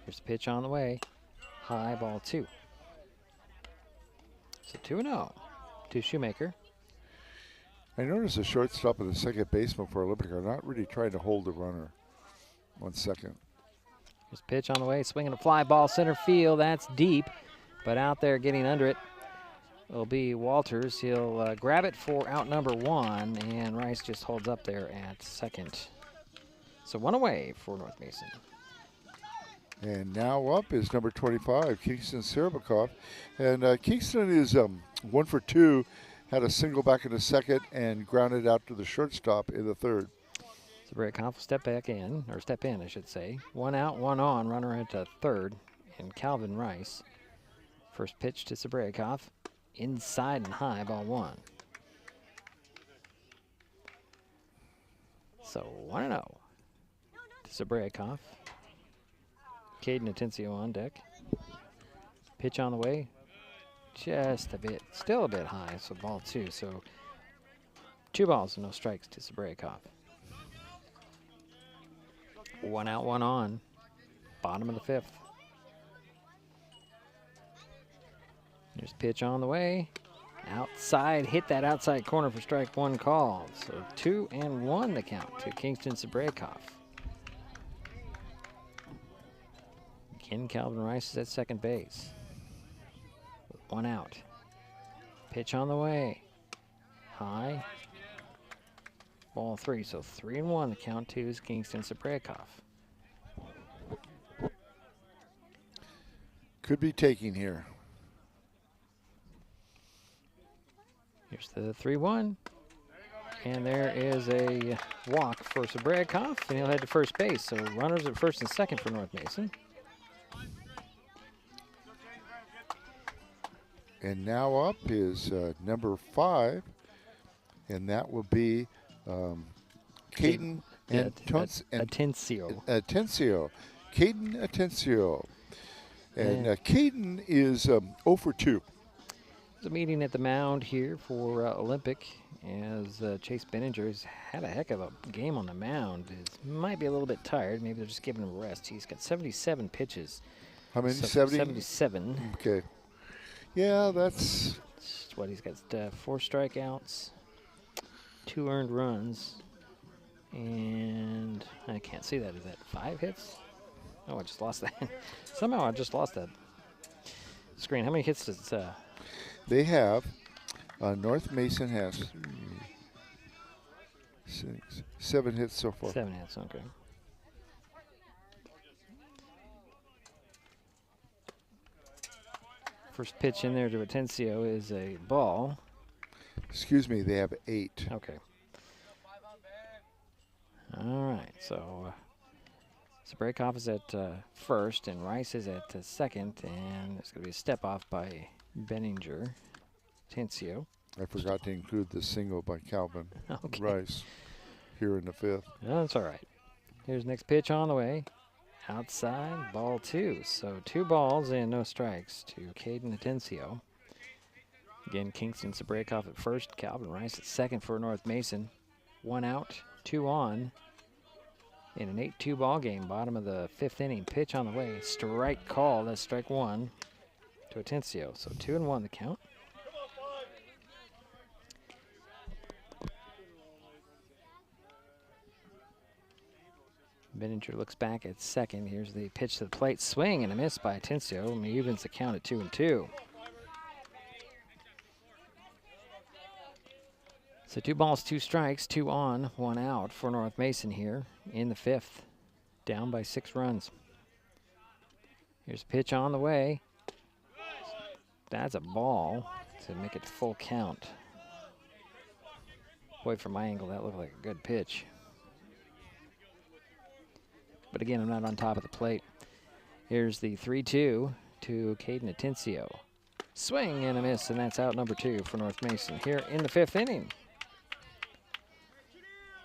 Here's the pitch on the way. High ball 2. So 2-0 to Shoemaker. I noticed the shortstop and the second baseman for Olympic are not really trying to hold the runner. 1 second. Here's pitch on the way, swinging a fly ball center field. That's deep, but out there getting under it will be Walters. He'll grab it for out number 1, and Rice just holds up there at second. So 1 away for North Mason. And now up is number 25, Kingston Serabakov. And Kingston is 1 for 2. Had a single back in the second and grounded out to the shortstop in the third. Sabreikov will step in, I should say. 1 out, 1 on, runner into third, and Calvin Rice. First pitch to Sabreikov, inside and high, ball 1. So 1-0 to Sabreikov. Caden Atencio on deck. Pitch on the way. Just a bit, still a bit high, so ball 2. So 2 balls and no strikes to Sabreikov. 1 out, 1 on. Bottom of the 5th. There's pitch on the way. Outside, hit that outside corner for strike one call. So 2-1 the count to Kingston Sabrakov. Again, Calvin Rice is at second base. One out. Pitch on the way. High. Ball 3, so 3-1 the count to is Kingston Sabrakov. Could be taking here. Here's the 3-1. And there is a walk for Sabrakov, and he'll head to first base. So runners at first and second for North Mason. And now up is number 5, and that will be Caden Atencio. Atencio. Caden Atencio. And Caden is 0 for 2. There's a meeting at the mound here for Olympic as Chase Benninger has had a heck of a game on the mound. He might be a little bit tired. Maybe they're just giving him a rest. He's got 77 pitches. How many? So 70? 77. Okay. Yeah, that's what he's got. 4 strikeouts, 2 earned runs, and I can't see that. Is that 5 hits? Oh, I just lost that. Somehow I just lost that screen. How many hits does they have? North Mason has 7 hits so far. 7 hits, okay. First pitch in there to Atencio is a ball. Excuse me, they have 8. Okay. All right, so Sabrakov is at first, and Rice is at second, and it's going to be a step off by Benninger. Atencio. I forgot to include the single by Calvin Rice here in the 5th. No, that's all right. Here's next pitch on the way. Outside, ball 2. So 2 balls and no strikes to Caden Atencio. Again, Kingston Sabrakov at first, Calvin Rice at second for North Mason. 1 out, 2 on. In an 8-2 ball game, bottom of the 5th inning. Pitch on the way, strike call. That's strike 1 to Atencio. So 2-1 the count. Benninger looks back at second. Here's the pitch to the plate. Swing and a miss by Atencio. And he evens the count at 2-2. So 2 balls, 2 strikes, 2 on, 1 out for North Mason here in the 5th. Down by 6 runs. Here's a pitch on the way. That's a ball to make it full count. Boy, from my angle, that looked like a good pitch. But again, I'm not on top of the plate. Here's the 3-2 to Caden Atencio. Swing and a miss, and that's out number 2 for North Mason here in the 5th inning.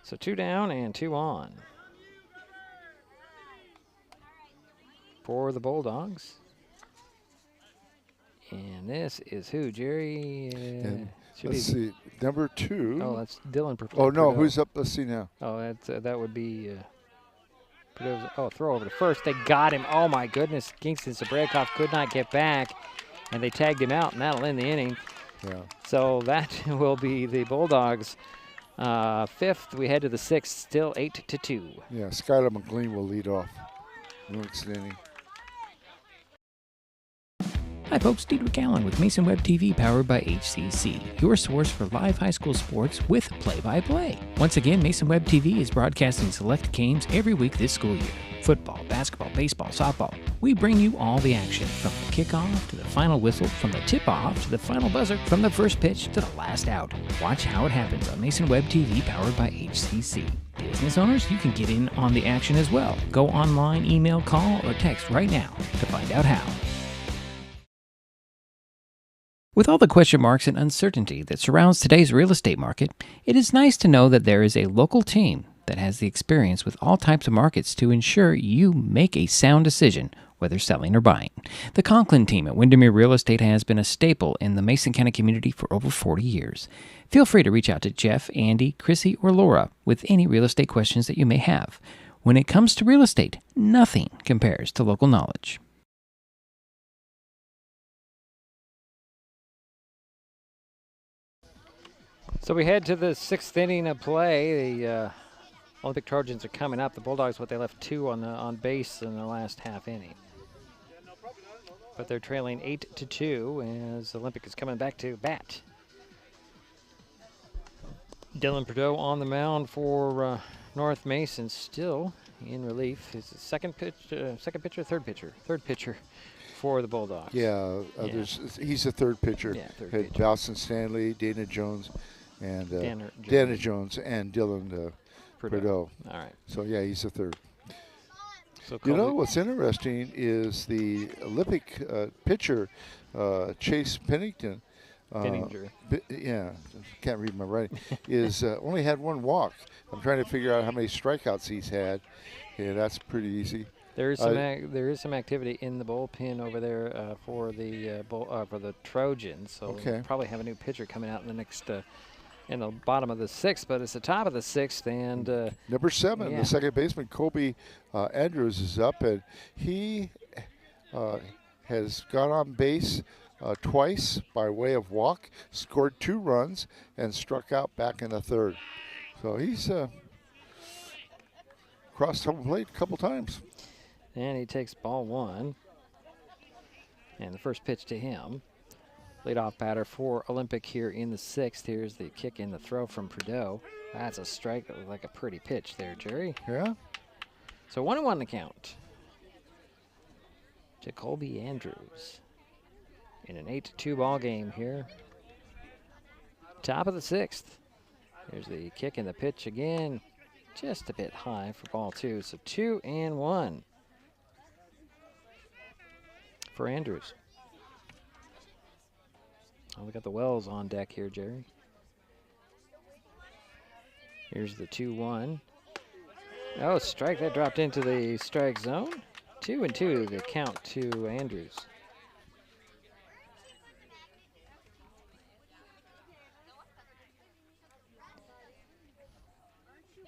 So 2 down and 2 on for the Bulldogs. And this is who, Jerry? Let's see, number 2. Oh, that's Dylan. Oh, no, who's up? Let's see now. Oh, that would be... throw over to first. They got him. Oh, my goodness. Kingston Sabrakov could not get back, and they tagged him out, and that'll end the inning. Yeah. So that will be the Bulldogs' 5th. We head to the 6th, still 8-2. Yeah, Skylar McLean will lead off. Next inning. Hi folks, Diedrich Allen with Mason Web TV powered by HCC, your source for live high school sports with play-by-play. Once again, Mason Web TV is broadcasting select games every week this school year. Football, basketball, baseball, softball. We bring you all the action from the kickoff to the final whistle, from the tip-off to the final buzzer, from the first pitch to the last out. Watch how it happens on Mason Web TV powered by HCC. Business owners, you can get in on the action as well. Go online, email, call, or text right now to find out how. With all the question marks and uncertainty that surrounds today's real estate market, it is nice to know that there is a local team that has the experience with all types of markets to ensure you make a sound decision, whether selling or buying. The Conklin team at Windermere Real Estate has been a staple in the Mason County community for over 40 years. Feel free to reach out to Jeff, Andy, Chrissy, or Laura with any real estate questions that you may have. When it comes to real estate, nothing compares to local knowledge. So we head to the 6th inning of play. The Olympic Trojans are coming up. The Bulldogs, they left 2 on base in the last half inning. But they're trailing 8-2 as Olympic is coming back to bat. Dylan Prideaux on the mound for North Mason, still in relief. His second pitcher, third pitcher for the Bulldogs. Yeah, he's the third pitcher. Yeah, third Had pitcher. Dawson Stanley, Dana Jones, and Dana Jones and Dylan Prideaux. All right. So yeah, he's the third. So What's interesting is the Olympic pitcher, Chase Pennington. Penninger. Can't read my writing. Is only had 1 walk. I'm trying to figure out how many strikeouts he's had. Yeah, that's pretty easy. There is some activity in the bullpen over there for the Trojans. So we'll probably have a new pitcher coming out in the next in the bottom of the 6th, but it's the top of the 6th, and number 7, the second baseman Kobe Andrews is up, and he has got on base twice by way of walk, scored 2 runs, and struck out back in the 3rd. So he's crossed home plate a couple times. And he takes ball 1. And the first pitch to him. Leadoff batter for Olympic here in the 6th. Here's the kick in the throw from Prideaux. That's a strike. That was like a pretty pitch there, Jerry. Yeah. So 1-1 the count. Jacoby Andrews in an 8-2 ball game here. Top of the 6th. Here's the kick and the pitch again. Just a bit high for ball 2. So 2-1 for Andrews. Oh, we got the Wells on deck here, Jerry. Here's the 2-1. Oh, strike. That dropped into the strike zone. 2-2 the count to Andrews.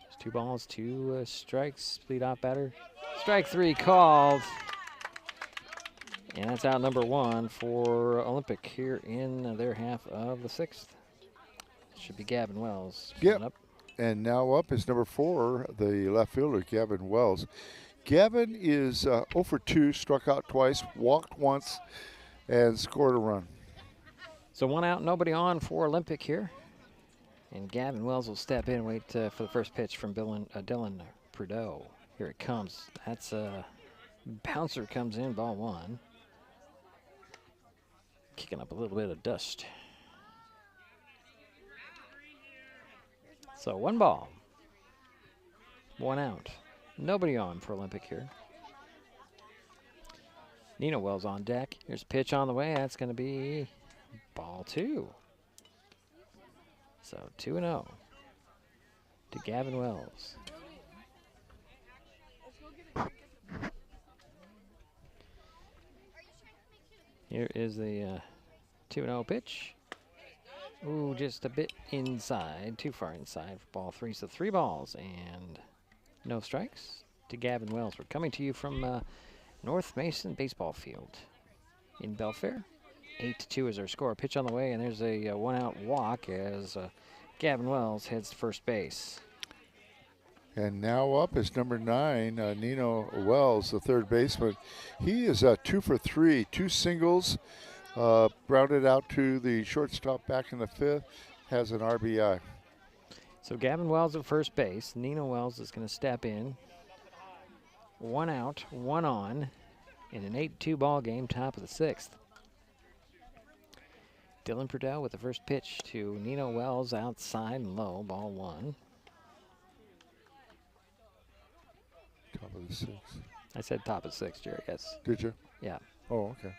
Just 2 balls, 2 strikes. Leadoff batter. Strike 3 called. And that's out number 1 for Olympic here in their half of the 6th. Should be Gavin Wells. Yep. Up. And now up is number 4, the left fielder, Gavin Wells. Gavin is 0 for 2, struck out twice, walked once, and scored a run. So 1 out, nobody on for Olympic here. And Gavin Wells will step in and wait for the first pitch from Dylan Prideaux. Here it comes. That's a bouncer comes in, ball 1. Kicking up a little bit of dust. So 1 ball, 1 out. Nobody on for Olympic here. Nino Wells on deck. Here's a pitch on the way. That's going to be ball 2. So 2-0 to Gavin Wells. Here is the 2-0 pitch. Ooh, just a bit inside, too far inside for ball 3. So 3 balls and no strikes to Gavin Wells. We're coming to you from North Mason Baseball Field in Belfair. 8-2 is our score. Pitch on the way, and there's a 1-out walk as Gavin Wells heads to first base. And now up is number 9, Nino Wells, the third baseman. He is 2 for 3, 2 singles, grounded out to the shortstop back in the 5th, has an RBI. So Gavin Wells at first base. Nino Wells is going to step in. 1 out, 1 on in an 8-2 ball game, top of the 6th. Dylan Prideaux with the first pitch to Nino Wells, outside and low, ball 1. Top of the 6th. I said top of 6, Jerry, yes. Did you? Yeah. Oh, okay.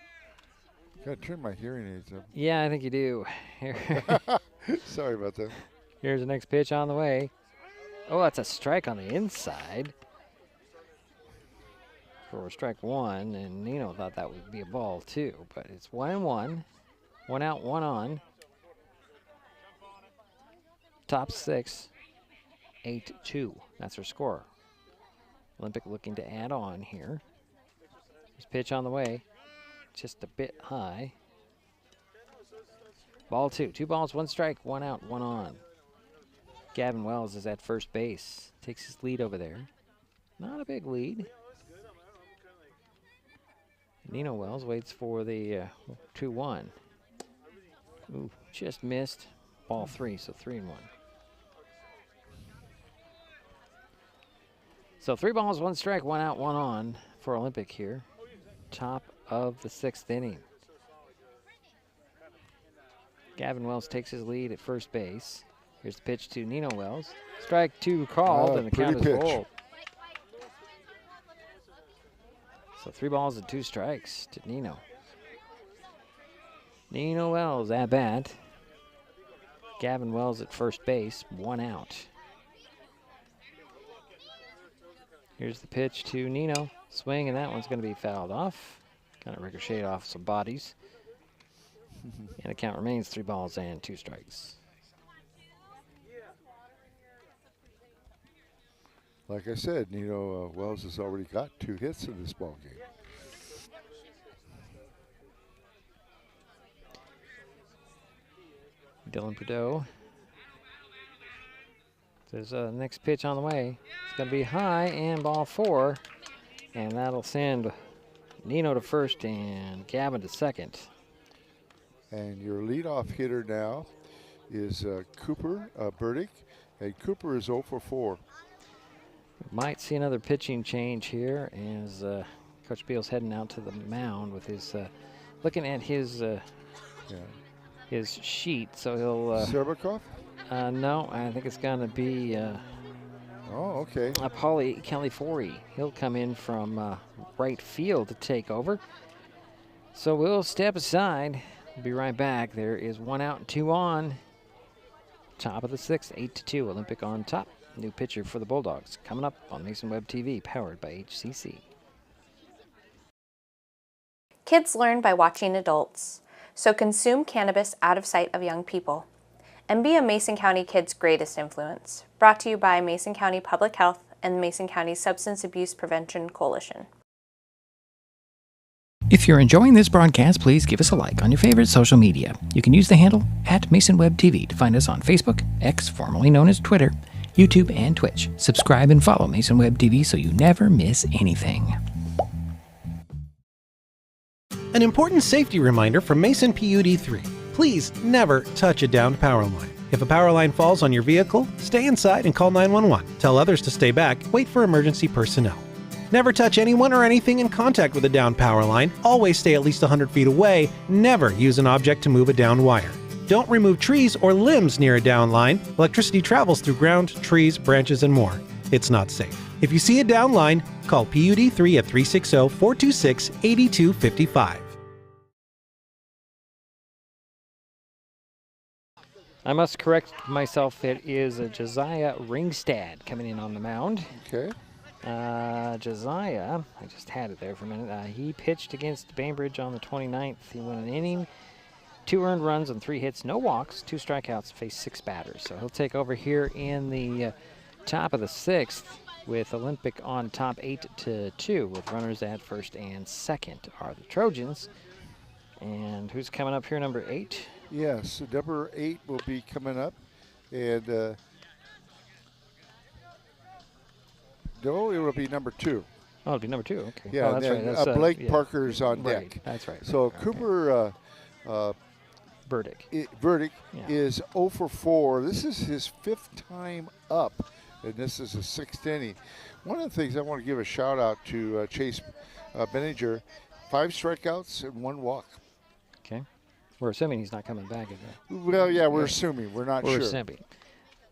Gotta turn my hearing aids up. Yeah, I think you do. Sorry about that. Here's the next pitch on the way. Oh, that's a strike on the inside for strike 1, and Nino thought that would be a ball 2, but it's 1-1. 1 out, 1 on. Top 6, 8-2. That's her score. Olympic looking to add on here. This pitch on the way. Just a bit high. Ball 2. 2 balls, 1 strike, 1 out, 1 on. Gavin Wells is at first base. Takes his lead over there. Not a big lead. Nino Wells waits for the 2-1. Ooh, just missed. Ball 3, so 3-1. So 3 balls, 1 strike, 1 out, 1 on for Olympic here. Top of the 6th inning. Gavin Wells takes his lead at first base. Here's the pitch to Nino Wells. Strike 2 called, and the count is full. So 3 balls and 2 strikes to Nino. Nino Wells at bat. Gavin Wells at first base, 1 out. Here's the pitch to Nino. Swing, and that one's going to be fouled off. Kind of ricocheted off some bodies. And the count remains 3 balls and 2 strikes. Like I said, Nino Wells has already got 2 hits in this ball game. Dylan Prideaux. There's a next pitch on the way. It's going to be high and ball 4. And that'll send Nino to first and Gavin to second. And your leadoff hitter now is Cooper Burdick. And Cooper is 0 for 4. Might see another pitching change here as Coach Beal's heading out to the mound with his, looking at his sheet. So he'll. Serbakov? No, I think it's going to be. Okay. Paulie Califorri. He'll come in from right field to take over. So we'll step aside. We'll be right back. There is 1 out and 2 on. Top of the 6th, 8-2. Olympic on top. New pitcher for the Bulldogs. Coming up on Mason Web TV, powered by HCC. Kids learn by watching adults, so consume cannabis out of sight of young people. And be a Mason County kid's greatest influence. Brought to you by Mason County Public Health and the Mason County Substance Abuse Prevention Coalition. If you're enjoying this broadcast, please give us a like on your favorite social media. You can use the handle @MasonWebTV to find us on Facebook, X, formerly known as Twitter, YouTube, and Twitch. Subscribe and follow Mason Web TV so you never miss anything. An important safety reminder from Mason PUD3. Please never touch a downed power line. If a power line falls on your vehicle, stay inside and call 911. Tell others to stay back. Wait for emergency personnel. Never touch anyone or anything in contact with a downed power line. Always stay at least 100 feet away. Never use an object to move a downed wire. Don't remove trees or limbs near a down line. Electricity travels through ground, trees, branches, and more. It's not safe. If you see a down line, call PUD3 at 360-426-8255. I must correct myself. It is Josiah Ringstad coming in on the mound. Okay. Josiah, I just had it there for a minute. He pitched against Bainbridge on the 29th. He won an inning, 2 earned runs and 3 hits, no walks, 2 strikeouts, faced 6 batters. So he'll take over here in the top of the 6th with Olympic on top 8-2 with runners at first and second are the Trojans. And who's coming up here, number 8? Yes, number 8 will be coming up. And no, it will be number 2. Oh, it'll be number 2. Okay. Yeah, oh, that's and then, right. That's, Blake yeah. Parker's on Right, deck. that's right. So okay. Cooper Burdick. Is 0 for 4. This is his 5th time up, and this is the 6th inning. One of the things I want to give a shout out to Chase Benninger, 5 strikeouts and 1 walk. Okay. We're assuming he's not coming back, is it? Well, yeah, we're assuming. We're not sure. We're assuming.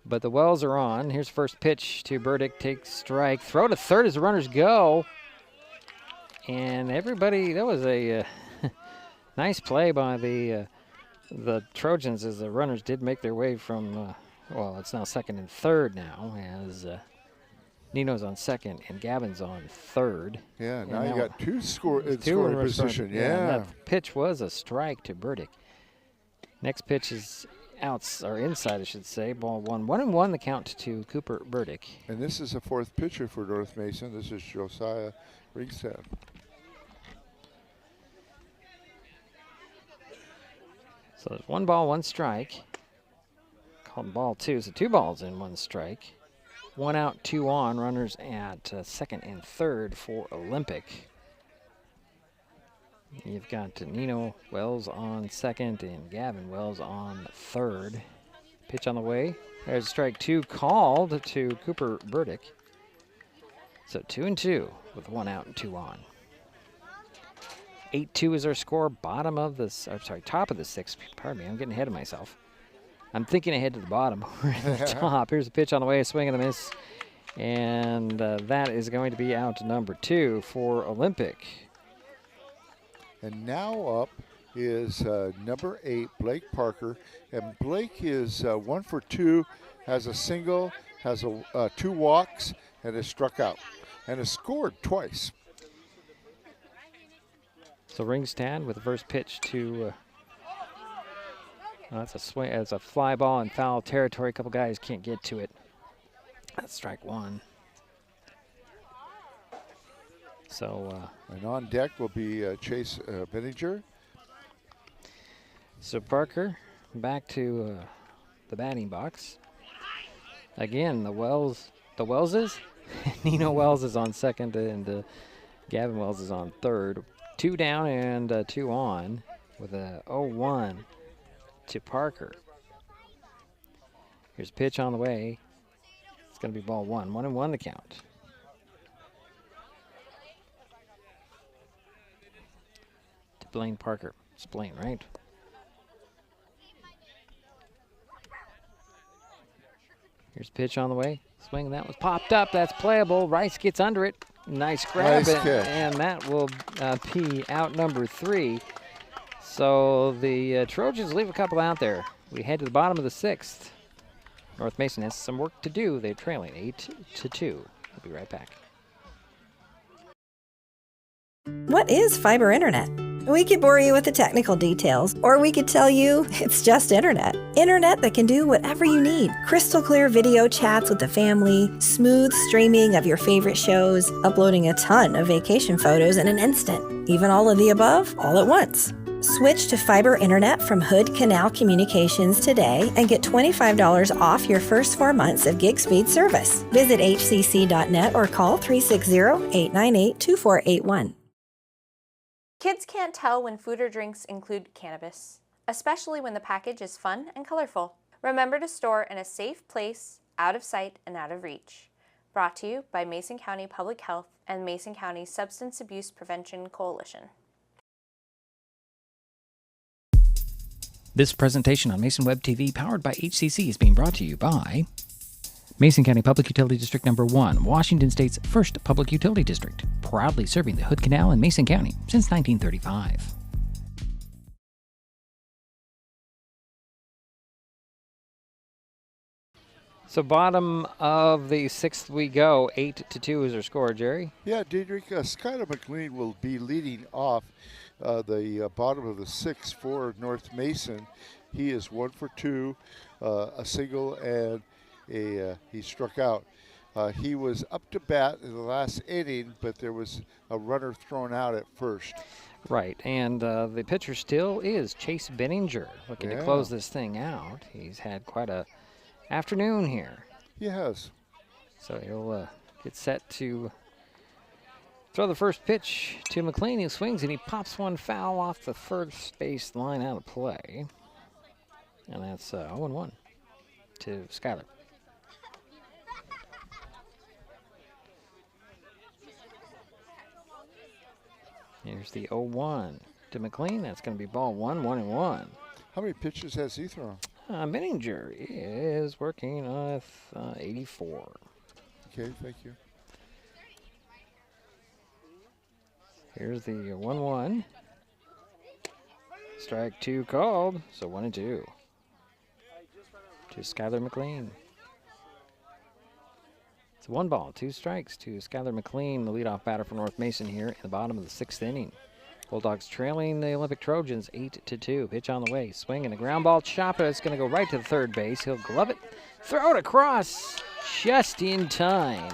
But the Wells are on. Here's first pitch to Burdick. Takes strike. Throw to third as the runners go. And everybody, that was a nice play by the Trojans as the runners did make their way from, well, it's now second and third now as Nino's on second and Gavin's on third. Yeah, now you got 2 in scoring position. Yeah. That pitch was a strike to Burdick. Next pitch is inside, I should say. Ball 1. 1-1 the count to Cooper Burdick. And this is the 4th pitcher for North Mason. This is Josiah Ringstad. So there's 1 ball, 1 strike. On ball 2, so 2 balls in, 1 strike. 1 out, 2 on. Runners at second and third for Olympic. You've got Nino Wells on second and Gavin Wells on third. Pitch on the way. There's strike 2 called to Cooper Burdick. So 2-2 with 1 out and 2 on. 8-2 is our score. Top of the 6th. Pardon me, I'm getting ahead of myself. I'm thinking ahead to the bottom. We're at the top. Here's a pitch on the way, a swing and a miss. And that is going to be out to number 2 for Olympic. And now up is number 8, Blake Parker. And Blake is 1 for 2, has a single, has 2 walks, and has struck out. And has scored twice. So Ringstad with the first pitch to that's a swing. It's a fly ball in foul territory. A couple guys can't get to it. That's strike 1. So and on deck will be Chase Benninger. So Parker back to the batting box. Again, the Wellses. Nino Wells is on second and Gavin Wells is on third. 2 down and 2 on with a 0-1 to Parker. Here's a pitch on the way. It's going to be ball 1. 1-1 to count. To Blaine Parker. It's Blaine, right? Here's a pitch on the way. Swing, that was popped up. That's playable. Rice gets under it. Nice grab. And that will be out number 3. So the Trojans leave a couple out there. We head to the bottom of the 6th. North Mason has some work to do. They're trailing 8-2. We'll be right back. What is fiber internet? We could bore you with the technical details, or we could tell you it's just internet. Internet that can do whatever you need. Crystal clear video chats with the family, smooth streaming of your favorite shows, uploading a ton of vacation photos in an instant. Even all of the above, all at once. Switch to fiber internet from Hood Canal Communications today and get $25 off your first 4 months of gig speed service. Visit hcc.net or call 360-898-2481. Kids can't tell when food or drinks include cannabis, especially when the package is fun and colorful. Remember to store in a safe place, out of sight and out of reach. Brought to you by Mason County Public Health and Mason County Substance Abuse Prevention Coalition. This presentation on Mason Web TV, powered by HCC, is being brought to you by Mason County Public Utility District Number 1, Washington State's first public utility district, proudly serving the Hood Canal in Mason County since 1935. So bottom of the 6th we go. 8-2 is our score, Jerry. Yeah, Diedrich, Skylar McLean will be leading off the bottom of the 6th for North Mason. He is 1 for 2, a single, and he struck out. He was up to bat in the last inning, but there was a runner thrown out at first. Right, and the pitcher still is Chase Benninger, looking to close this thing out. He's had quite a afternoon here. He has. So he'll get set to throw the first pitch to McLean. He swings and he pops one foul off the first base line out of play. And that's 0-1 to Skylar. Here's the 0-1 to McLean. That's going to be ball 1, 1-1. How many pitches has he thrown? Benninger is working with 84. Okay, thank you. Here's the 1-1. Strike 2 called, so 1-2 to Skylar McLean. It's 1 ball, 2 strikes to Skylar McLean, the leadoff batter for North Mason here in the bottom of the 6th inning. Bulldogs trailing the Olympic Trojans 8-2. Pitch on the way, swing and a ground ball chopper. It's going to go right to the third base. He'll glove it, throw it across just in time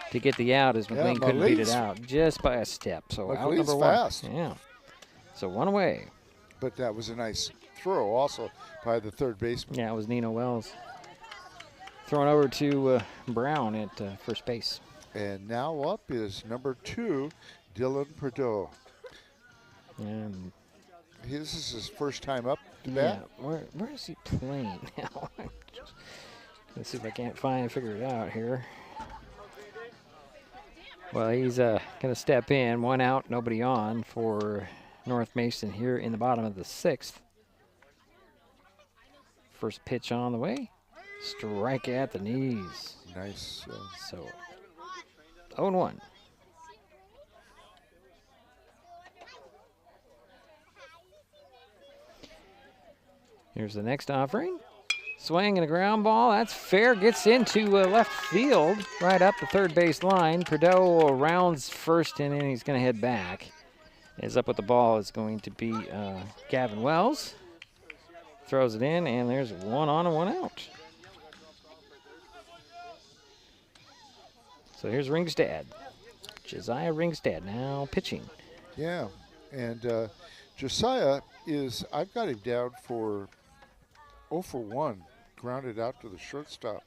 to get the out as McLean couldn't beat it out just by a step. So out number 1. Fast. Yeah. So 1 away. But that was a nice throw also by the third baseman. Yeah, it was Nino Wells. thrown over to Brown at first base. And now up is number 2, Dylan Prideaux. And this is his first time up to yeah, bat. where is he playing now? Let's see if I can't figure it out here. Well, he's going to step in. 1 out, nobody on for North Mason here in the bottom of the 6th. First pitch on the way. Strike at the knees. Nice. So 0-1. Here's the next offering. Swing and a ground ball. That's fair. Gets into left field, right up the third base line. Prideaux rounds first, and then he's going to head back. Is up with the ball is going to be Gavin Wells. Throws it in, and there's 1 on and 1 out. So here's Ringstad. Josiah Ringstad now pitching. Yeah, and Josiah is, I've got him down for 0 for 1, grounded out to the shortstop.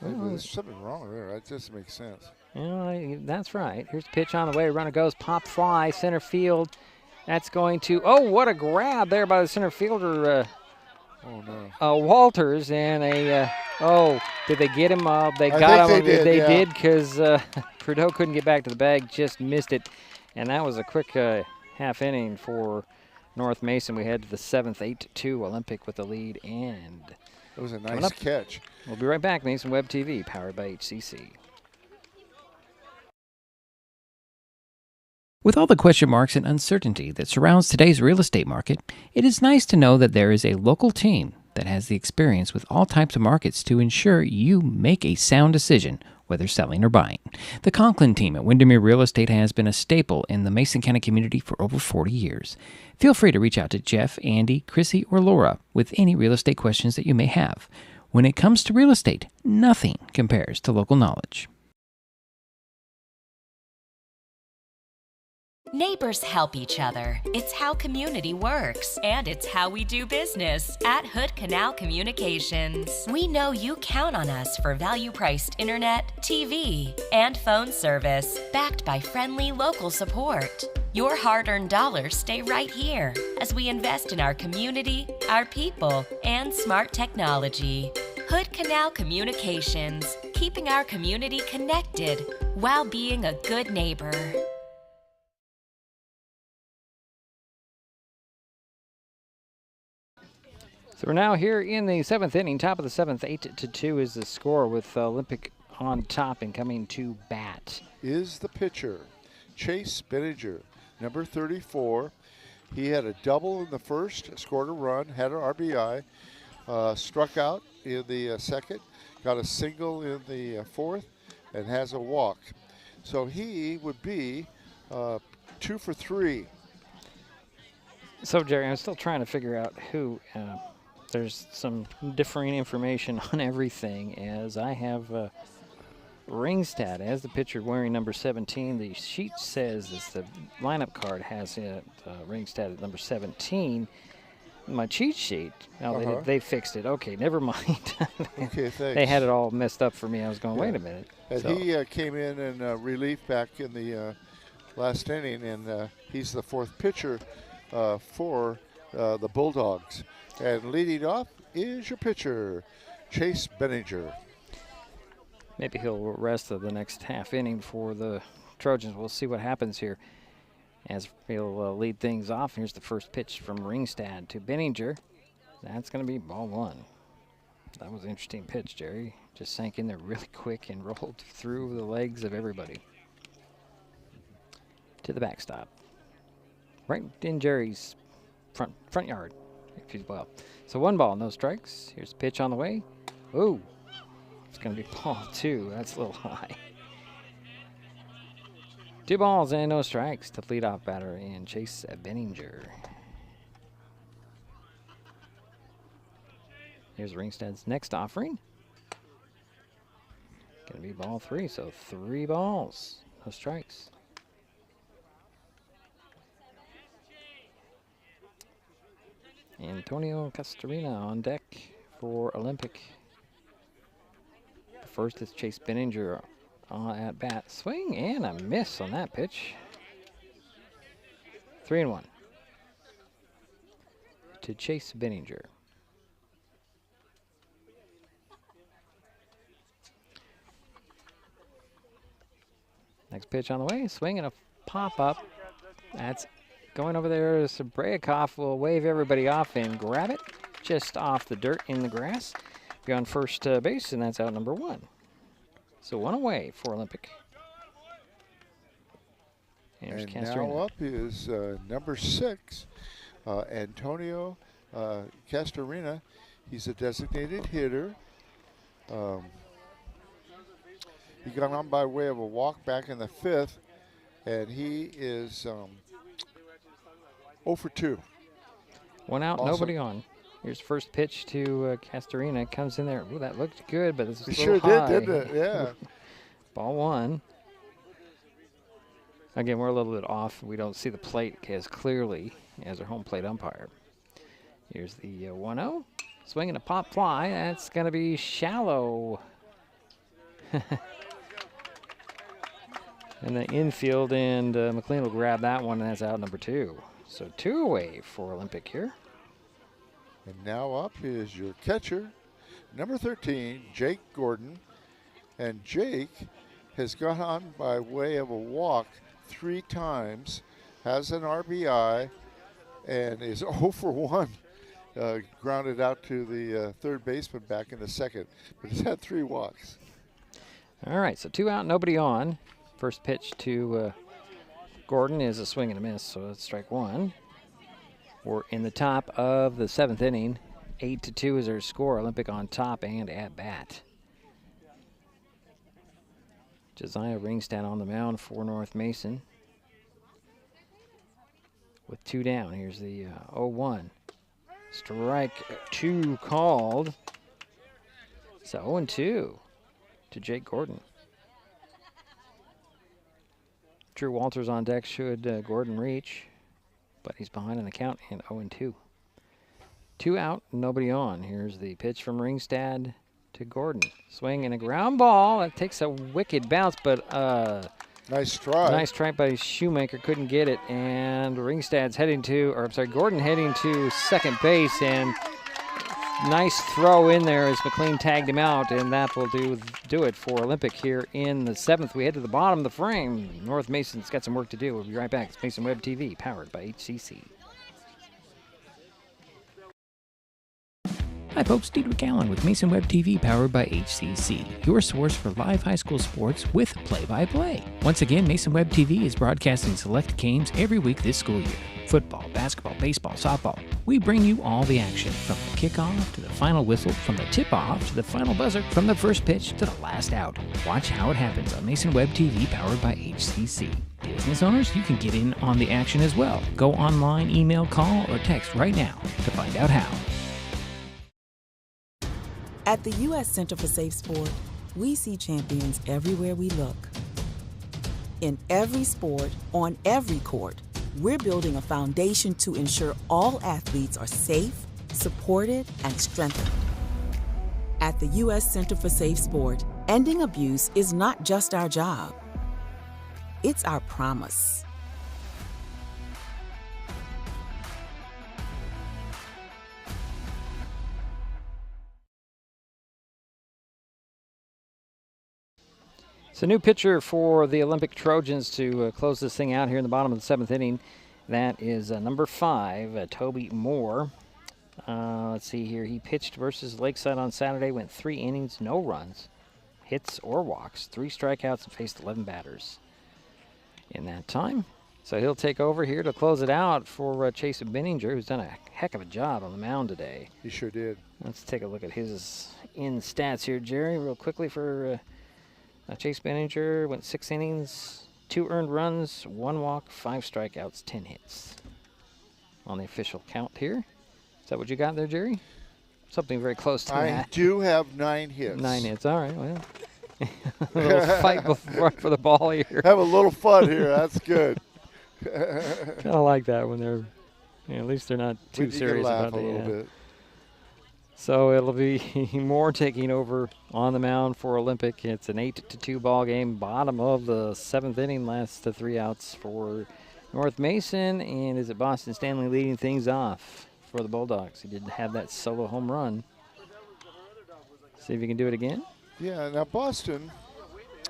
There's something wrong there. That doesn't make sense. Yeah, that's right. Here's the pitch on the way. Runner goes, pop fly, center field. That's going to, oh, what a grab there by the center fielder, oh, no. Walters, and did they get him? They got him. They did because Prideaux couldn't get back to the bag, just missed it. And that was a quick half inning for North Mason. We head to the 7th, 8-2 Olympic with the lead, and it was a nice catch. We'll be right back. Mason Web TV, powered by HCC. With all the question marks and uncertainty that surrounds today's real estate market, it is nice to know that there is a local team that has the experience with all types of markets to ensure you make a sound decision, whether selling or buying. The Conklin team at Windermere Real Estate has been a staple in the Mason County community for over 40 years. Feel free to reach out to Jeff, Andy, Chrissy, or Laura with any real estate questions that you may have. When it comes to real estate, nothing compares to local knowledge. Neighbors help each other. It's how community works, and it's how we do business at Hood Canal Communications. We know you count on us for value-priced internet, TV, and phone service, backed by friendly local support. Your hard-earned dollars stay right here as we invest in our community, our people, and smart technology. Hood Canal Communications, keeping our community connected while being a good neighbor. So we're now here in the 7th inning, top of the 7th, 8-2 is the score with Olympic on top and coming to bat. Is the pitcher, Chase Benninger, number 34. He had a double in the first, scored a run, had an RBI, struck out in the second, got a single in the fourth, and has a walk. So he would be 2 for 3. So, Jerry, I'm still trying to figure out who... there's some differing information on everything, as I have Ringstad as the pitcher wearing number 17. The sheet says this, the lineup card has it, Ringstad at number 17. My cheat sheet, they fixed it. Okay, never mind. Okay, thanks. They had it all messed up for me. I was going, wait a minute. And he came in relief back in the last inning, and he's the 4th pitcher for the Bulldogs. And leading off is your pitcher, Chase Benninger. Maybe he'll rest the next half inning for the Trojans. We'll see what happens here as he'll lead things off. Here's the first pitch from Ringstad to Benninger. That's going to be ball 1. That was an interesting pitch, Jerry. Just sank in there really quick and rolled through the legs of everybody. To the backstop. Right in Jerry's front yard. Well, so 1 ball, no strikes. Here's the pitch on the way. Ooh, it's going to be ball 2. That's a little high. 2 balls and no strikes to leadoff batter in Chase Benninger. Here's Ringstad's next offering. Going to be ball 3, so 3 balls, no strikes. Antonio Castorina on deck for Olympic. The first is Chase Benninger at bat. Swing and a miss on that pitch. 3-1 to Chase Benninger. Next pitch on the way, swing and a pop-up. That's going over there. Sabrayakoff will wave everybody off and grab it just off the dirt in the grass. Be on first base, and that's out number 1. So 1 away for Olympic. And now up is number 6, Antonio Castorina. He's a designated hitter. He got on by way of a walk back in the 5th, and he is 0 for 2. 1 out, Awesome. nobody on. Here's first pitch to Castorina. Comes in there. Ooh, that looked good, but it's a It little sure high. did, didn't it? Yeah. Ball 1. Again, we're a little bit off. We don't see the plate as clearly as our home plate umpire. Here's the 1-0. Swinging a pop fly. That's going to be shallow. In the infield, and McLean will grab that one, and that's out number 2. So 2 away for Olympic here. And now up is your catcher, number 13, Jake Gordon. And Jake has gone on by way of a walk 3 times, has an RBI, and is 0 for 1. Grounded out to the third baseman back in the 2nd. But he's had 3 walks. All right, so 2 out, nobody on. First pitch to Gordon is a swing and a miss, so that's strike 1. We're in the top of the 7th inning. 8-2 is our score. Olympic on top and at bat. Josiah Ringstad on the mound for North Mason. With 2 down, here's the 0-1. Strike 2 called. So 0-2 to Jake Gordon. Drew Walters on deck should Gordon reach, but he's behind in the count and 0-2. 2 out, nobody on. Here's the pitch from Ringstad to Gordon. Swing and a ground ball. That takes a wicked bounce, but nice try. Nice try by Shoemaker. Couldn't get it, and Ringstad's heading to, or I'm sorry, Gordon heading to second base, and nice throw in there as McLean tagged him out, and that will do it for Olympic here in the 7th. We head to the bottom of the frame. North Mason's got some work to do. We'll be right back. It's Mason Web TV, powered by HCC. Hi folks, Diedrich Allen with Mason Web TV powered by HCC, your source for live high school sports with play-by-play. Once again, Mason Web TV is broadcasting select games every week this school year. Football, basketball, baseball, softball. We bring you all the action, from the kickoff to the final whistle, from the tip-off to the final buzzer, from the first pitch to the last out. Watch how it happens on Mason Web TV powered by HCC. Business owners, you can get in on the action as well. Go online, email, call, or text right now to find out how. At the U.S. Center for Safe Sport, we see champions everywhere we look. In every sport, on every court, we're building a foundation to ensure all athletes are safe, supported, and strengthened. At the U.S. Center for Safe Sport, ending abuse is not just our job. It's our promise. It's a new pitcher for the Olympic Trojans to close this thing out here in the bottom of the 7th inning. That is number 5, Toby Moore. Let's see here. He pitched versus Lakeside on Saturday, went 3 innings, no runs, hits or walks, 3 strikeouts, and faced 11 batters in that time. So he'll take over here to close it out for Chase Benninger, who's done a heck of a job on the mound today. He sure did. Let's take a look at his stats here, Jerry, real quickly for Chase Benninger. Went 6 innings, 2 earned runs, 1 walk, 5 strikeouts, 10 hits on the official count here. Is that what you got there, Jerry? Something very close to that. I do have 9 hits. 9 hits, all right, well. A little fight for the ball here. Have a little fun here, that's good. Kind of like that when they're, at least they're not too serious about it. A little bit. So it'll be Moore taking over on the mound for Olympic. It's an 8-2 ball game. Bottom of the 7th inning. Last 3 outs for North Mason. And is it Boston Stanley leading things off for the Bulldogs? He didn't have that solo home run. See if he can do it again. Yeah, now Boston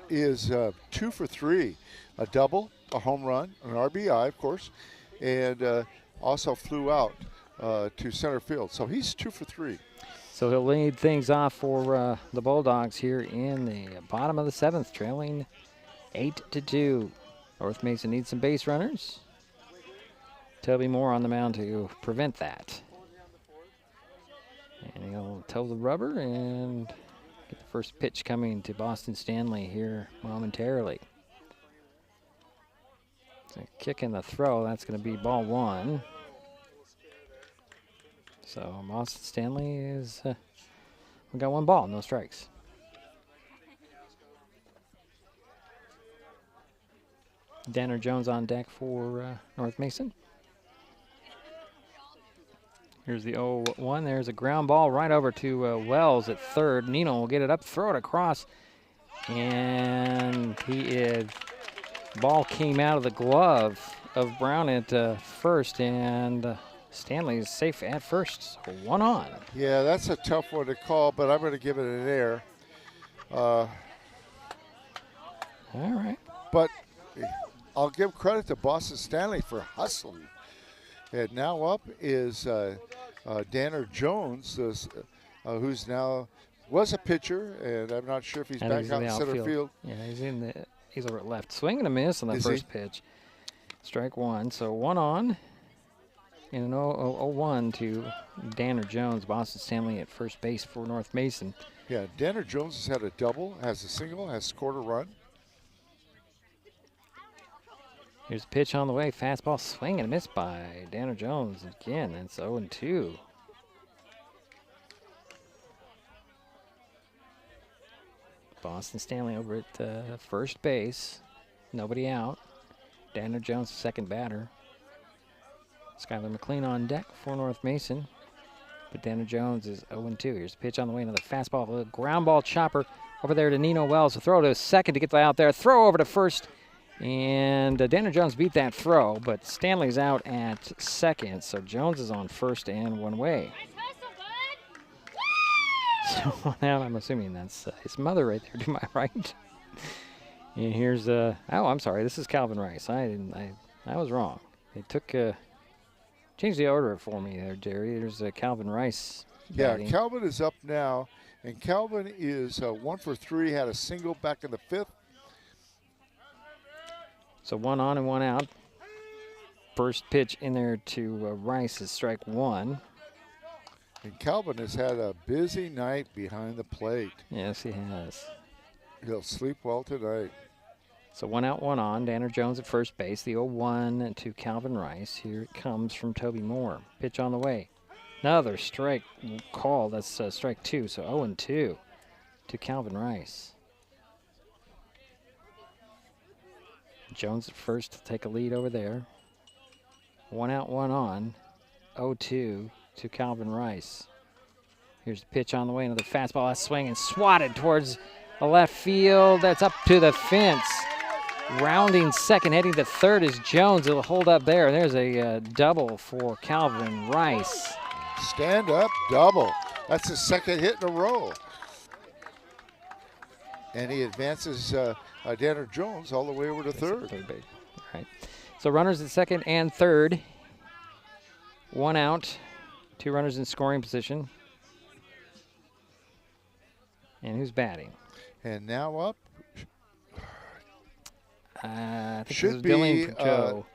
is 2 for 3. A double, a home run, an RBI, of course, and also flew out to center field. So he's 2 for 3. So he'll lead things off for the Bulldogs here in the bottom of the 7th, trailing 8-2. North Mason needs some base runners. Toby Moore on the mound to prevent that. And he'll toe the rubber and get the first pitch coming to Boston Stanley here momentarily. So kick and the throw, that's going to be ball 1. So Boston Stanley is, we got 1 ball, no strikes. Danner Jones on deck for North Mason. Here's the 0-1. There's a ground ball right over to Wells at third. Nino will get it up, throw it across, and ball came out of the glove of Brown at first, and Stanley is safe at first, so 1 on. Yeah, that's a tough one to call, but I'm going to give it an air. All right. But I'll give credit to Boston Stanley for hustling. And now up is Danner Jones, who's now was a pitcher, and I'm not sure if he's back out in center field. Yeah, he's over at left. Swing and a miss on the first pitch. Strike 1, so 1 on. And an 0-1 to Danner Jones. Boston Stanley at first base for North Mason. Yeah, Danner Jones has had a double, has a single, has scored a run. Here's a pitch on the way. Fastball swing and a miss by Danner Jones. Again, it's 0-2. Boston Stanley over at first base. Nobody out. Danner Jones, second batter. Skylar McLean on deck for North Mason. But Danner Jones is 0-2. Here's a pitch on the way. Another fastball. A ground ball chopper over there to Nino Wells. A throw to second to get out there. Throw over to first. And Danner Jones beat that throw, but Stanley's out at second. So Jones is on first and one way. So now I'm assuming that's his mother right there to my right. And here's oh, I'm sorry. This is Calvin Rice. I was wrong. They took changed the order for me there, Jerry. There's Calvin Rice. Batting. Yeah, Calvin is up now, and Calvin is 1 for 3. Had a single back in the 5th. So 1 on and 1 out. First pitch in there to Rice is strike 1. And Calvin has had a busy night behind the plate. Yes, he has. He'll sleep well tonight. So 1 out, 1 on. Danner Jones at first base. The 0-1 to Calvin Rice. Here it comes from Toby Moore. Pitch on the way. Another strike call. That's strike 2. So 0-2 to Calvin Rice. Jones at first to take a lead over there. 1 out, 1 on. 0-2 to Calvin Rice. Here's the pitch on the way. Another fastball. That's swinging, swatted towards the left field. That's up to the fence. Rounding second, heading to third is Jones. It'll hold up there. There's a double for Calvin Rice. Stand up double. That's his second hit in a row. And he advances Danner Jones all the way over to third. Third base. All right. So runners at second and third. 1 out. 2 runners in scoring position. And who's batting? And now up. I think should be Joe.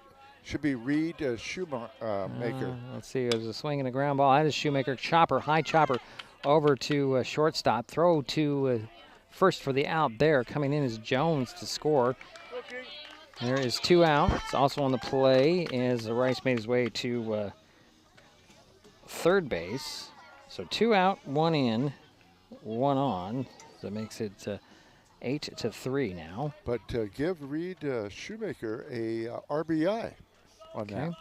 Should be Reed Shoemaker. Let's see. There's a swing and a ground ball. That is Shoemaker. Chopper, high chopper over to shortstop. Throw to first for the out there. Coming in is Jones to score. There is 2 out. It's also on the play as Rice made his way to third base. So 2 out, 1 in, 1 on. So that makes it 8-3 now. But give Reed Shoemaker a RBI on that.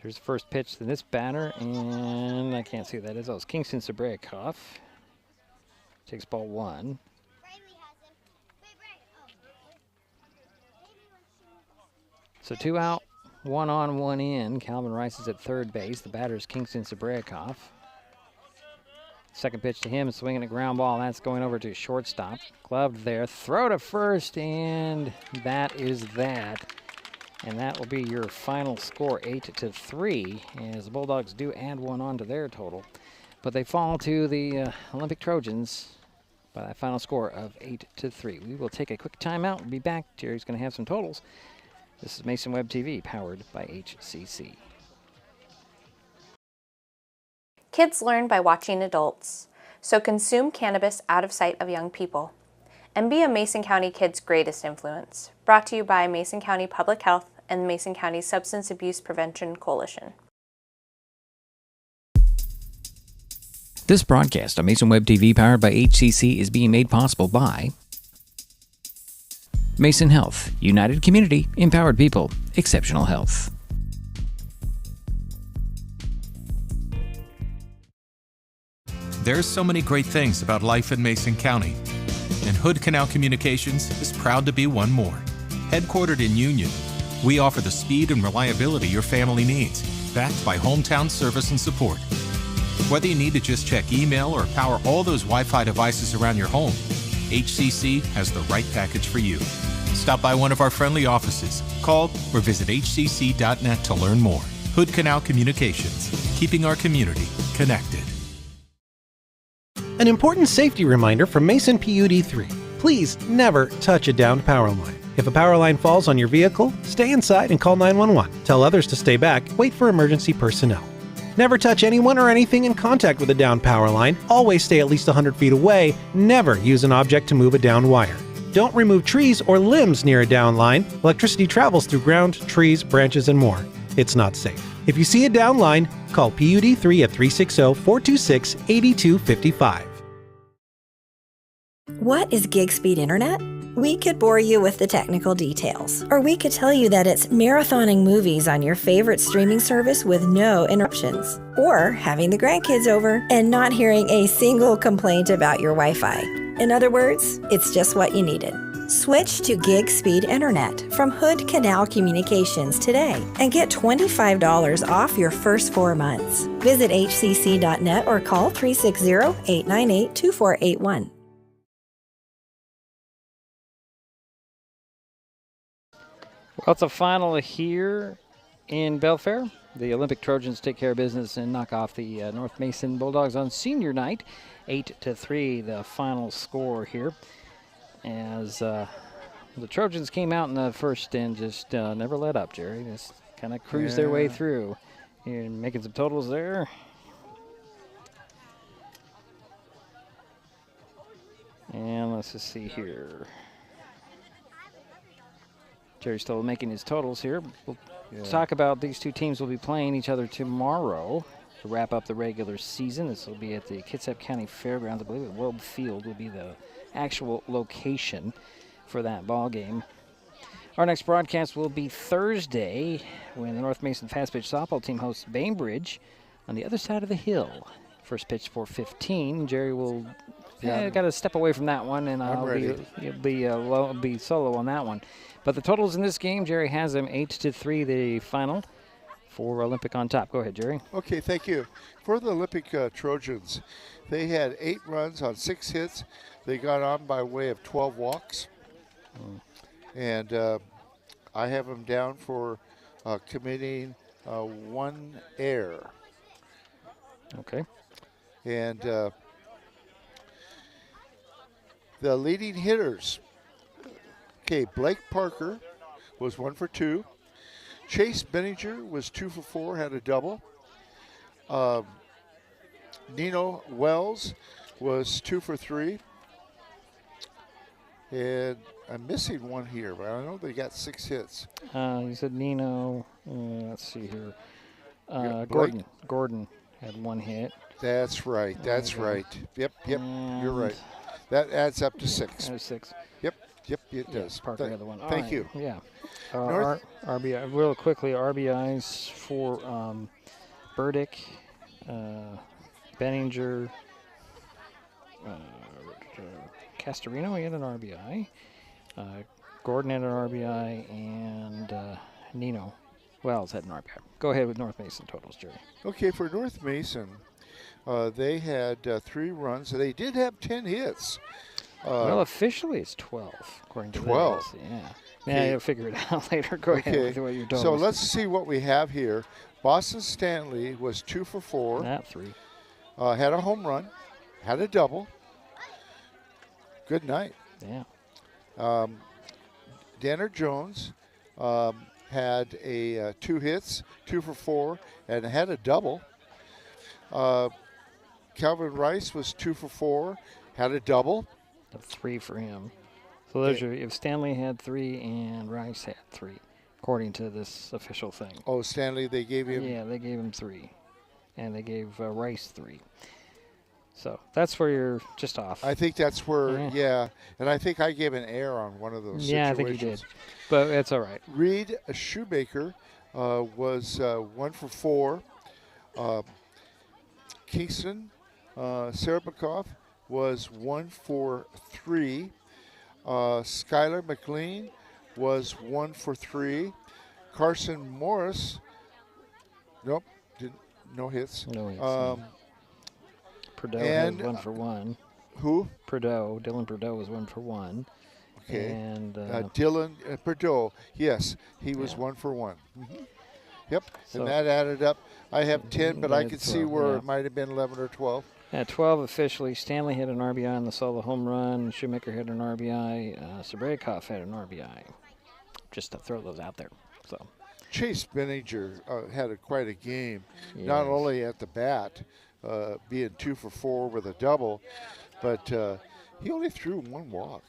Here's the first pitch to this batter, and I can't see who that is. Oh, it's Kingston Sabrayakoff. Takes ball 1. So 2 out, 1 on, 1 in. Calvin Rice is at third base. The batter is Kingston Sabrayakoff. Second pitch to him, swinging a ground ball. That's going over to shortstop. Gloved there. Throw to first, and that is that. And that will be your final score, 8-3, as the Bulldogs do add 1 on to their total. But they fall to the Olympic Trojans by that final score of 8-3. We will take a quick timeout. We'll be back. Jerry's going to have some totals. This is Mason Web TV, powered by HCC. Kids learn by watching adults, so consume cannabis out of sight of young people. And be a Mason County kid's greatest influence. Brought to you by Mason County Public Health and the Mason County Substance Abuse Prevention Coalition. This broadcast on Mason Web TV, powered by HCC, is being made possible by Mason Health, United Community, Empowered People, Exceptional Health. There's so many great things about life in Mason County, and Hood Canal Communications is proud to be one more. Headquartered in Union, we offer the speed and reliability your family needs, backed by hometown service and support. Whether you need to just check email or power all those Wi-Fi devices around your home, HCC has the right package for you. Stop by one of our friendly offices, call, or visit hcc.net to learn more. Hood Canal Communications, keeping our community connected. An important safety reminder from Mason PUD3. Please never touch a downed power line. If a power line falls on your vehicle, stay inside and call 911. Tell others to stay back. Wait for emergency personnel. Never touch anyone or anything in contact with a downed power line. Always stay at least 100 feet away. Never use an object to move a downed wire. Don't remove trees or limbs near a downed line. Electricity travels through ground, trees, branches, and more. It's not safe. If you see a downed line, call PUD3 at 360-426-8255. What is gig speed internet? We could bore you with the technical details, or we could tell you that it's marathoning movies on your favorite streaming service with no interruptions, or having the grandkids over and not hearing a single complaint about your Wi-Fi. In other words, it's just what you needed. Switch to gig speed internet from Hood Canal Communications today and get $25 off your first 4 months. Visit hcc.net or call 360-898-2481. Well, it's a final here in Belfair. The Olympic Trojans take care of business and knock off the North Mason Bulldogs on senior night. 8-3, the final score here. As the Trojans came out in the first and just never let up, Jerry. Just kind of cruised their way through. And making some totals there. And let's just see here. Jerry's still making his totals here. We'll talk about these two teams will be playing each other tomorrow to wrap up the regular season. This will be at the Kitsap County Fairgrounds. I believe the World Field will be the actual location for that ball game. Our next broadcast will be Thursday when the North Mason Fast Pitch Softball team hosts Bainbridge on the other side of the hill. First pitch 4:15. Jerry will got to step away from that one, and I'll be solo on that one. But the totals in this game, Jerry has them 8-3, the final for Olympic on top. Go ahead, Jerry. Okay, thank you. For the Olympic Trojans, they had 8 runs on 6 hits. They got on by way of 12 walks. And I have them down for committing 1 error. Okay. And the leading hitters, okay, Blake Parker was 1 for 2. Chase Benninger was 2 for 4, had a double. Nino Wells was 2 for 3. And I'm missing one here, but I know they got 6 hits. You said Nino. Let's see here. Gordon had 1 hit. That's right. That's right. Yep. You're right. That adds up to 6. That was 6. Yep, it does. Parker had the one. All Thank right. you. Yeah. RBI. Real quickly, RBIs for Burdick, Benninger, Castorino, he had an RBI. Gordon had an RBI, and Nino Wells had an RBI. Go ahead with North Mason totals, Jerry. Okay, for North Mason, they had 3 runs. They did have 10 hits. Well, officially it's 12, according to 12. this. Yeah. Okay. Yeah, you'll figure it out later. Go ahead with what you're doing. So let's see what we have here. Boston Stanley was 2 for 4. Not 3. Had a home run, had a double. Good night. Yeah. Danner Jones had 2 hits, 2 for 4, and had a double. Calvin Rice was 2 for 4, had a double. A 3 for him. So those are, if Stanley had 3 and Rice had 3, according to this official thing. Oh, Stanley, they gave him. Yeah, they gave him 3, and they gave Rice 3. So that's where you're just off. I think that's where, yeah. And I think I gave an error on one of those situations. Yeah, I think you did. But it's all right. Reed Shoemaker was 1 for 4. Kingston Serapikov was 1 for 3. Skylar McLean was 1 for 3. Carson Morris, no hits. No hits. Prideaux and, had 1 for 1. Who? Prideaux. Dylan Prideaux was 1 for 1. Okay. And Dylan Prideaux, yes, he was 1 for 1. Mm-hmm. Yep, so and that added up. I have 10, but I could see where it might have been 11 or 12. At 12 officially, Stanley had an RBI on the solo home run. Shoemaker had an RBI. Sabrakov had an RBI. Just to throw those out there. So Chase Benninger had quite a game, yes. Not only at the bat, being 2 for 4 with a double, but he only threw 1 walk.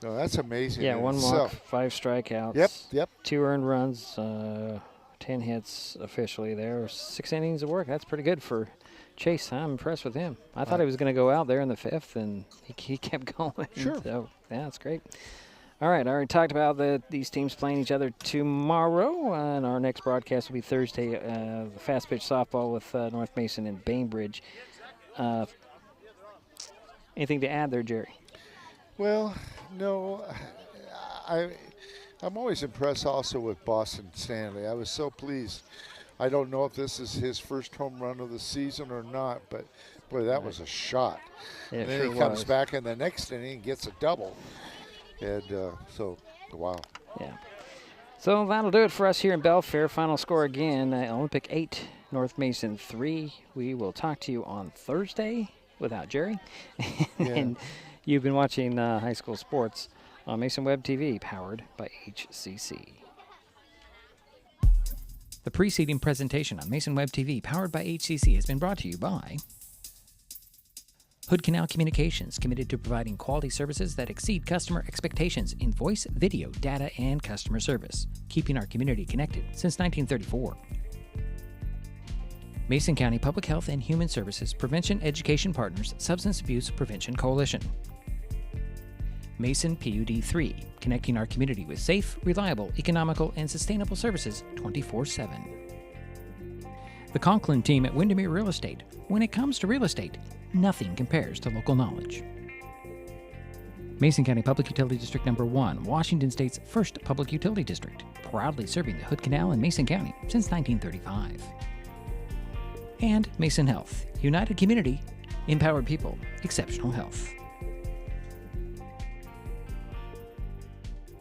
No, that's amazing. Yeah, 1 walk, 5 strikeouts. Yep. 2 earned runs, 10 hits officially there. 6 innings of work. That's pretty good for Chase. I'm impressed with him. I thought he was going to go out there in the 5th, and he kept going. Sure. So, yeah, that's great. All right, I already talked about these teams playing each other tomorrow, and our next broadcast will be Thursday, the fast pitch softball with North Mason and Bainbridge. Anything to add there, Jerry? Well, no. I'm always impressed also with Boston Stanley. I was so pleased. I don't know if this is his first home run of the season or not, but, boy, that was a shot. Yeah, and then sure he comes was. back in the next inning and gets a double. And so, wow. Yeah. So that'll do it for us here in Belfair. Final score again, Olympic 8, North Mason 3. We will talk to you on Thursday without Jerry. And you've been watching high school sports on Mason Web TV, powered by HCC. The preceding presentation on Mason Web TV, powered by HCC, has been brought to you by Hood Canal Communications, committed to providing quality services that exceed customer expectations in voice, video, data, and customer service, keeping our community connected since 1934. Mason County Public Health and Human Services Prevention Education Partners Substance Abuse Prevention Coalition. Mason PUD 3, connecting our community with safe, reliable, economical, and sustainable services 24/7. The Conklin team at Windermere Real Estate. When it comes to real estate, nothing compares to local knowledge. Mason County Public Utility District Number 1, Washington State's first public utility district, proudly serving the Hood Canal in Mason County since 1935. And Mason Health, united community, empowered people, exceptional health.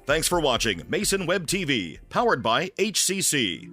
Thanks for watching Mason Web TV, powered by HCC.